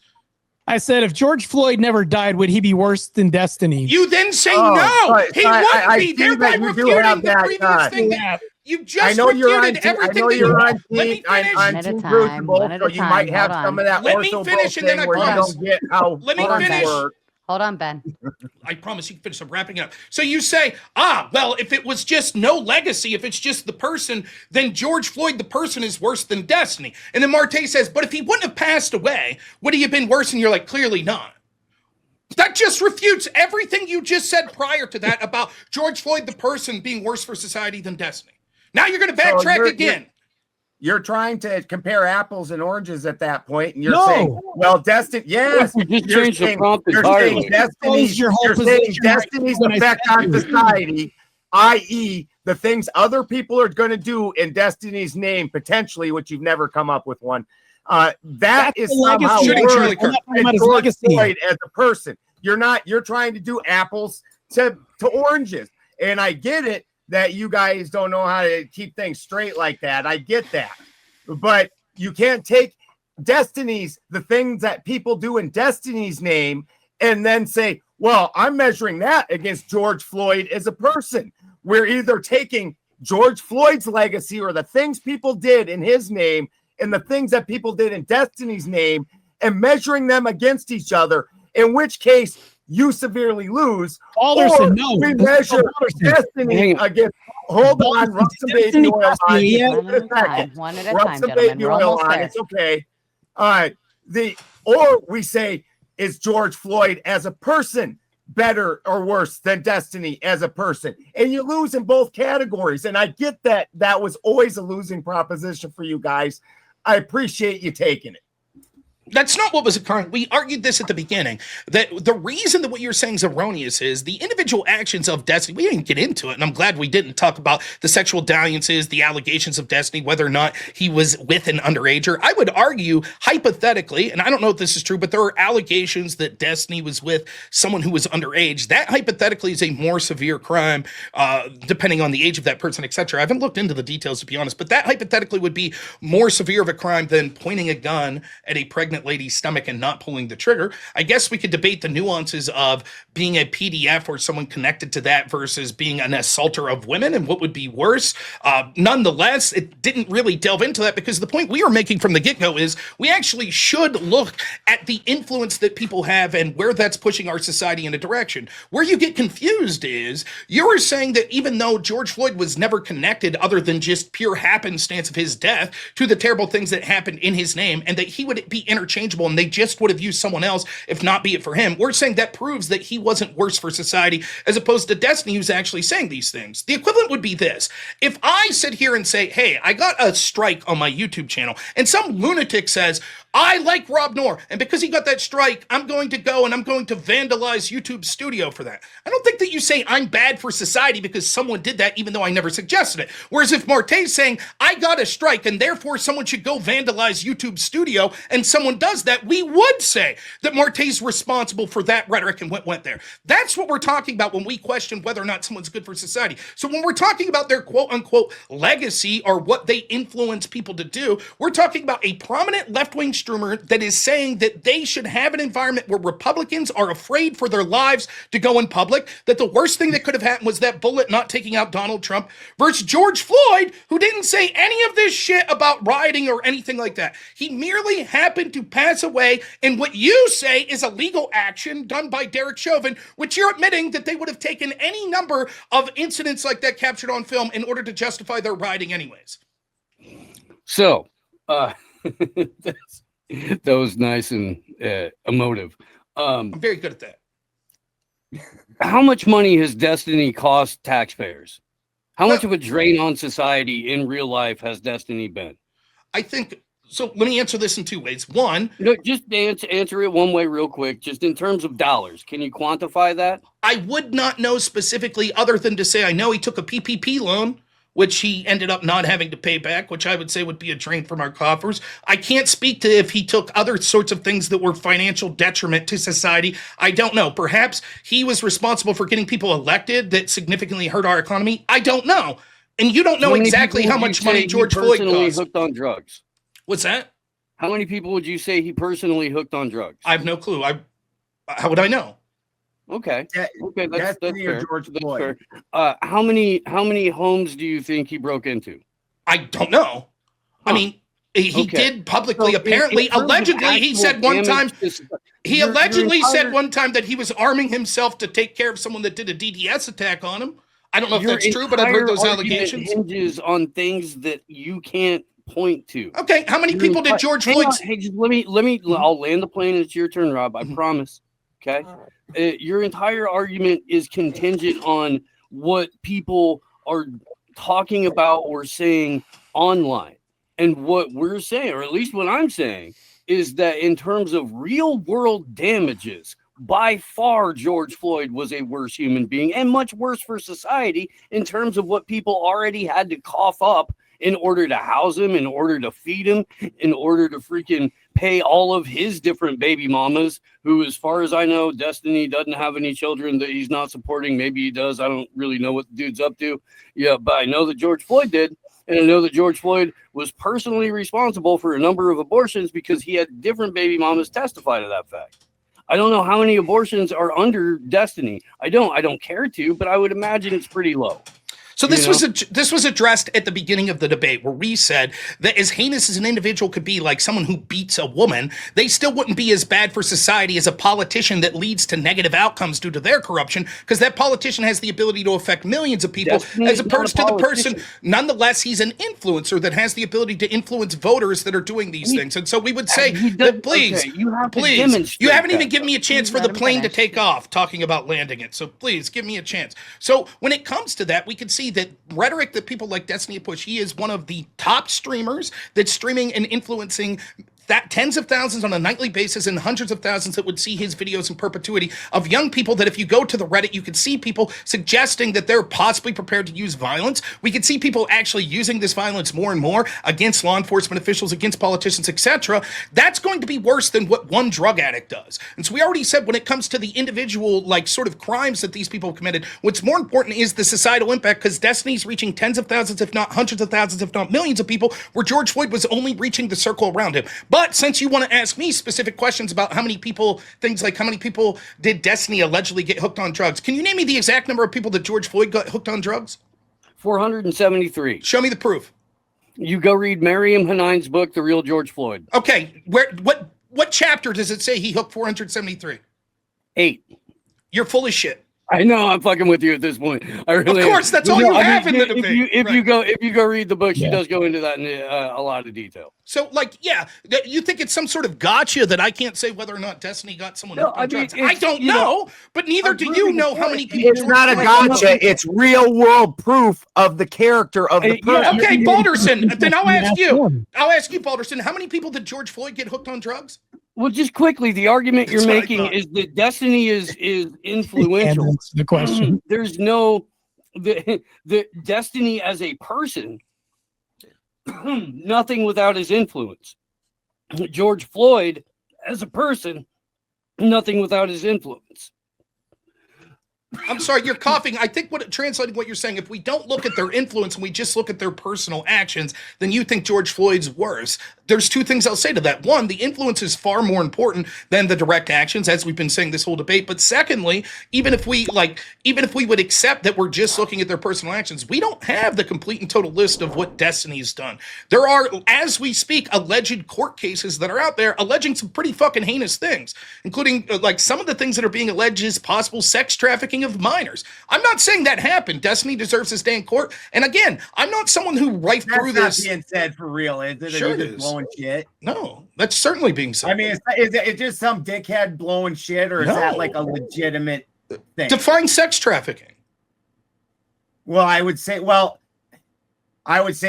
I said, if George Floyd never died, would he be worse than Destiny? You then say Oh, no. but He I wouldn't be, see thereby that you do refuting have the that, previous thing that Yeah. you I just know you're on. refuted I everything know that you're you on Let me team. I'm finish. on One at a Team time, Crucible, one at so a you might time. have Hold some on. of that Let me ortho finish, bro and then thing I where you promise. don't get how Let me Hold on, funds Ben. finish. work. Hold on, Ben. I promise you can finish. I'm wrapping it up. So you say, well, if it was just no legacy, if it's just the person, then George Floyd, the person, is worse than Destiny. And then Marte says, but if he wouldn't have passed away, would he have been worse? And you're like, clearly not. That just refutes everything you just said prior to that about George Floyd, the person, being worse for society than Destiny. Now you're going to backtrack again. You're trying to compare apples and oranges at that point, and you're No. saying, "Well, Destiny, yes." We just You're changed the saying, prompt you're entirely. saying Destiny's, Your whole you're saying position right Destiny's when I effect said on you. society, i.e., the things other people are going to do in Destiny's name, potentially, which you've never come up with one. That That's is the somehow legacy. Shooting worse Charlie Kirk. I'm not talking than about his George legacy. Floyd as a person. You're trying to do apples to oranges, and I get it that you guys don't know how to keep things straight like that. I get that, but you can't take the things that people do in Destiny's name, and then say, well, I'm measuring that against George Floyd as a person. We're either taking George Floyd's legacy or the things people did in his name and the things that people did in Destiny's name and measuring them against each other, in which case you severely lose. Alderson, or no. we This is measure Alderson. Destiny against, hold on, rub some baby Destiny oil cost on me, it. yeah. One at a time. One at a Rub time, some gentlemen. baby We're oil almost on. there. It's okay. All right. Or we say, is George Floyd as a person better or worse than Destiny as a person? And you lose in both categories. And I get that that was always a losing proposition for you guys. I appreciate you taking it. That's not what was occurring. We argued this at the beginning, that the reason that what you're saying is erroneous is the individual actions of Destiny. We didn't get into it, and I'm glad we didn't talk about the sexual dalliances, the allegations of Destiny, whether or not he was with an underager. I would argue, hypothetically, and I don't know if this is true, but there are allegations that Destiny was with someone who was underage. That hypothetically is a more severe crime, depending on the age of that person, etc. I haven't looked into the details, to be honest, but that hypothetically would be more severe of a crime than pointing a gun at a pregnant lady's stomach and not pulling the trigger. I guess we could debate the nuances of being a PDF or someone connected to that versus being an assaulter of women and what would be worse. Nonetheless, it didn't really delve into that because the point we were making from the get-go is we actually should look at the influence that people have and where that's pushing our society in a direction. Where you get confused is you're saying that even though George Floyd was never connected other than just pure happenstance of his death to the terrible things that happened in his name and that he would be interchangeable and they just would have used someone else if not be it for him. We're saying that proves that he wasn't worse for society as opposed to Destiny, who's actually saying these things. The equivalent would be this. If I sit here and say, hey, I got a strike on my YouTube channel and some lunatic says, I like Rob Noor, and because he got that strike, I'm going to go and I'm going to vandalize YouTube's studio for that. I don't think that you say I'm bad for society because someone did that even though I never suggested it. Whereas if Marte's saying, I got a strike and therefore someone should go vandalize YouTube's studio and someone does that, we would say that Marte's responsible for that rhetoric and what went there. That's what we're talking about when we question whether or not someone's good for society. So when we're talking about their quote unquote legacy or what they influence people to do, we're talking about a prominent left-wing streamer that is saying that they should have an environment where Republicans are afraid for their lives to go in public, that the worst thing that could have happened was that bullet not taking out Donald Trump, versus George Floyd, who didn't say any of this shit about rioting or anything like that. He merely happened to pass away in what you say is a legal action done by Derek Chauvin, which you're admitting that they would have taken any number of incidents like that captured on film in order to justify their rioting anyways. So, that was nice and emotive. I'm very good at that. How much money has Destiny cost taxpayers? How much of a drain on society in real life has Destiny been? I think, so let me answer this in two ways. One, No, just answer it one way real quick, just in terms of dollars. Can you quantify that? I would not know specifically other than to say I know he took a PPP loan, which he ended up not having to pay back, which I would say would be a drain from our coffers. I can't speak to if he took other sorts of things that were financial detriment to society. I don't know. Perhaps he was responsible for getting people elected that significantly hurt our economy. I don't know. And you don't know exactly how much money George Floyd cost. Hooked on drugs. What's that? How many people would you say he personally hooked on drugs? I have no clue. How would I know? Okay. Yeah, Okay, that's Destiny or fair. George That's Floyd? fair. How many homes do you think he broke into? I don't know. I Huh. mean, he Okay. did publicly, So apparently, in terms of allegedly, he actual said one time. damage to- He your allegedly entire- said one time that he was arming himself to take care of someone that did a DDS attack on him. I don't know if your that's true, but I've heard entire those argument allegations. hinges on things that you can't point to. Okay, how many people did George Floyd? Hey, just let me. I'll land the plane. It's your turn, Rob. I promise. Okay. Your entire argument is contingent on what people are talking about or saying online, and what we're saying, or at least what I'm saying, is that in terms of real world damages, by far George Floyd was a worse human being and much worse for society in terms of what people already had to cough up in order to house him, in order to feed him, in order to freaking pay all of his different baby mamas, who, as far as I know, Destiny doesn't have any children that he's not supporting. Maybe he does. I don't really know what the dude's up to. Yeah, but I know that George Floyd did. And I know that George Floyd was personally responsible for a number of abortions because he had different baby mamas testify to that fact. I don't know how many abortions are under Destiny. I don't care to, but I would imagine it's pretty low. So this was addressed at the beginning of the debate, where we said that as heinous as an individual could be, like someone who beats a woman, they still wouldn't be as bad for society as a politician that leads to negative outcomes due to their corruption, because that politician has the ability to affect millions of people, as opposed to the person. Nonetheless, he's an influencer that has the ability to influence voters that are doing these things. And so we would say that please, you haven't even given me a chance for the plane to take off, talking about landing it. So please give me a chance. So when it comes to that, we can see that rhetoric that people like Destiny push. He is one of the top streamers that's streaming and influencing that tens of thousands on a nightly basis and hundreds of thousands that would see his videos in perpetuity, of young people that if you go to the Reddit, you could see people suggesting that they're possibly prepared to use violence. We could see people actually using this violence more and more against law enforcement officials, against politicians, etc. That's going to be worse than what one drug addict does. And so we already said, when it comes to the individual, like, sort of crimes that these people have committed, what's more important is the societal impact, because Destiny's reaching tens of thousands, if not hundreds of thousands, if not millions of people, where George Floyd was only reaching the circle around him. But since you want to ask me specific questions about how many people, things like how many people did Destiny allegedly get hooked on drugs, can you name me the exact number of people that George Floyd got hooked on drugs? 473. Show me the proof. You go read Mariam Hanein's book, The Real George Floyd. Okay, what chapter does it say he hooked 473? 8. You're full of shit. I know, I'm fucking with you at this point. I really of course, that's all you have in the debate. If you go read the book, she does go into that in a lot of detail. So, like, yeah, you think it's some sort of gotcha that I can't say whether or not Destiny got someone hooked on drugs. I don't know, but neither do you know how many people. It's not a gotcha. It's real world proof of the character of the person. Okay, Balderson. Then I'll ask you. I'll ask you, Balderson. How many people did George Floyd get hooked on drugs? Well, just quickly, the argument you're making is that Destiny is influential. That's the question. There's no the Destiny as a person, nothing without his influence. George Floyd as a person, nothing without his influence. I'm sorry, you're coughing. I think translating what you're saying, if we don't look at their influence and we just look at their personal actions, then you think George Floyd's worse. There's two things I'll say to that. One, the influence is far more important than the direct actions, as we've been saying this whole debate. But secondly, even if we would accept that we're just looking at their personal actions, we don't have the complete and total list of what Destiny's done. There are, as we speak, alleged court cases that are out there alleging some pretty fucking heinous things, including like some of the things that are being alleged is possible sex trafficking of minors. I'm not saying that happened. Destiny deserves to stay in court. And again, I'm not someone who through this. That's being said for real, is it? Sure, it is. Blowing shit. No, that's certainly being said. I mean, is it just some dickhead blowing shit, or is that like a legitimate thing? Define sex trafficking. Well, I would say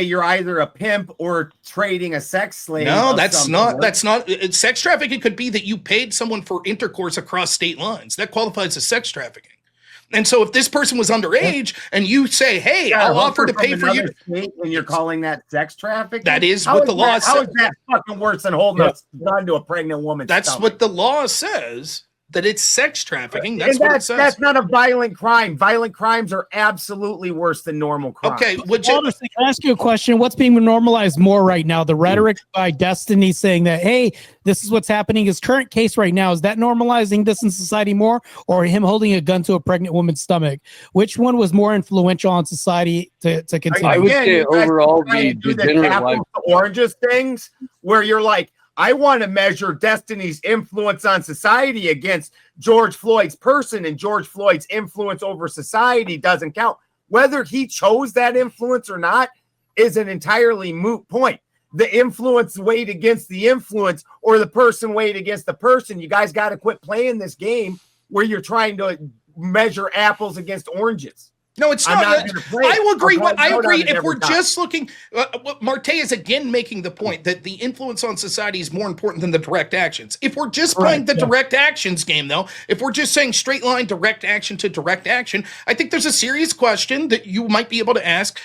you're either a pimp or trading a sex slave. No, that's not. Sex trafficking could be that you paid someone for intercourse across state lines. That qualifies as sex trafficking. And so if this person was underage and you say, hey, I'll offer to pay for you. And you're calling that sex trafficking? That is what the law says. How is that fucking worse than holding a gun to a pregnant woman? That's what the law says. that it's sex trafficking. That's what it says. That's not a violent crime. Violent crimes are absolutely worse than normal crimes. Okay, Can I ask you a question? What's being normalized more right now? The rhetoric by Destiny saying that, hey, this is what's happening. His current case right now, is that normalizing this in society more, or him holding a gun to a pregnant woman's stomach? Which one was more influential on society to continue? I would say overall the degenerate life. Oranges things where you're like, I want to measure Destiny's influence on society against George Floyd's person, and George Floyd's influence over society doesn't count. Whether he chose that influence or not is an entirely moot point. The influence weighed against the influence, or the person weighed against the person. You guys got to quit playing this game where you're trying to measure apples against oranges. No, it's not. I will agree. I agree. If we're just looking, Marte is again making the point that the influence on society is more important than the direct actions. If we're just playing the direct actions game, though, if we're just saying straight line direct action to direct action, I think there's a serious question that you might be able to ask.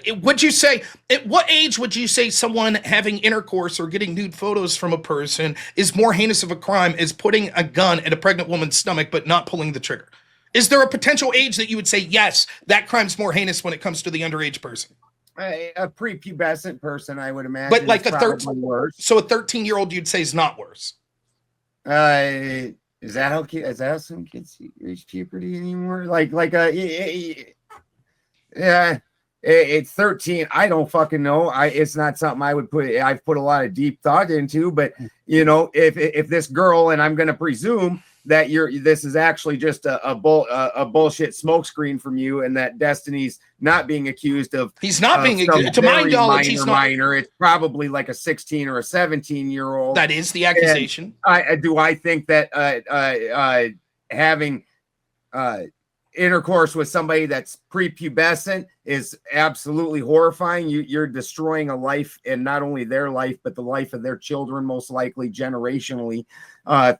Would you say, at what age would you say someone having intercourse or getting nude photos from a person is more heinous of a crime as putting a gun at a pregnant woman's stomach but not pulling the trigger? Is there a potential age that you would say, yes, that crime's more heinous when it comes to the underage person? A prepubescent person, I would imagine. But like a 13-year-old, you'd say is not worse. Is that how some kids reach puberty anymore? It's 13. I don't fucking know. It's not something I've put a lot of deep thought into. But if this girl, and I'm going to presume that this is actually just a bullshit smokescreen from you, and that Destiny's not being accused of. He's not being accused. To my knowledge, he's not. Minor. It's probably like a 16 or a 17-year-old. That is the accusation. I think that having intercourse with somebody that's prepubescent is absolutely horrifying. You're destroying a life, and not only their life, but the life of their children, most likely generationally,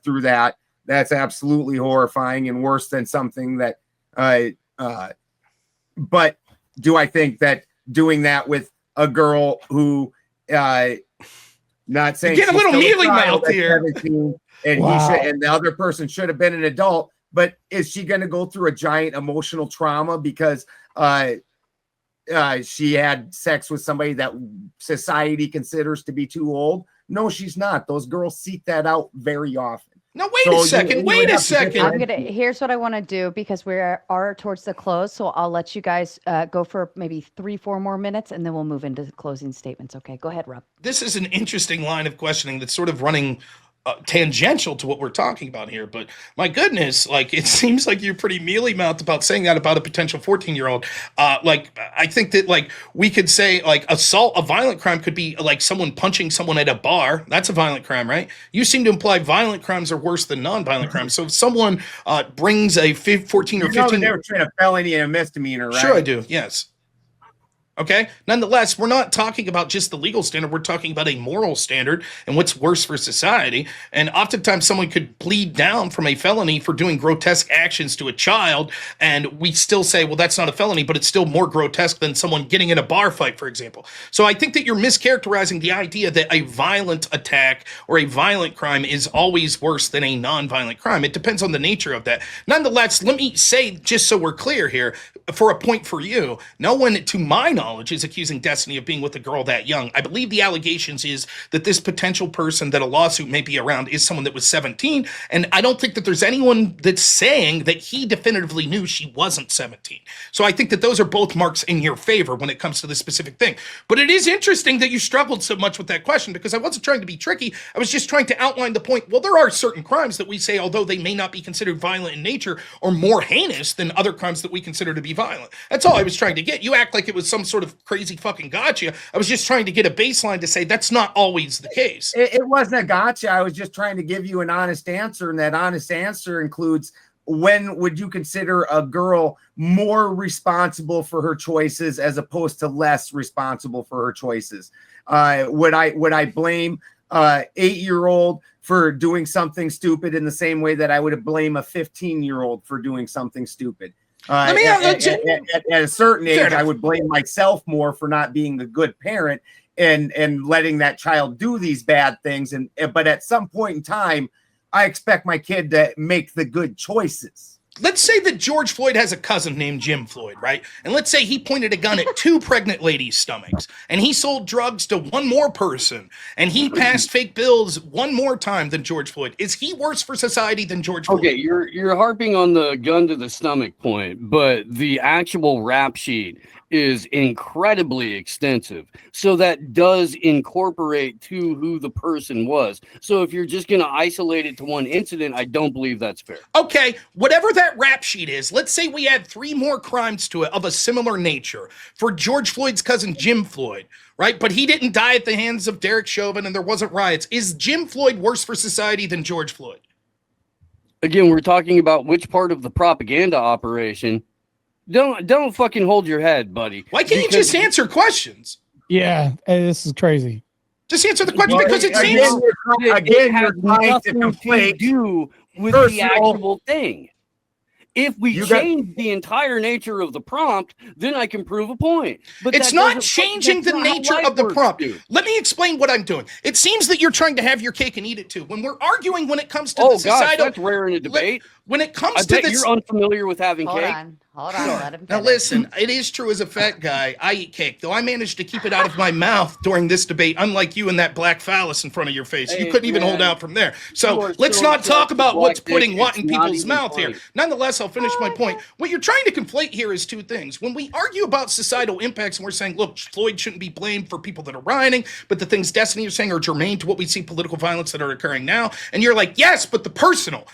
through that. That's absolutely horrifying and worse than something that, but do I think that doing that with a girl who, not saying get a little mealy mouth here, and and the other person should have been an adult, but is she going to go through a giant emotional trauma because she had sex with somebody that society considers to be too old? No, she's not. Those girls seek that out very often. No, wait a second. Here's what I want to do, because we are towards the close. So I'll let you guys go for maybe 3-4 more minutes, and then we'll move into the closing statements. Okay, go ahead, Rob. This is an interesting line of questioning that's sort of running tangential to what we're talking about here, but my goodness, like, it seems like you're pretty mealy-mouthed about saying that about a potential 14-year-old. I think that, like, we could say, like, assault, a violent crime could be like someone punching someone at a bar. That's a violent crime, right? You seem to imply violent crimes are worse than non-violent crimes. So if someone brings a 14 or 15, they were trying a felony and a misdemeanor, right? Sure, I do. Yes. Okay. Nonetheless, we're not talking about just the legal standard. We're talking about a moral standard and what's worse for society. And oftentimes someone could bleed down from a felony for doing grotesque actions to a child. And we still say, well, that's not a felony, but it's still more grotesque than someone getting in a bar fight, for example. So I think that you're mischaracterizing the idea that a violent attack or a violent crime is always worse than a non-violent crime. It depends on the nature of that. Nonetheless, let me say, just so we're clear here, for a point for you, no one, to my knowledge, is accusing Destiny of being with a girl that young. I believe the allegations is that this potential person that a lawsuit may be around is someone that was 17, and I don't think that there's anyone that's saying that he definitively knew she wasn't 17. So I think that those are both marks in your favor when it comes to this specific thing. But it is interesting that you struggled so much with that question, because I wasn't trying to be tricky. I was just trying to outline the point. Well, there are certain crimes that we say, although they may not be considered violent in nature, are more heinous than other crimes that we consider to be violent. That's all I was trying to get. You act like it was some sort of crazy fucking gotcha. I was just trying to get a baseline to say that's not always the case. It wasn't a gotcha. I was just trying to give you an honest answer, and that honest answer includes, when would you consider a girl more responsible for her choices as opposed to less responsible for her choices? Would I blame 8-year-old for doing something stupid in the same way that I would blame a 15-year-old for doing something stupid? At a certain age, I would blame myself more for not being a good parent and letting that child do these bad things. But at some point in time, I expect my kid to make the good choices. Let's say that George Floyd has a cousin named Jim Floyd, right? And let's say he pointed a gun at 2 pregnant ladies' stomachs, and he sold drugs to 1 more person, and he passed fake bills 1 more time than George Floyd. Is he worse for society than George Floyd? Okay, you're harping on the gun to the stomach point, but the actual rap sheet is incredibly extensive. So that does incorporate to who the person was. So if you're just going to isolate it to one incident, I don't believe that's fair. Okay, whatever that rap sheet is, let's say we add 3 more crimes to it of a similar nature for George Floyd's cousin Jim Floyd, right? But he didn't die at the hands of Derek Chauvin and there wasn't riots. Is Jim Floyd worse for society than George Floyd? Again, we're talking about which part of the propaganda operation. Don't fucking hold your head, buddy. Why can't you just answer questions? Yeah, this is crazy. Just answer the question because it Again, seems... again, has you're trying to nothing to conflate do with the personal- actual thing. If we You got- change the entire nature of the prompt, then I can prove a point. But It's that not doesn't- changing that's the not how nature life of the works, prompt. dude. Let me explain what I'm doing. It seems that you're trying to have your cake and eat it too. When we're arguing when it comes to Oh the gosh, societal... that's rare in a debate. When it comes I to bet this... you're unfamiliar with having Hold cake. on. Let him Now finish. listen, it is true as a fat guy, I eat cake, though I managed to keep it out of my mouth during this debate, unlike you and that black phallus in front of your face. You Hey, couldn't even hold man. out from there. You So are let's so not talk obsessed about with what's black putting dick, what it's in not people's even mouth funny. here. Nonetheless, I'll finish my point. What you're trying to conflate here is 2 things. When we argue about societal impacts and we're saying, look, Floyd shouldn't be blamed for people that are rioting, but the things Destiny is saying are germane to what we see political violence that are occurring now. And you're like, yes, but the personal.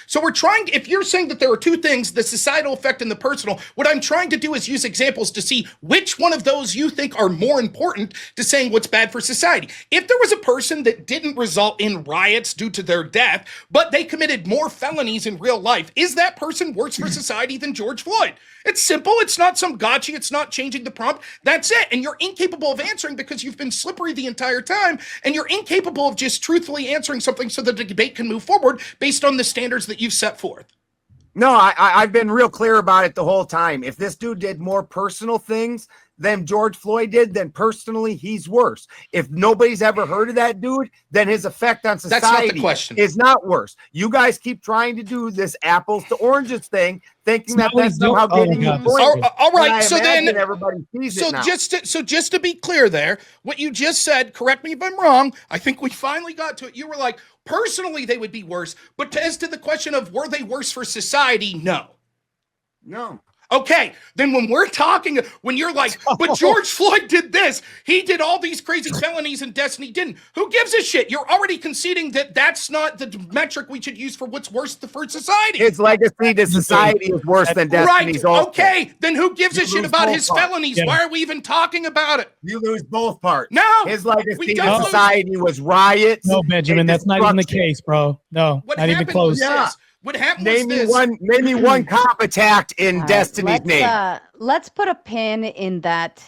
So we're trying, if you're saying that there are 2 things, the societal effect and the personal, what I'm trying to do is use examples to see which one of those you think are more important to saying what's bad for society. If there was a person that didn't result in riots due to their death, but they committed more felonies in real life, is that person worse for society than George Floyd? It's simple. It's not some gotcha. It's not changing the prompt. That's it. And you're incapable of answering because you've been slippery the entire time, and you're incapable of just truthfully answering something so that the debate can move forward based on the standards that you've set forth. No, I've been real clear about it the whole time. If this dude did more personal things than George Floyd did, then personally he's worse. If nobody's ever heard of that dude, then his effect on society That's not the question. is not worse. You guys keep trying to do this apples to oranges thing, thinking that that's somehow getting you pointed. All right, And I so then imagine everybody sees it now. just to be clear there, what you just said, correct me if I'm wrong, I think we finally got to it. You were like, personally they would be worse, but as to the question of were they worse for society, no. No. Okay, then when we're talking, when you're like, but George Floyd did this, he did all these crazy felonies and Destiny didn't. Who gives a shit? You're already conceding that that's not the metric we should use for what's worse for society. His legacy to society is worse than Destiny's. Right, also. okay, then who gives a You shit lose about both his parts. felonies? Yeah. Why are we even talking about it? You lose both parts. No, His we legacy don't to lose- society was riots. No, Benjamin, and that's not even the destruction. case, bro. No, What not even happened close. was Yeah. this. What happened was Name me this. one cop attacked in All right, Destiny's name. let's put a pin in that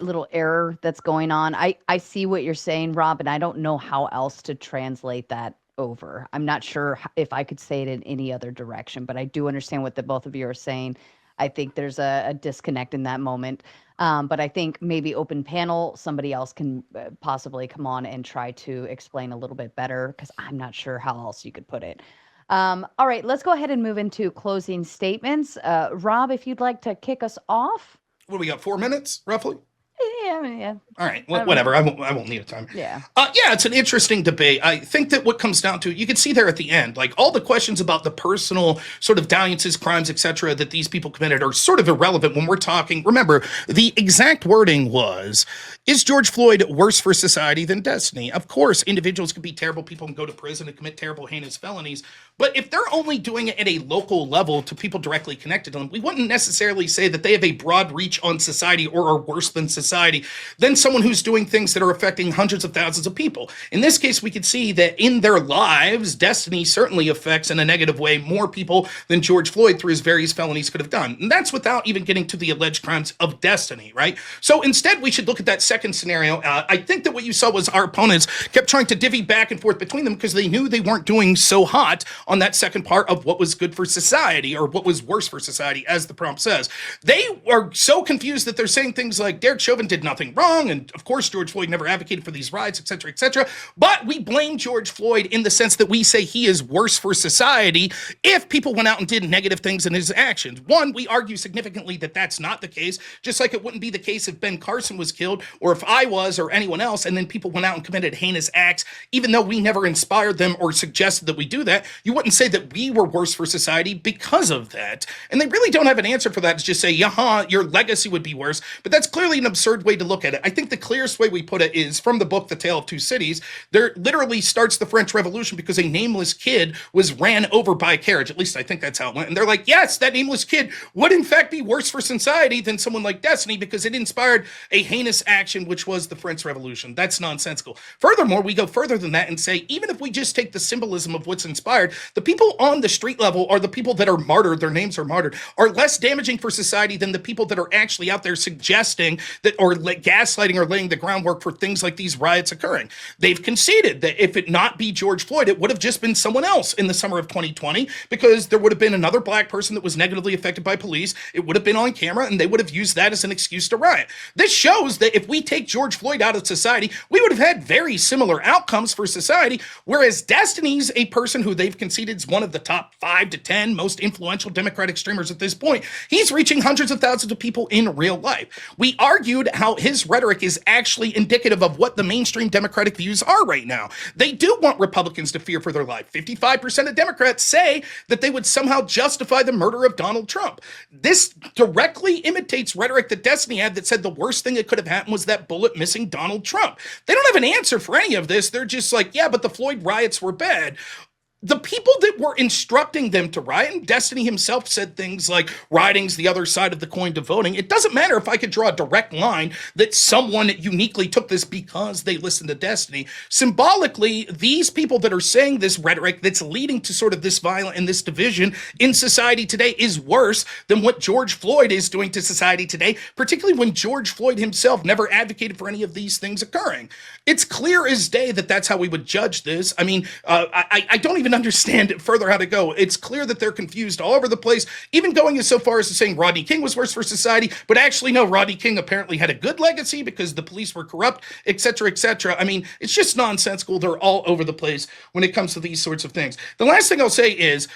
little error that's going on. I see what you're saying, Rob, and I don't know how else to translate that over. I'm not sure if I could say it in any other direction, but I do understand what the both of you are saying. I think there's a disconnect in that moment. But I think maybe open panel, somebody else can possibly come on and try to explain a little bit better because I'm not sure how else you could put it. All right, let's go ahead and move into closing statements. Rob, if you'd like to kick us off. What do we got, 4 minutes, roughly? Yeah. All right, whatever. I won't need a time. Yeah. Yeah, it's an interesting debate. I think that what comes down to, you can see there at the end, like all the questions about the personal sort of dalliances, crimes, etc., that these people committed are sort of irrelevant when we're talking. Remember, the exact wording was, is George Floyd worse for society than Destiny? Of course, individuals can be terrible people and go to prison and commit terrible, heinous felonies. But if they're only doing it at a local level to people directly connected to them, we wouldn't necessarily say that they have a broad reach on society or are worse than society than someone who's doing things that are affecting hundreds of thousands of people. In this case, we could see that in their lives, Destiny certainly affects in a negative way more people than George Floyd through his various felonies could have done. And that's without even getting to the alleged crimes of Destiny, right? So instead, we should look at that second scenario. I think that what you saw was our opponents kept trying to divvy back and forth between them because they knew they weren't doing so hot on that second part of what was good for society or what was worse for society, as the prompt says. They are so confused that they're saying things like Derek Chauvin did nothing wrong, and of course George Floyd never advocated for these riots, etc., etc. But we blame George Floyd in the sense that we say he is worse for society if people went out and did negative things in his actions. One, we argue significantly that that's not the case, just like it wouldn't be the case if Ben Carson was killed or if I was or anyone else, and then people went out and committed heinous acts, even though we never inspired them or suggested that we do that. You wouldn't say that we were worse for society because of that. And they really don't have an answer for that. It's just say, yeah, your legacy would be worse. But that's clearly an absurd way to look at it. I think the clearest way we put it is from the book, The Tale of Two Cities. There literally starts the French Revolution because a nameless kid was ran over by a carriage. At least I think that's how it went. And they're like, yes, that nameless kid would in fact be worse for society than someone like Destiny because it inspired a heinous action, which was the French Revolution. That's nonsensical. Furthermore, we go further than that and say, even if we just take the symbolism of what's inspired, the people on the street level are the people that are martyred, their names are martyred, are less damaging for society than the people that are actually out there suggesting that or gaslighting or laying the groundwork for things like these riots occurring. They've conceded that if it not be George Floyd, it would have just been someone else in the summer of 2020 because there would have been another black person that was negatively affected by police. It would have been on camera and they would have used that as an excuse to riot. This shows that if we take George Floyd out of society, we would have had very similar outcomes for society, whereas Destiny's a person who they've conceded is one of the top 5 to 10 most influential Democratic streamers at this point. He's reaching hundreds of thousands of people in real life. We argued how his rhetoric is actually indicative of what the mainstream Democratic views are right now. They do want Republicans to fear for their life. 55% of Democrats say that they would somehow justify the murder of Donald Trump. This directly imitates rhetoric that Destiny had that said the worst thing that could have happened was that bullet missing Donald Trump. They don't have an answer for any of this. They're just like, yeah, but the Floyd riots were bad. The people that were instructing them to riot, and Destiny himself said things like rioting's the other side of the coin to voting. It doesn't matter if I could draw a direct line that someone uniquely took this because they listened to Destiny. Symbolically, these people that are saying this rhetoric that's leading to sort of this violence and this division in society today is worse than what George Floyd is doing to society today, particularly when George Floyd himself never advocated for any of these things occurring. It's clear as day that that's how we would judge this. I mean, I don't even understand further how to go. It's clear that they're confused all over the place, even going as so far as to saying Rodney King was worse for society, but actually no, Rodney King apparently had a good legacy because the police were corrupt, etc., etc. I mean, it's just nonsensical. They're all over the place when it comes to these sorts of things. The last thing I'll say is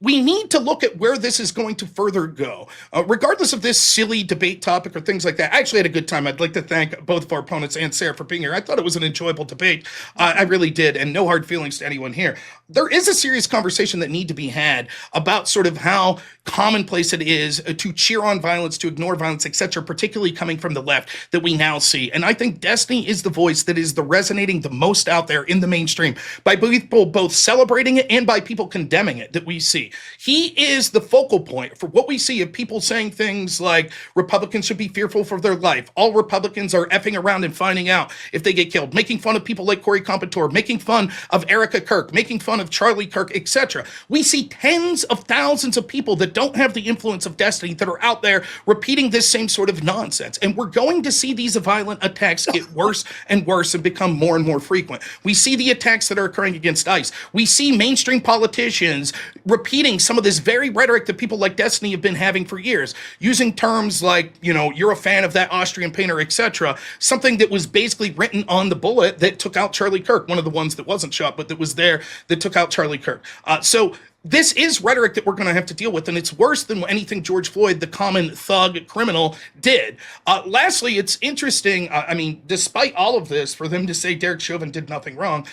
we need to look at where this is going to further go. Regardless of this silly debate topic or things like that, I actually had a good time. I'd like to thank both of our opponents and Sarah for being here. I thought it was an enjoyable debate. I really did, and no hard feelings to anyone here. There is a serious conversation that need to be had about sort of how commonplace it is to cheer on violence, to ignore violence, etc., particularly coming from the left that we now see. And I think Destiny is the voice that is the resonating the most out there in the mainstream by people both celebrating it and by people condemning it that we see. He is the focal point for what we see of people saying things like Republicans should be fearful for their life. All Republicans are effing around and finding out if they get killed, making fun of people like Corey Competore, making fun of Erica Kirk, making fun of Charlie Kirk, etc. We see tens of thousands of people that don't have the influence of Destiny that are out there repeating this same sort of nonsense. And we're going to see these violent attacks get worse and worse and become more and more frequent. We see the attacks that are occurring against ICE. We see mainstream politicians repeating some of this very rhetoric that people like Destiny have been having for years, using terms like, you know, you're a fan of that Austrian painter, etc. Something that was basically written on the bullet that took out Charlie Kirk, one of the ones that wasn't shot, but that was there that took out Charlie Kirk. So this is rhetoric that we're going to have to deal with, and it's worse than anything George Floyd, the common thug criminal, did. Lastly, it's interesting, I mean, despite all of this, for them to say Derek Chauvin did nothing wrong,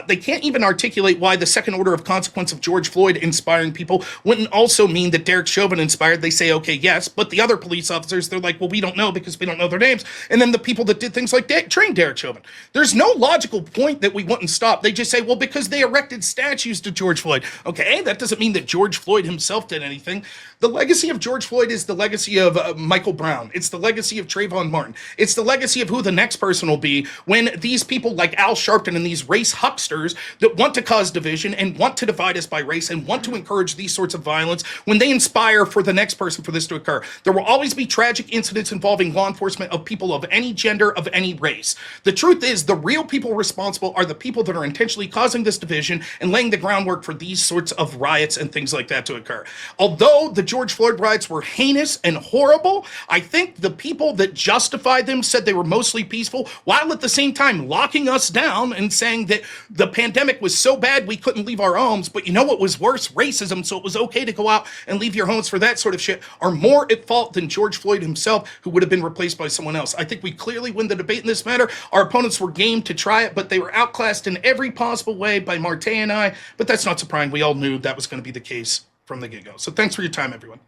they can't even articulate why the second order of consequence of George Floyd inspiring people wouldn't also mean that Derek Chauvin inspired. They say, okay, yes, but the other police officers, they're like, well, we don't know because we don't know their names. And then the people that did things like trained Derek Chauvin. There's no logical point that we wouldn't stop. They just say, well, because they erected statues to George Floyd. Okay, that doesn't mean that George Floyd himself did anything. The legacy of George Floyd is the legacy of Michael Brown. It's the legacy of Trayvon Martin. It's the legacy of who the next person will be when these people like Al Sharpton and these race hucksters that want to cause division and want to divide us by race and want to encourage these sorts of violence, when they inspire for the next person for this to occur. There will always be tragic incidents involving law enforcement of people of any gender, of any race. The truth is, the real people responsible are the people that are intentionally causing this division and laying the groundwork for these sorts of riots riots and things like that to occur. Although the George Floyd riots were heinous and horrible, I think the people that justified them said they were mostly peaceful, while at the same time locking us down and saying that the pandemic was so bad we couldn't leave our homes. But you know what was worse? Racism. So it was okay to go out and leave your homes for that sort of shit, are more at fault than George Floyd himself, who would have been replaced by someone else. I think we clearly win the debate in this matter. Our opponents were game to try it, but they were outclassed in every possible way by Marte and I. But that's not surprising. We all knew that was going to be the case from the get-go. So thanks for your time, everyone.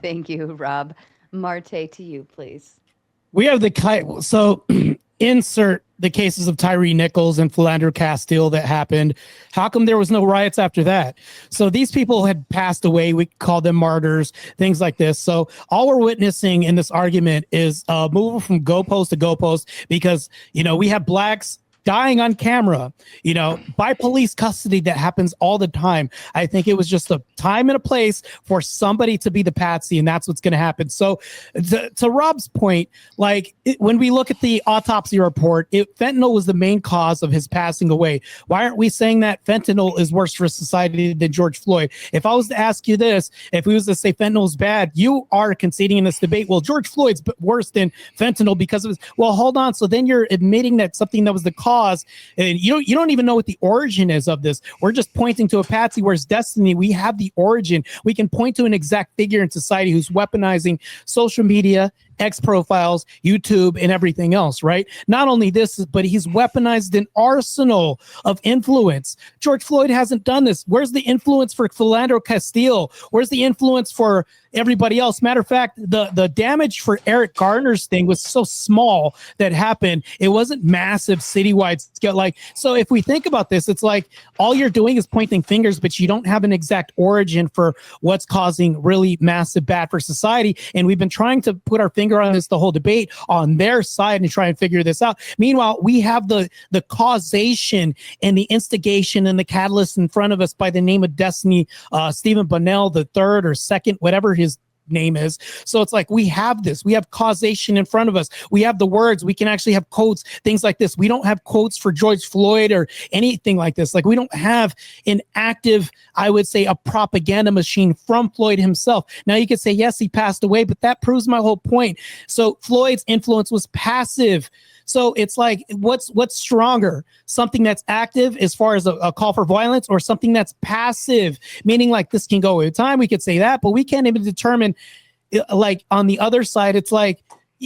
Thank you, Rob. Marte, to you, please. We have so insert the cases of Tyree Nichols and Philander Castile that happened. How come there was no riots after that? So these people had passed away. We call them martyrs, things like this. So all we're witnessing in this argument is moving from goalpost to goalpost because, we have blacks dying on camera, by police custody. That happens all the time. I think it was just a time and a place for somebody to be the patsy, and that's what's going to happen. So to Rob's point, when we look at the autopsy report, fentanyl was the main cause of his passing away. Why aren't we saying that fentanyl is worse for society than George Floyd? If I was to ask you this, if we was to say fentanyl is bad, you are conceding in this debate, well, George Floyd's worse than fentanyl because of his, well, hold on. So then you're admitting that something that was the cause, and you don't even know what the origin is of this. We're just pointing to a patsy, whereas Destiny, we have the origin. We can point to an exact figure in society who's weaponizing social media, X profiles, YouTube, and everything else, right? Not only this, but he's weaponized an arsenal of influence. George Floyd hasn't done this. Where's the influence for Philander Castile? Where's the influence for everybody else? Matter of fact, the damage for Eric Garner's thing was so small that happened. It wasn't massive citywide scale. So if we think about this, it's like all you're doing is pointing fingers, but you don't have an exact origin for what's causing really massive bad for society. And we've been trying to put our finger on this the whole debate on their side and try and figure this out. Meanwhile, we have the causation and the instigation and the catalyst in front of us by the name of Destiny, Stephen Bunnell, the third or second, whatever his name is. So it's like we have this. We have causation in front of us. We have the words. We can actually have quotes, things like this. We don't have quotes for George Floyd or anything like this. We don't have an active, I would say, a propaganda machine from Floyd himself. Now you could say, yes, he passed away, but that proves my whole point. So Floyd's influence was passive. So it's like, what's stronger? Something that's active as far as a call for violence, or something that's passive, meaning this can go with time. We could say that, but we can't even determine, on the other side, it's like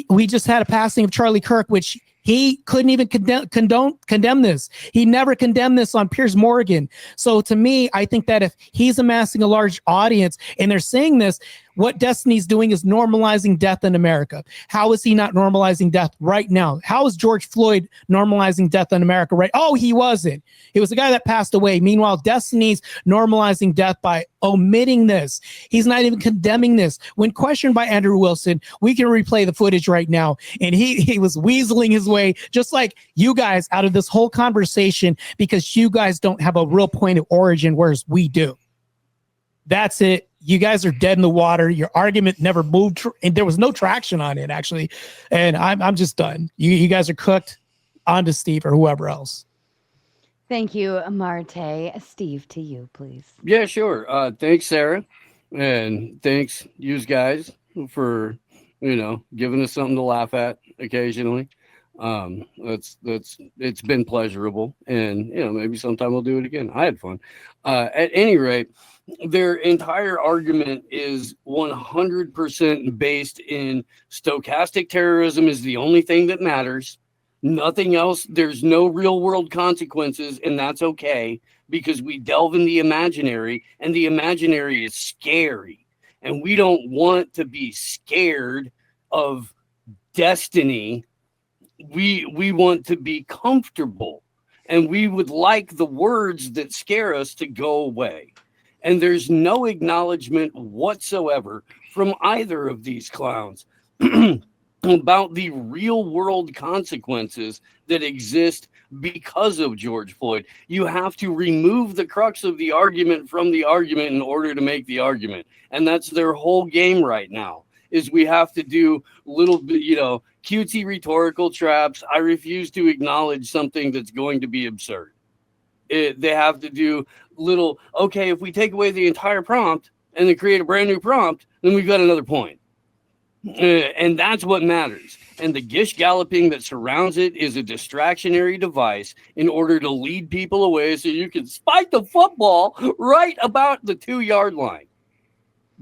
we just had a passing of Charlie Kirk, which he couldn't even condemn this. He never condemned this on Piers Morgan. So to me, I think that if he's amassing a large audience and they're saying this, what Destiny's doing is normalizing death in America. How is he not normalizing death right now? How is George Floyd normalizing death in America right? Oh, he wasn't. He was the guy that passed away. Meanwhile, Destiny's normalizing death by omitting this. He's not even condemning this. When questioned by Andrew Wilson, we can replay the footage right now. And he was weaseling his way, just like you guys, out of this whole conversation because you guys don't have a real point of origin, whereas we do. That's it. You guys are dead in the water. Your argument never moved, and there was no traction on it, actually. And I'm just done. You guys are cooked. On to Steve or whoever else. Thank you, Marte. Steve, to you, please. Yeah, sure. Thanks, Sarah. And thanks, you guys, for, giving us something to laugh at occasionally. It's been pleasurable. And, maybe sometime we'll do it again. I had fun. At any rate, their entire argument is 100% based in stochastic terrorism is the only thing that matters. Nothing else. There's no real world consequences, and that's okay because we delve in the imaginary, and the imaginary is scary. And we don't want to be scared of destiny. We want to be comfortable, and we would like the words that scare us to go away. And there's no acknowledgement whatsoever from either of these clowns about the real world consequences that exist because of George Floyd. You have to remove the crux of the argument from the argument in order to make the argument. And that's their whole game right now, is we have to do little bit, cutesy rhetorical traps. I refuse to acknowledge something that's going to be absurd. They have to do little, okay, if we take away the entire prompt and then create a brand new prompt, then we've got another point. And that's what matters. And the gish galloping that surrounds it is a distractionary device in order to lead people away so you can spike the football right about the 2-yard line.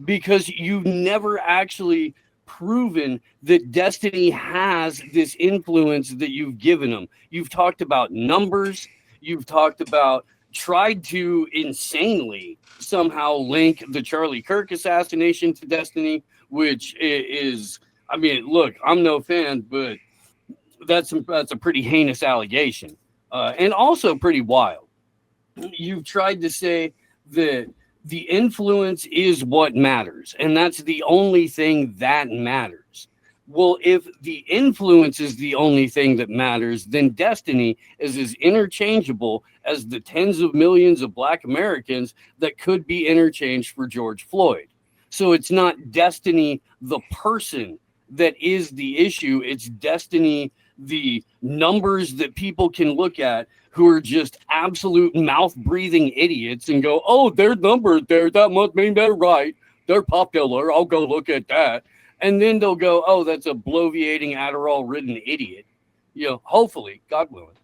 Because you've never actually proven that Destiny has this influence that you've given them. You've talked about numbers. You've talked about tried to insanely somehow link the Charlie Kirk assassination to Destiny, which is, I mean, look, I'm no fan, but that's a pretty heinous allegation, and also pretty wild. You've tried to say that the influence is what matters, and that's the only thing that matters. Well, if the influence is the only thing that matters, then Destiny is as interchangeable as the tens of millions of Black Americans that could be interchanged for George Floyd. So it's not Destiny, the person, that is the issue. It's Destiny, the numbers that people can look at who are just absolute mouth-breathing idiots and go, oh, their numbers there, that must mean they're right. They're popular. I'll go look at that. And then they'll go, oh, that's a bloviating Adderall-ridden idiot. You know, hopefully, God willing.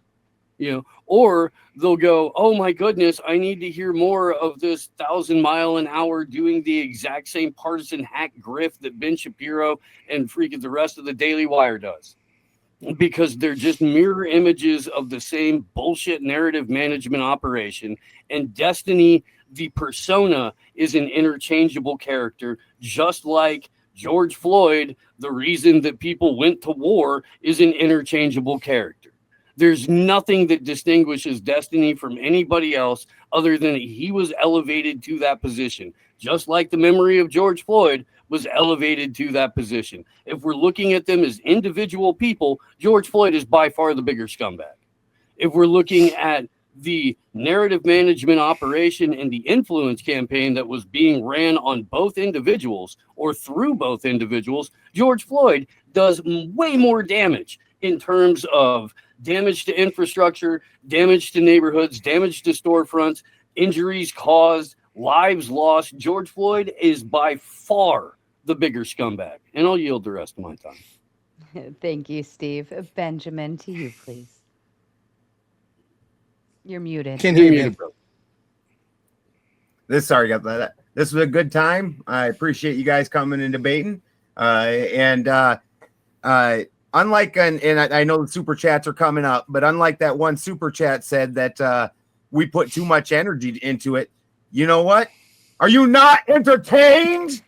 You know, or they'll go, oh my goodness, I need to hear more of this 1,000-mile-an-hour doing the exact same partisan hack grift that Ben Shapiro and freaking the rest of the Daily Wire does. Because they're just mirror images of the same bullshit narrative management operation. And Destiny, the persona, is an interchangeable character, just like George Floyd, the reason that people went to war, is an interchangeable character. There's nothing that distinguishes Destiny from anybody else other than he was elevated to that position, just like the memory of George Floyd was elevated to that position. If we're looking at them as individual people, George Floyd is by far the bigger scumbag. If we're looking at the narrative management operation and the influence campaign that was being ran on both individuals or through both individuals, George Floyd does way more damage in terms of damage to infrastructure, damage to neighborhoods, damage to storefronts, injuries caused, lives lost. George Floyd is by far the bigger scumbag. And I'll yield the rest of my time. Thank you, Steve. Benjamin, to you, please. You're muted. Can't hear you. Sorry about that. This was a good time. I appreciate you guys coming and debating. Unlike, and I know the super chats are coming up, but unlike that one super chat said that we put too much energy into it. You know what? Are you not entertained?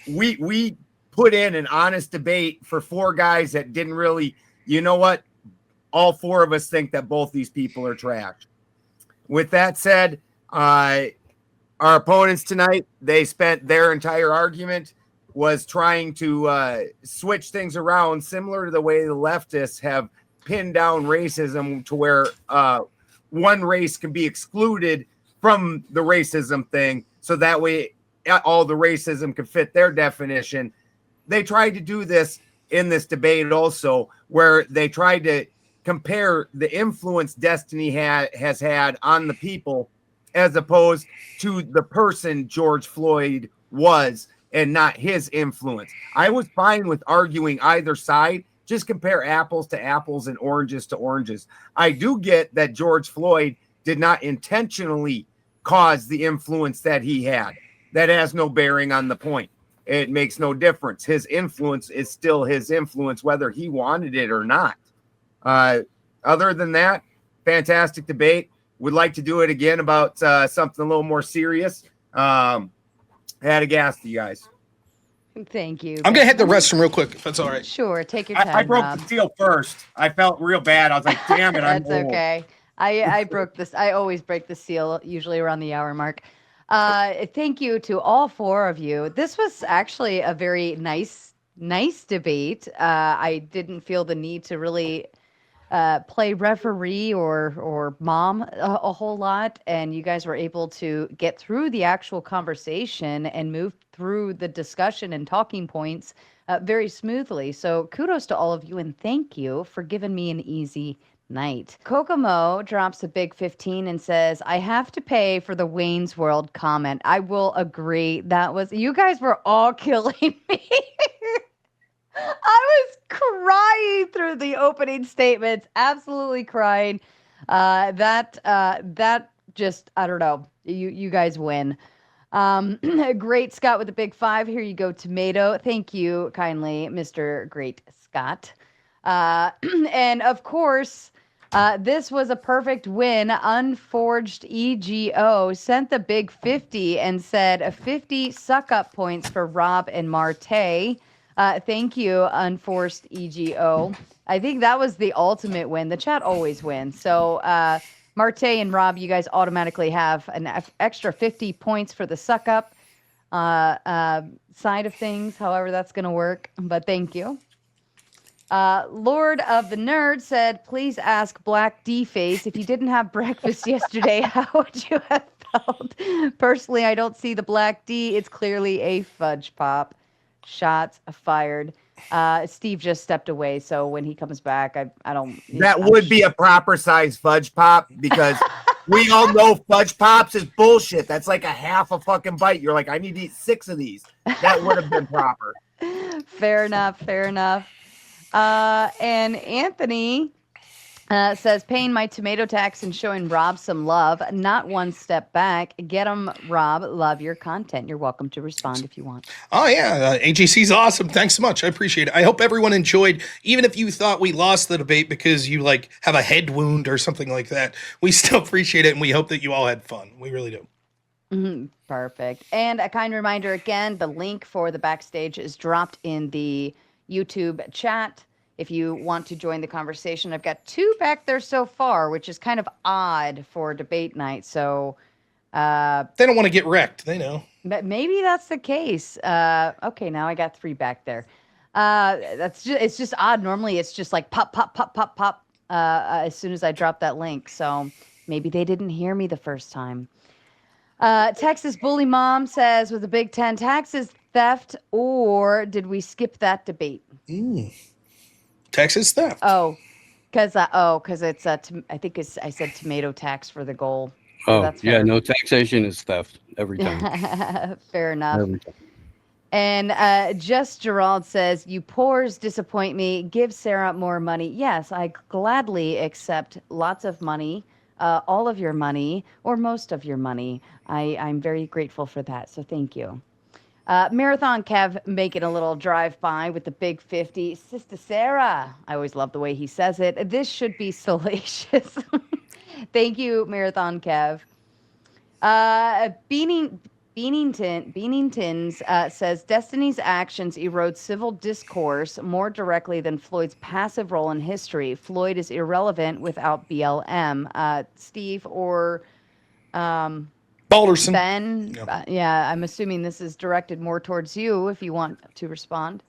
We put in an honest debate for 4 guys that didn't really, you know what? All 4 of us think that both these people are trash. With that said, our opponents tonight, they spent their entire argument was trying to switch things around, similar to the way the leftists have pinned down racism to where one race can be excluded from the racism thing. So that way all the racism could fit their definition. They tried to do this in this debate also, where they tried to compare the influence Destiny has had on the people as opposed to the person George Floyd was and not his influence. I was fine with arguing either side. Just compare apples to apples and oranges to oranges. I do get that George Floyd did not intentionally cause the influence that he had. That has no bearing on the point. It makes no difference. His influence is still his influence, whether he wanted it or not. Other than that, fantastic debate. Would like to do it again about something a little more serious. Had a gas to you guys. Thank you. I'm going to hit the restroom real quick, if that's all right. Sure, take your time. I broke Rob. the seal first. I felt real bad. I was like, damn it. That's okay. I broke this. I always break the seal, usually around the hour mark. Thank you to all 4 of you. This was actually a very nice debate. I didn't feel the need to really play referee or mom a whole lot, and you guys were able to get through the actual conversation and move through the discussion and talking points very smoothly. So kudos to all of you, and thank you for giving me an easy night. Kokomo drops a big 15 and says, I have to pay for the Wayne's World comment. I will agree. You guys were all killing me. I was crying through the opening statements, absolutely crying. That just, I don't know. You guys win. Great Scott with a big 5. Here you go, Tomato. Thank you kindly, Mr. Great Scott. And of course, this was a perfect win. Unforged EGO sent the big 50 and said 50 suck-up points for Rob and Marte. Thank you, Unforced EGO. I think that was the ultimate win. The chat always wins. So Marte and Rob, you guys automatically have an extra 50 points for the suck-up side of things, however that's going to work. But thank you. Lord of the Nerd said, please ask Black D-Face if you didn't have breakfast yesterday, how would you have felt? Personally, I don't see the Black D. It's clearly a fudge pop. Shots fired. Steve just stepped away, so when he comes back, I don't. That would be a proper size fudge pop, because we all know fudge pops is bullshit. That's like a half a fucking bite. You're like, I need to eat 6 of these. That would have been proper. Fair enough. Fair enough. And Anthony says, paying my tomato tax and showing Rob some love, not one step back. Get him, Rob. Love your content. You're welcome to respond if you want. Oh, yeah. AGC's awesome. Thanks so much. I appreciate it. I hope everyone enjoyed, even if you thought we lost the debate because you like have a head wound or something like that. We still appreciate it, and we hope that you all had fun. We really do. Mm-hmm. Perfect. And a kind reminder again, the link for the backstage is dropped in the YouTube chat. If you want to join the conversation, I've got 2 back there so far, which is kind of odd for debate night. So they don't want to get wrecked. They know. But maybe that's the case. Okay, now I got 3 back there. It's just odd. Normally it's just like pop, pop, pop, pop, pop as soon as I drop that link. So maybe they didn't hear me the first time. Texas Bully Mom says, with a big 10, taxes theft, or did we skip that debate? Texas theft. Oh, because it's I think I said tomato tax for the goal. So that's fair. No, taxation is theft every time. Fair enough. Every time. And Just Gerald says, you poors disappoint me. Give Sarah more money. Yes, I gladly accept lots of money, all of your money, or most of your money. I'm very grateful for that. So thank you. Marathon Kev making a little drive-by with the big 50. Sister Sarah. I always love the way he says it. This should be salacious. Thank you, Marathon Kev. Beaningtons says, Destiny's actions erode civil discourse more directly than Floyd's passive role in history. Floyd is irrelevant without BLM. Steve or... Balderson. Ben, Yeah. I'm assuming this is directed more towards you if you want to respond.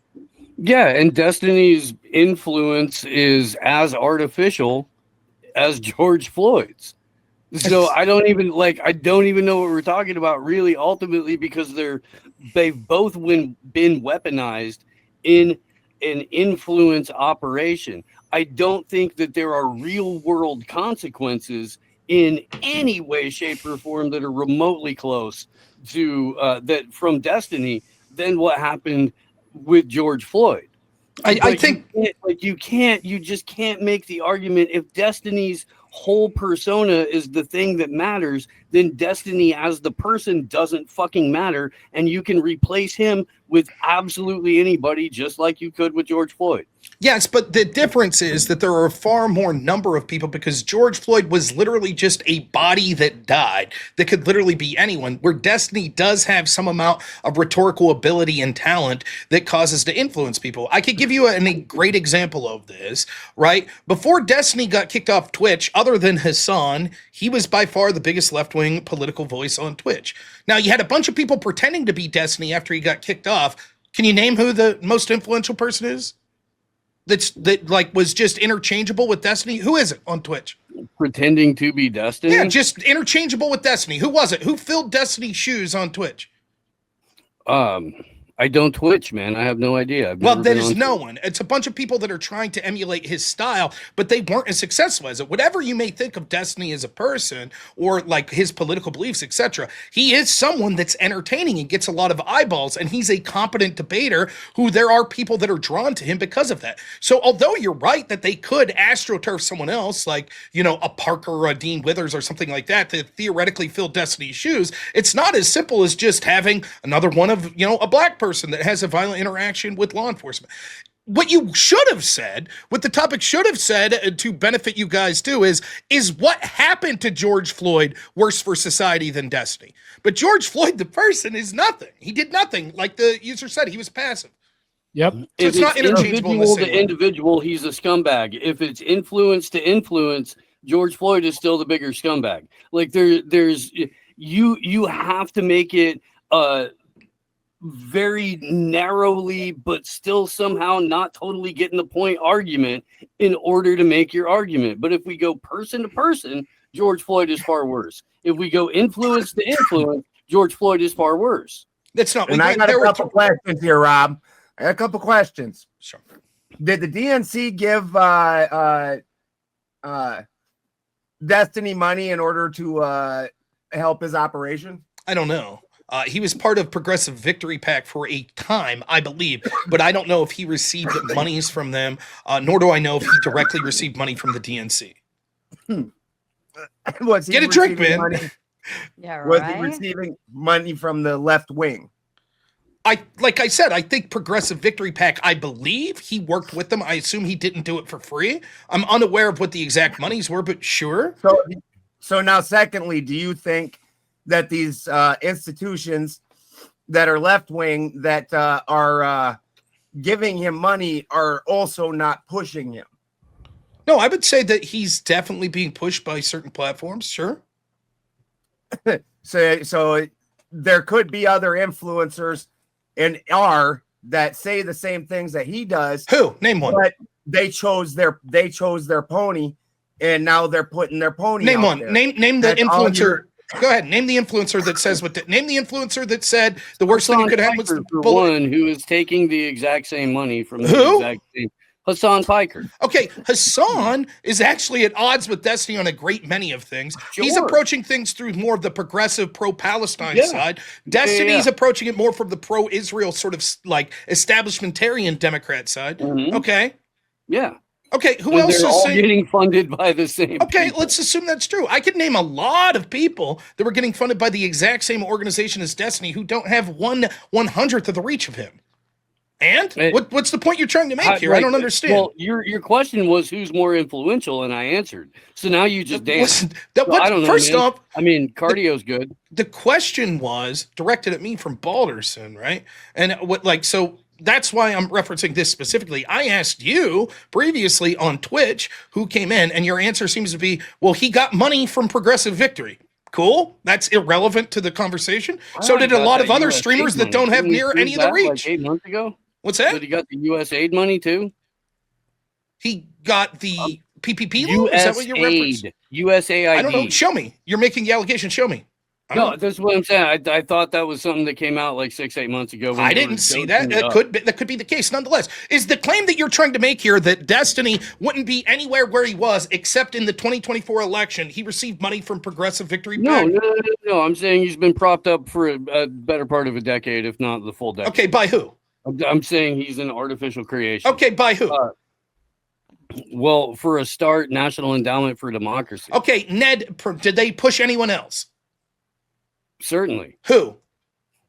Yeah, and Destiny's influence is as artificial as George Floyd's. So I don't even know what we're talking about really ultimately, because they've both been weaponized in an influence operation. I don't think that there are real world consequences in any way, shape, or form that are remotely close to that from Destiny than what happened with George Floyd. I think you just can't make the argument. If Destiny's whole persona is the thing that matters, then Destiny as the person doesn't fucking matter, and you can replace him with absolutely anybody, just like you could with George Floyd. Yes, but the difference is that there are a far more number of people, because George Floyd was literally just a body that died that could literally be anyone, where Destiny does have some amount of rhetorical ability and talent that causes to influence people. I could give you a great example of this, right? Before Destiny got kicked off Twitch, other than Hassan, he was by far the biggest left-wing political voice on Twitch. Now, you had a bunch of people pretending to be Destiny after he got kicked off. Can you name who the most influential person is? That was just interchangeable with Destiny? Who is it on Twitch? Pretending to be Destiny? Yeah, just interchangeable with Destiny. Who was it? Who filled Destiny's shoes on Twitch? I I don't Twitch, man. I have no idea. Well, there's no one. It's a bunch of people that are trying to emulate his style, but they weren't as successful as it. Whatever you may think of Destiny as a person or like his political beliefs, etc., he is someone that's entertaining and gets a lot of eyeballs, and he's a competent debater who there are people that are drawn to him because of that. So although you're right that they could astroturf someone else, like, you know, a Parker or a Dean Withers or something like that, to theoretically fill Destiny's shoes, it's not as simple as just having another one of, you know, a black person that has a violent interaction with law enforcement. What you should have said, what the topic should have said to benefit you guys too, is what happened to George Floyd worse for society than Destiny? But George Floyd, the person, is nothing. He did nothing. Like the user said, he was passive. Yep. So it's not interchangeable. Individual to individual, he's a scumbag. If it's influence to influence, George Floyd is still the bigger scumbag. Like there's you have to make it very narrowly, but still somehow not totally getting the point argument in order to make your argument. But if we go person to person, George Floyd is far worse. If we go influence to influence, George Floyd is far worse. That's not. And I got a couple questions here, Rob. I got a couple questions. Sure. Did the DNC give Destiny money in order to help his operation? I don't know. He was part of Progressive Victory PAC for a time, I believe, but I don't know if he received monies from them, nor do I know if he directly received money from the DNC. Was he Get a drink, man. money? Yeah, right. Was he receiving money from the left wing? Like I said, I think Progressive Victory PAC, I believe he worked with them. I assume he didn't do it for free. I'm unaware of what the exact monies were, but sure. So now, secondly, do you think that these institutions that are left wing that are giving him money are also not pushing him? No, I would say that he's definitely being pushed by certain platforms. Sure. So there could be other influencers that say the same things that he does. Who? Name one. But they chose their pony, and now they're putting their pony. Name out one. there. Name the influencer. Go ahead. Name the influencer that says what. Name the influencer that said the worst thing you could have was the one who is taking the exact same money from who? The exact same. Hassan Piker. Okay, Hassan is actually at odds with Destiny on a great many of things. Sure. He's approaching things through more of the progressive pro-Palestine side. Destiny's approaching it more from the pro-Israel sort of like establishmentarian Democrat side. Mm-hmm. Okay. Yeah. Okay, who else they're is all saying? Getting funded by the same Okay, people. let's assume that's true. I could name a lot of people that were getting funded by the exact same organization as Destiny who don't have 1/100th of the reach of him. And what's the point you're trying to make here? I don't understand. Well, your question was who's more influential, and I answered. So now you just dance. I don't know. First off, I mean, cardio's good. The question was directed at me from Balderson, right? And so that's why I'm referencing this specifically. I asked you previously on Twitch who came in, and your answer seems to be, well, he got money from Progressive Victory. Cool. That's irrelevant to the conversation. So did a lot of other streamers that don't have near any of the reach. Like 8 months ago. What's that? But he got the USAID money too. He got the PPP loan? Is that what you're referencing? USAID. I don't know. Show me. You're making the allegation. Show me. No, that's what I'm saying. I thought that was something that came out like 6-8 months ago. I didn't see that. That could be the case. Nonetheless, is the claim that you're trying to make here that Destiny wouldn't be anywhere where he was except in the 2024 election? He received money from Progressive Victory PAC? No. I'm saying he's been propped up for a better part of a decade, if not the full decade. Okay, by who? I'm saying he's an artificial creation. Okay, by who? Well, for a start, National Endowment for Democracy. Okay, Ned, did they push anyone else? Certainly. Who?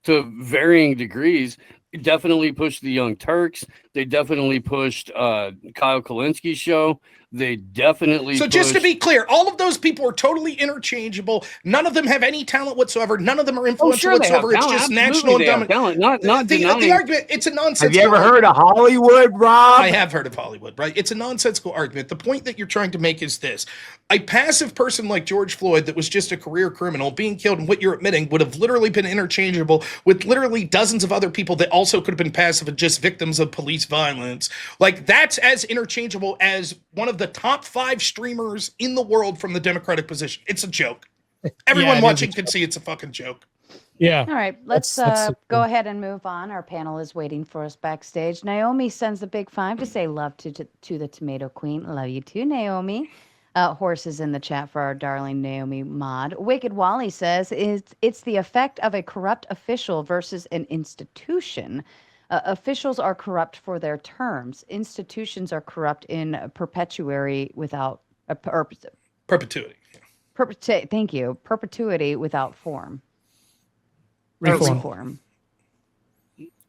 To varying degrees. Definitely pushed the Young Turks. They definitely pushed Kyle Kalinski's show. They definitely So just to be clear, all of those people are totally interchangeable. None of them have any talent whatsoever. None of them are influential whatsoever. It's just national endowment. Not the argument, it's a nonsensical Have you ever heard of Hollywood, Rob? I have heard of Hollywood, right? It's a nonsensical argument. The point that you're trying to make is this. A passive person like George Floyd that was just a career criminal being killed, and what you're admitting would have literally been interchangeable with literally dozens of other people that also could have been passive and just victims of police violence. Like, that's as interchangeable as one of the top 5 streamers in the world from the Democratic position. It's a joke. Everyone watching can see it's a fucking joke. Yeah. All right, let's That's go ahead and move on. Our panel is waiting for us backstage. Naomi sends a big 5 to say love to the Tomato Queen. Love you too, Naomi. Horses in the chat for our darling Naomi Mod. Wicked Wally says it's the effect of a corrupt official versus an institution. Officials are corrupt for their terms. Institutions are corrupt in perpetuity without Perpetuity. Thank you. Perpetuity without form. reform. Reform.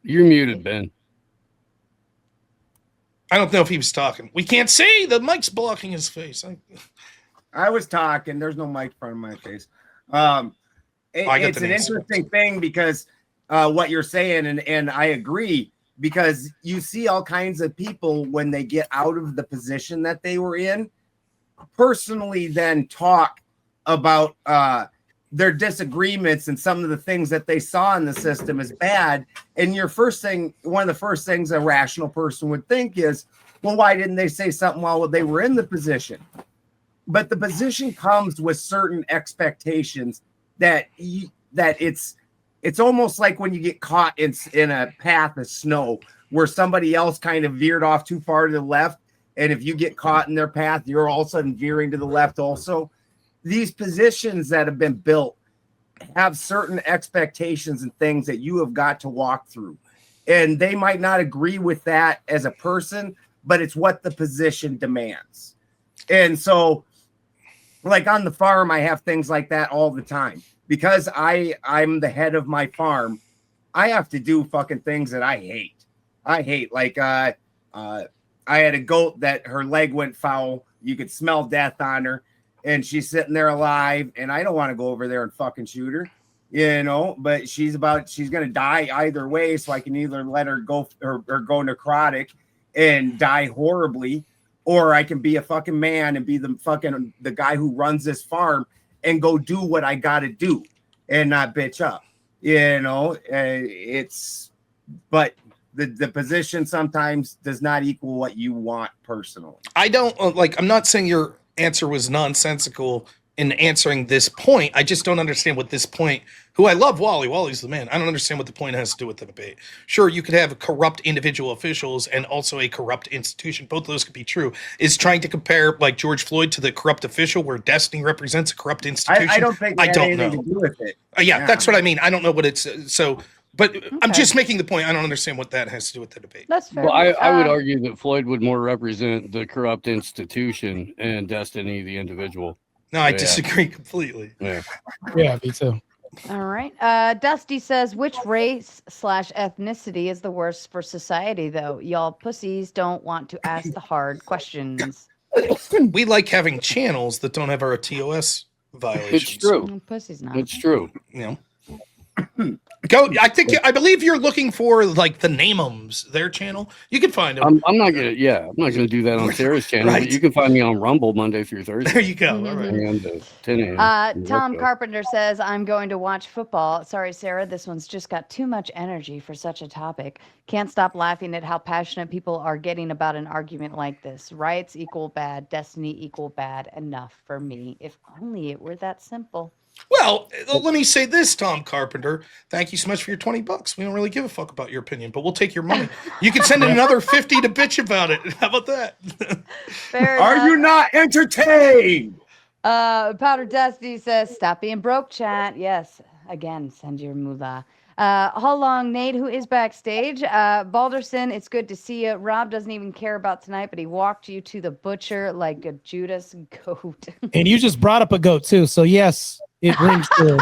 You're muted, Ben. I don't know if he was talking. We can't see. The mic's blocking his face. I was talking. There's no mic in front of my face. It's an interesting thing because what you're saying, and I agree, because you see all kinds of people when they get out of the position that they were in, personally then talk about their disagreements and some of the things that they saw in the system as bad. And one of the first things a rational person would think is, well, why didn't they say something while they were in the position? But the position comes with certain expectations that it's almost like when you get caught in a path of snow where somebody else kind of veered off too far to the left. And if you get caught in their path, you're all of a sudden veering to the left also. These positions that have been built have certain expectations and things that you have got to walk through. And they might not agree with that as a person, but it's what the position demands. And so, like on the farm, I have things like that all the time. Because I'm the head of my farm, I have to do fucking things that I hate. Like I had a goat that her leg went foul. You could smell death on her. And she's sitting there alive, and I don't want to go over there and fucking shoot her, but she's going to die either way. So I can either let her go or go necrotic and die horribly, or I can be a fucking man and be the guy who runs this farm and go do what I got to do and not bitch up, but the position sometimes does not equal what you want personally. I'm not saying your answer was nonsensical in answering this point. I just don't understand what this point, who I love Wally's the man. I don't understand what the point has to do with the debate. Sure, you could have corrupt individual officials and also a corrupt institution. Both of those could be true. Is trying to compare like George Floyd to the corrupt official where Destiny represents a corrupt institution. I don't think it had anything to do with it. Yeah, that's what I mean. I don't know what it's but okay. I'm just making the point. I don't understand what that has to do with the debate. That's fair. Well, I would argue that Floyd would more represent the corrupt institution and Destiny, the individual. No, I disagree completely. Yeah, me too. All right. Dusty says, which race/ethnicity is the worst for society, though? Y'all pussies don't want to ask the hard questions. We like having channels that don't have our TOS violations. It's true. Pussy's not. It's true. I believe you're looking for like the Nameums, their channel. You can find them. I'm not gonna do that on Sarah's channel. Right. But you can find me on Rumble Monday through Thursday. There you go. All right. And 10 a.m. Tom Carpenter says, I'm going to watch football. Sorry, Sarah, this one's just got too much energy for such a topic. Can't stop laughing at how passionate people are getting about an argument like this. Riots equal bad, destiny equal bad. Enough for me. If only it were that simple. Well, let me say this, Tom Carpenter. Thank you so much for your $20. We don't really give a fuck about your opinion, but we'll take your money. You can send in another 50 to bitch about it. How about that? Fair Are enough. you not entertained? Powder Dusty says, stop being broke, chat. Yes. Again, send your moolah. How long, Nate, who is backstage? Balderson, it's good to see you. Rob doesn't even care about tonight, but he walked you to the butcher like a Judas goat. And you just brought up a goat too. So yes, it rings true.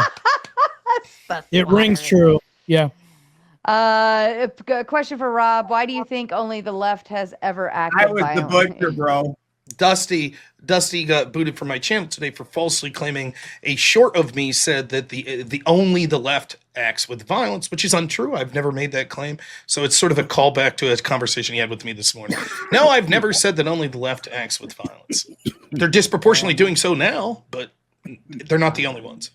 It rings true. Yeah. A question for Rob. Why do you think only the left has ever acted I was violently? the butcher, bro. Dusty got booted from my channel today for falsely claiming a short of me said that the left acts with violence, which is untrue. I've never made that claim. So it's sort of a callback to a conversation he had with me this morning. No, I've never said that only the left acts with violence. They're disproportionately doing so now, but they're not the only ones.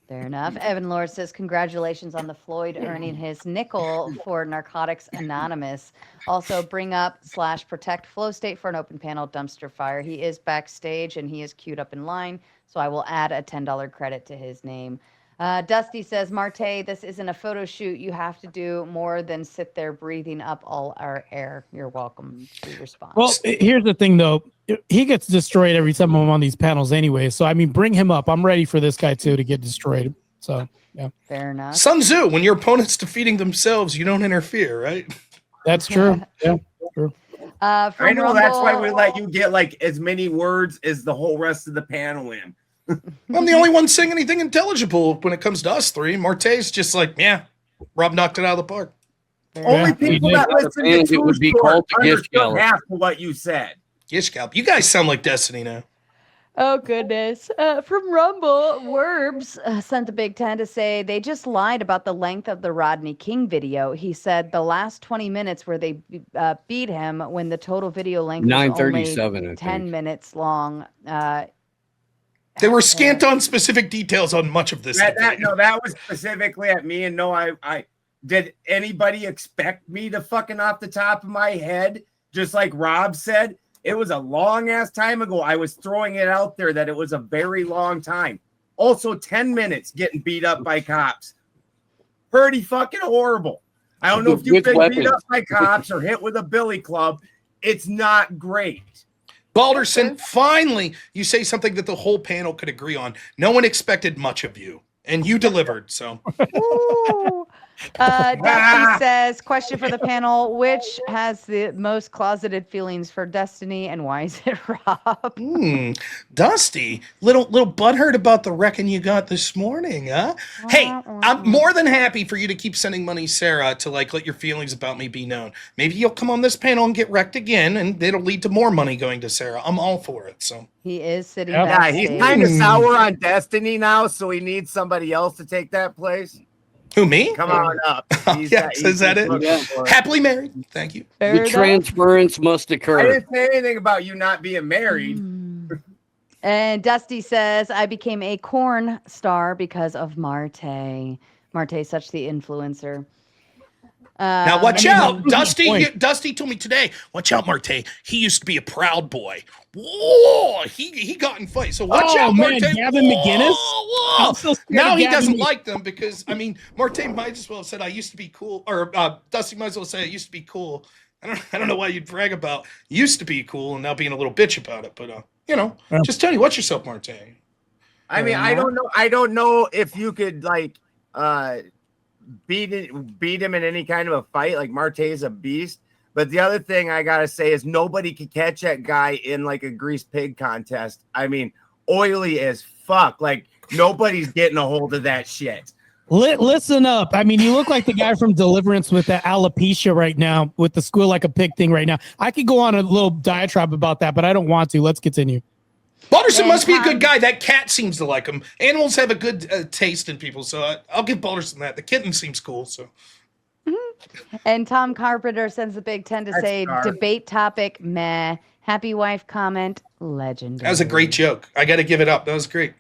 Fair enough. Evan Lord says, congratulations on the Floyd earning his nickel for Narcotics Anonymous. Also, bring up / protect Flow State for an open panel dumpster fire. He is backstage and he is queued up in line, so I will add a $10 credit to his name. Dusty says, Marte, this isn't a photo shoot. You have to do more than sit there breathing up all our air. You're welcome to respond. Well, here's the thing, though. He gets destroyed every time I'm on these panels anyway. So, I mean, bring him up. I'm ready for this guy, too, to get destroyed. So, yeah. Fair enough. Sun Tzu, when your opponent's defeating themselves, you don't interfere, right? That's true. Yeah, true. I know Rumble, that's why we let you get like as many words as the whole rest of the panel in. I'm the only one saying anything intelligible when it comes to us three. Marte's just like, yeah, Rob knocked it out of the park. Only people that listen to it would be called the Gish understood Gallop. half of what you said. Gishcalp, you guys sound like Destiny now. Oh, goodness. From Rumble, Werbs sent a big 10 to say they just lied about the length of the Rodney King video. He said the last 20 minutes where they beat him when the total video length was only 9:37, 10 minutes long. They were scant on specific details on much of this. That was specifically at me. And no, I did anybody expect me to fucking off the top of my head, just like Rob said? It was a long ass time ago. I was throwing it out there that it was a very long time. Also, 10 minutes getting beat up by cops. Pretty fucking horrible. I don't know if you've been beat up by cops or hit with a billy club. It's not great. Balderson, finally, you say something that the whole panel could agree on. No one expected much of you, and you delivered. So, Dusty says, question for the panel: which has the most closeted feelings for Destiny, and why is it Rob? Dusty, little butthurt about the wrecking you got this morning, huh? Hey, I'm more than happy for you to keep sending money, Sarah, to like let your feelings about me be known. Maybe you'll come on this panel and get wrecked again, and it'll lead to more money going to Sarah. I'm all for it. So he is sitting. Yeah, backstage. he's kind of sour on Destiny now, so he needs somebody else to take that place. Who, me? Come on up. Yes, is that it? Yeah. Happily married. Thank you. Fair The enough. transference must I occur. didn't say anything about you not being married. And Dusty says, I became a corn star because of Marte. Marte's such the influencer. Now watch I mean, out, that's a good Dusty. point. Dusty told me today. Watch out, Marte. He used to be a proud boy. Whoa, he got in fights. So watch out, man, Marte. Gavin McGinnis? Whoa. I'm so scared Now of he Gavin doesn't Mc- like them because I mean, Marte might as well have said I used to be cool, or Dusty might as well say I used to be cool. I don't know why you'd brag about used to be cool and now being a little bitch about it, but just tell you watch yourself, Marte. I mean, I don't know. I don't know if you could like beat him in any kind of a fight. Like Marte is a beast. But the other thing I gotta say is nobody could catch that guy in like a grease pig contest. I mean, oily as fuck. Like nobody's getting a hold of that shit. Listen up. I mean, you look like the guy from Deliverance with that alopecia right now, with the squeal like a pig thing right now. I could go on a little diatribe about that, but I don't want to. Let's continue. Balderson must be a good guy. That cat seems to like him. Animals have a good taste in people, so I'll give Balderson that. The kitten seems cool, so. And Tom Carpenter sends a big 10 to say, debate topic, meh. Happy wife comment, legendary. That was a great joke. I got to give it up. That was great.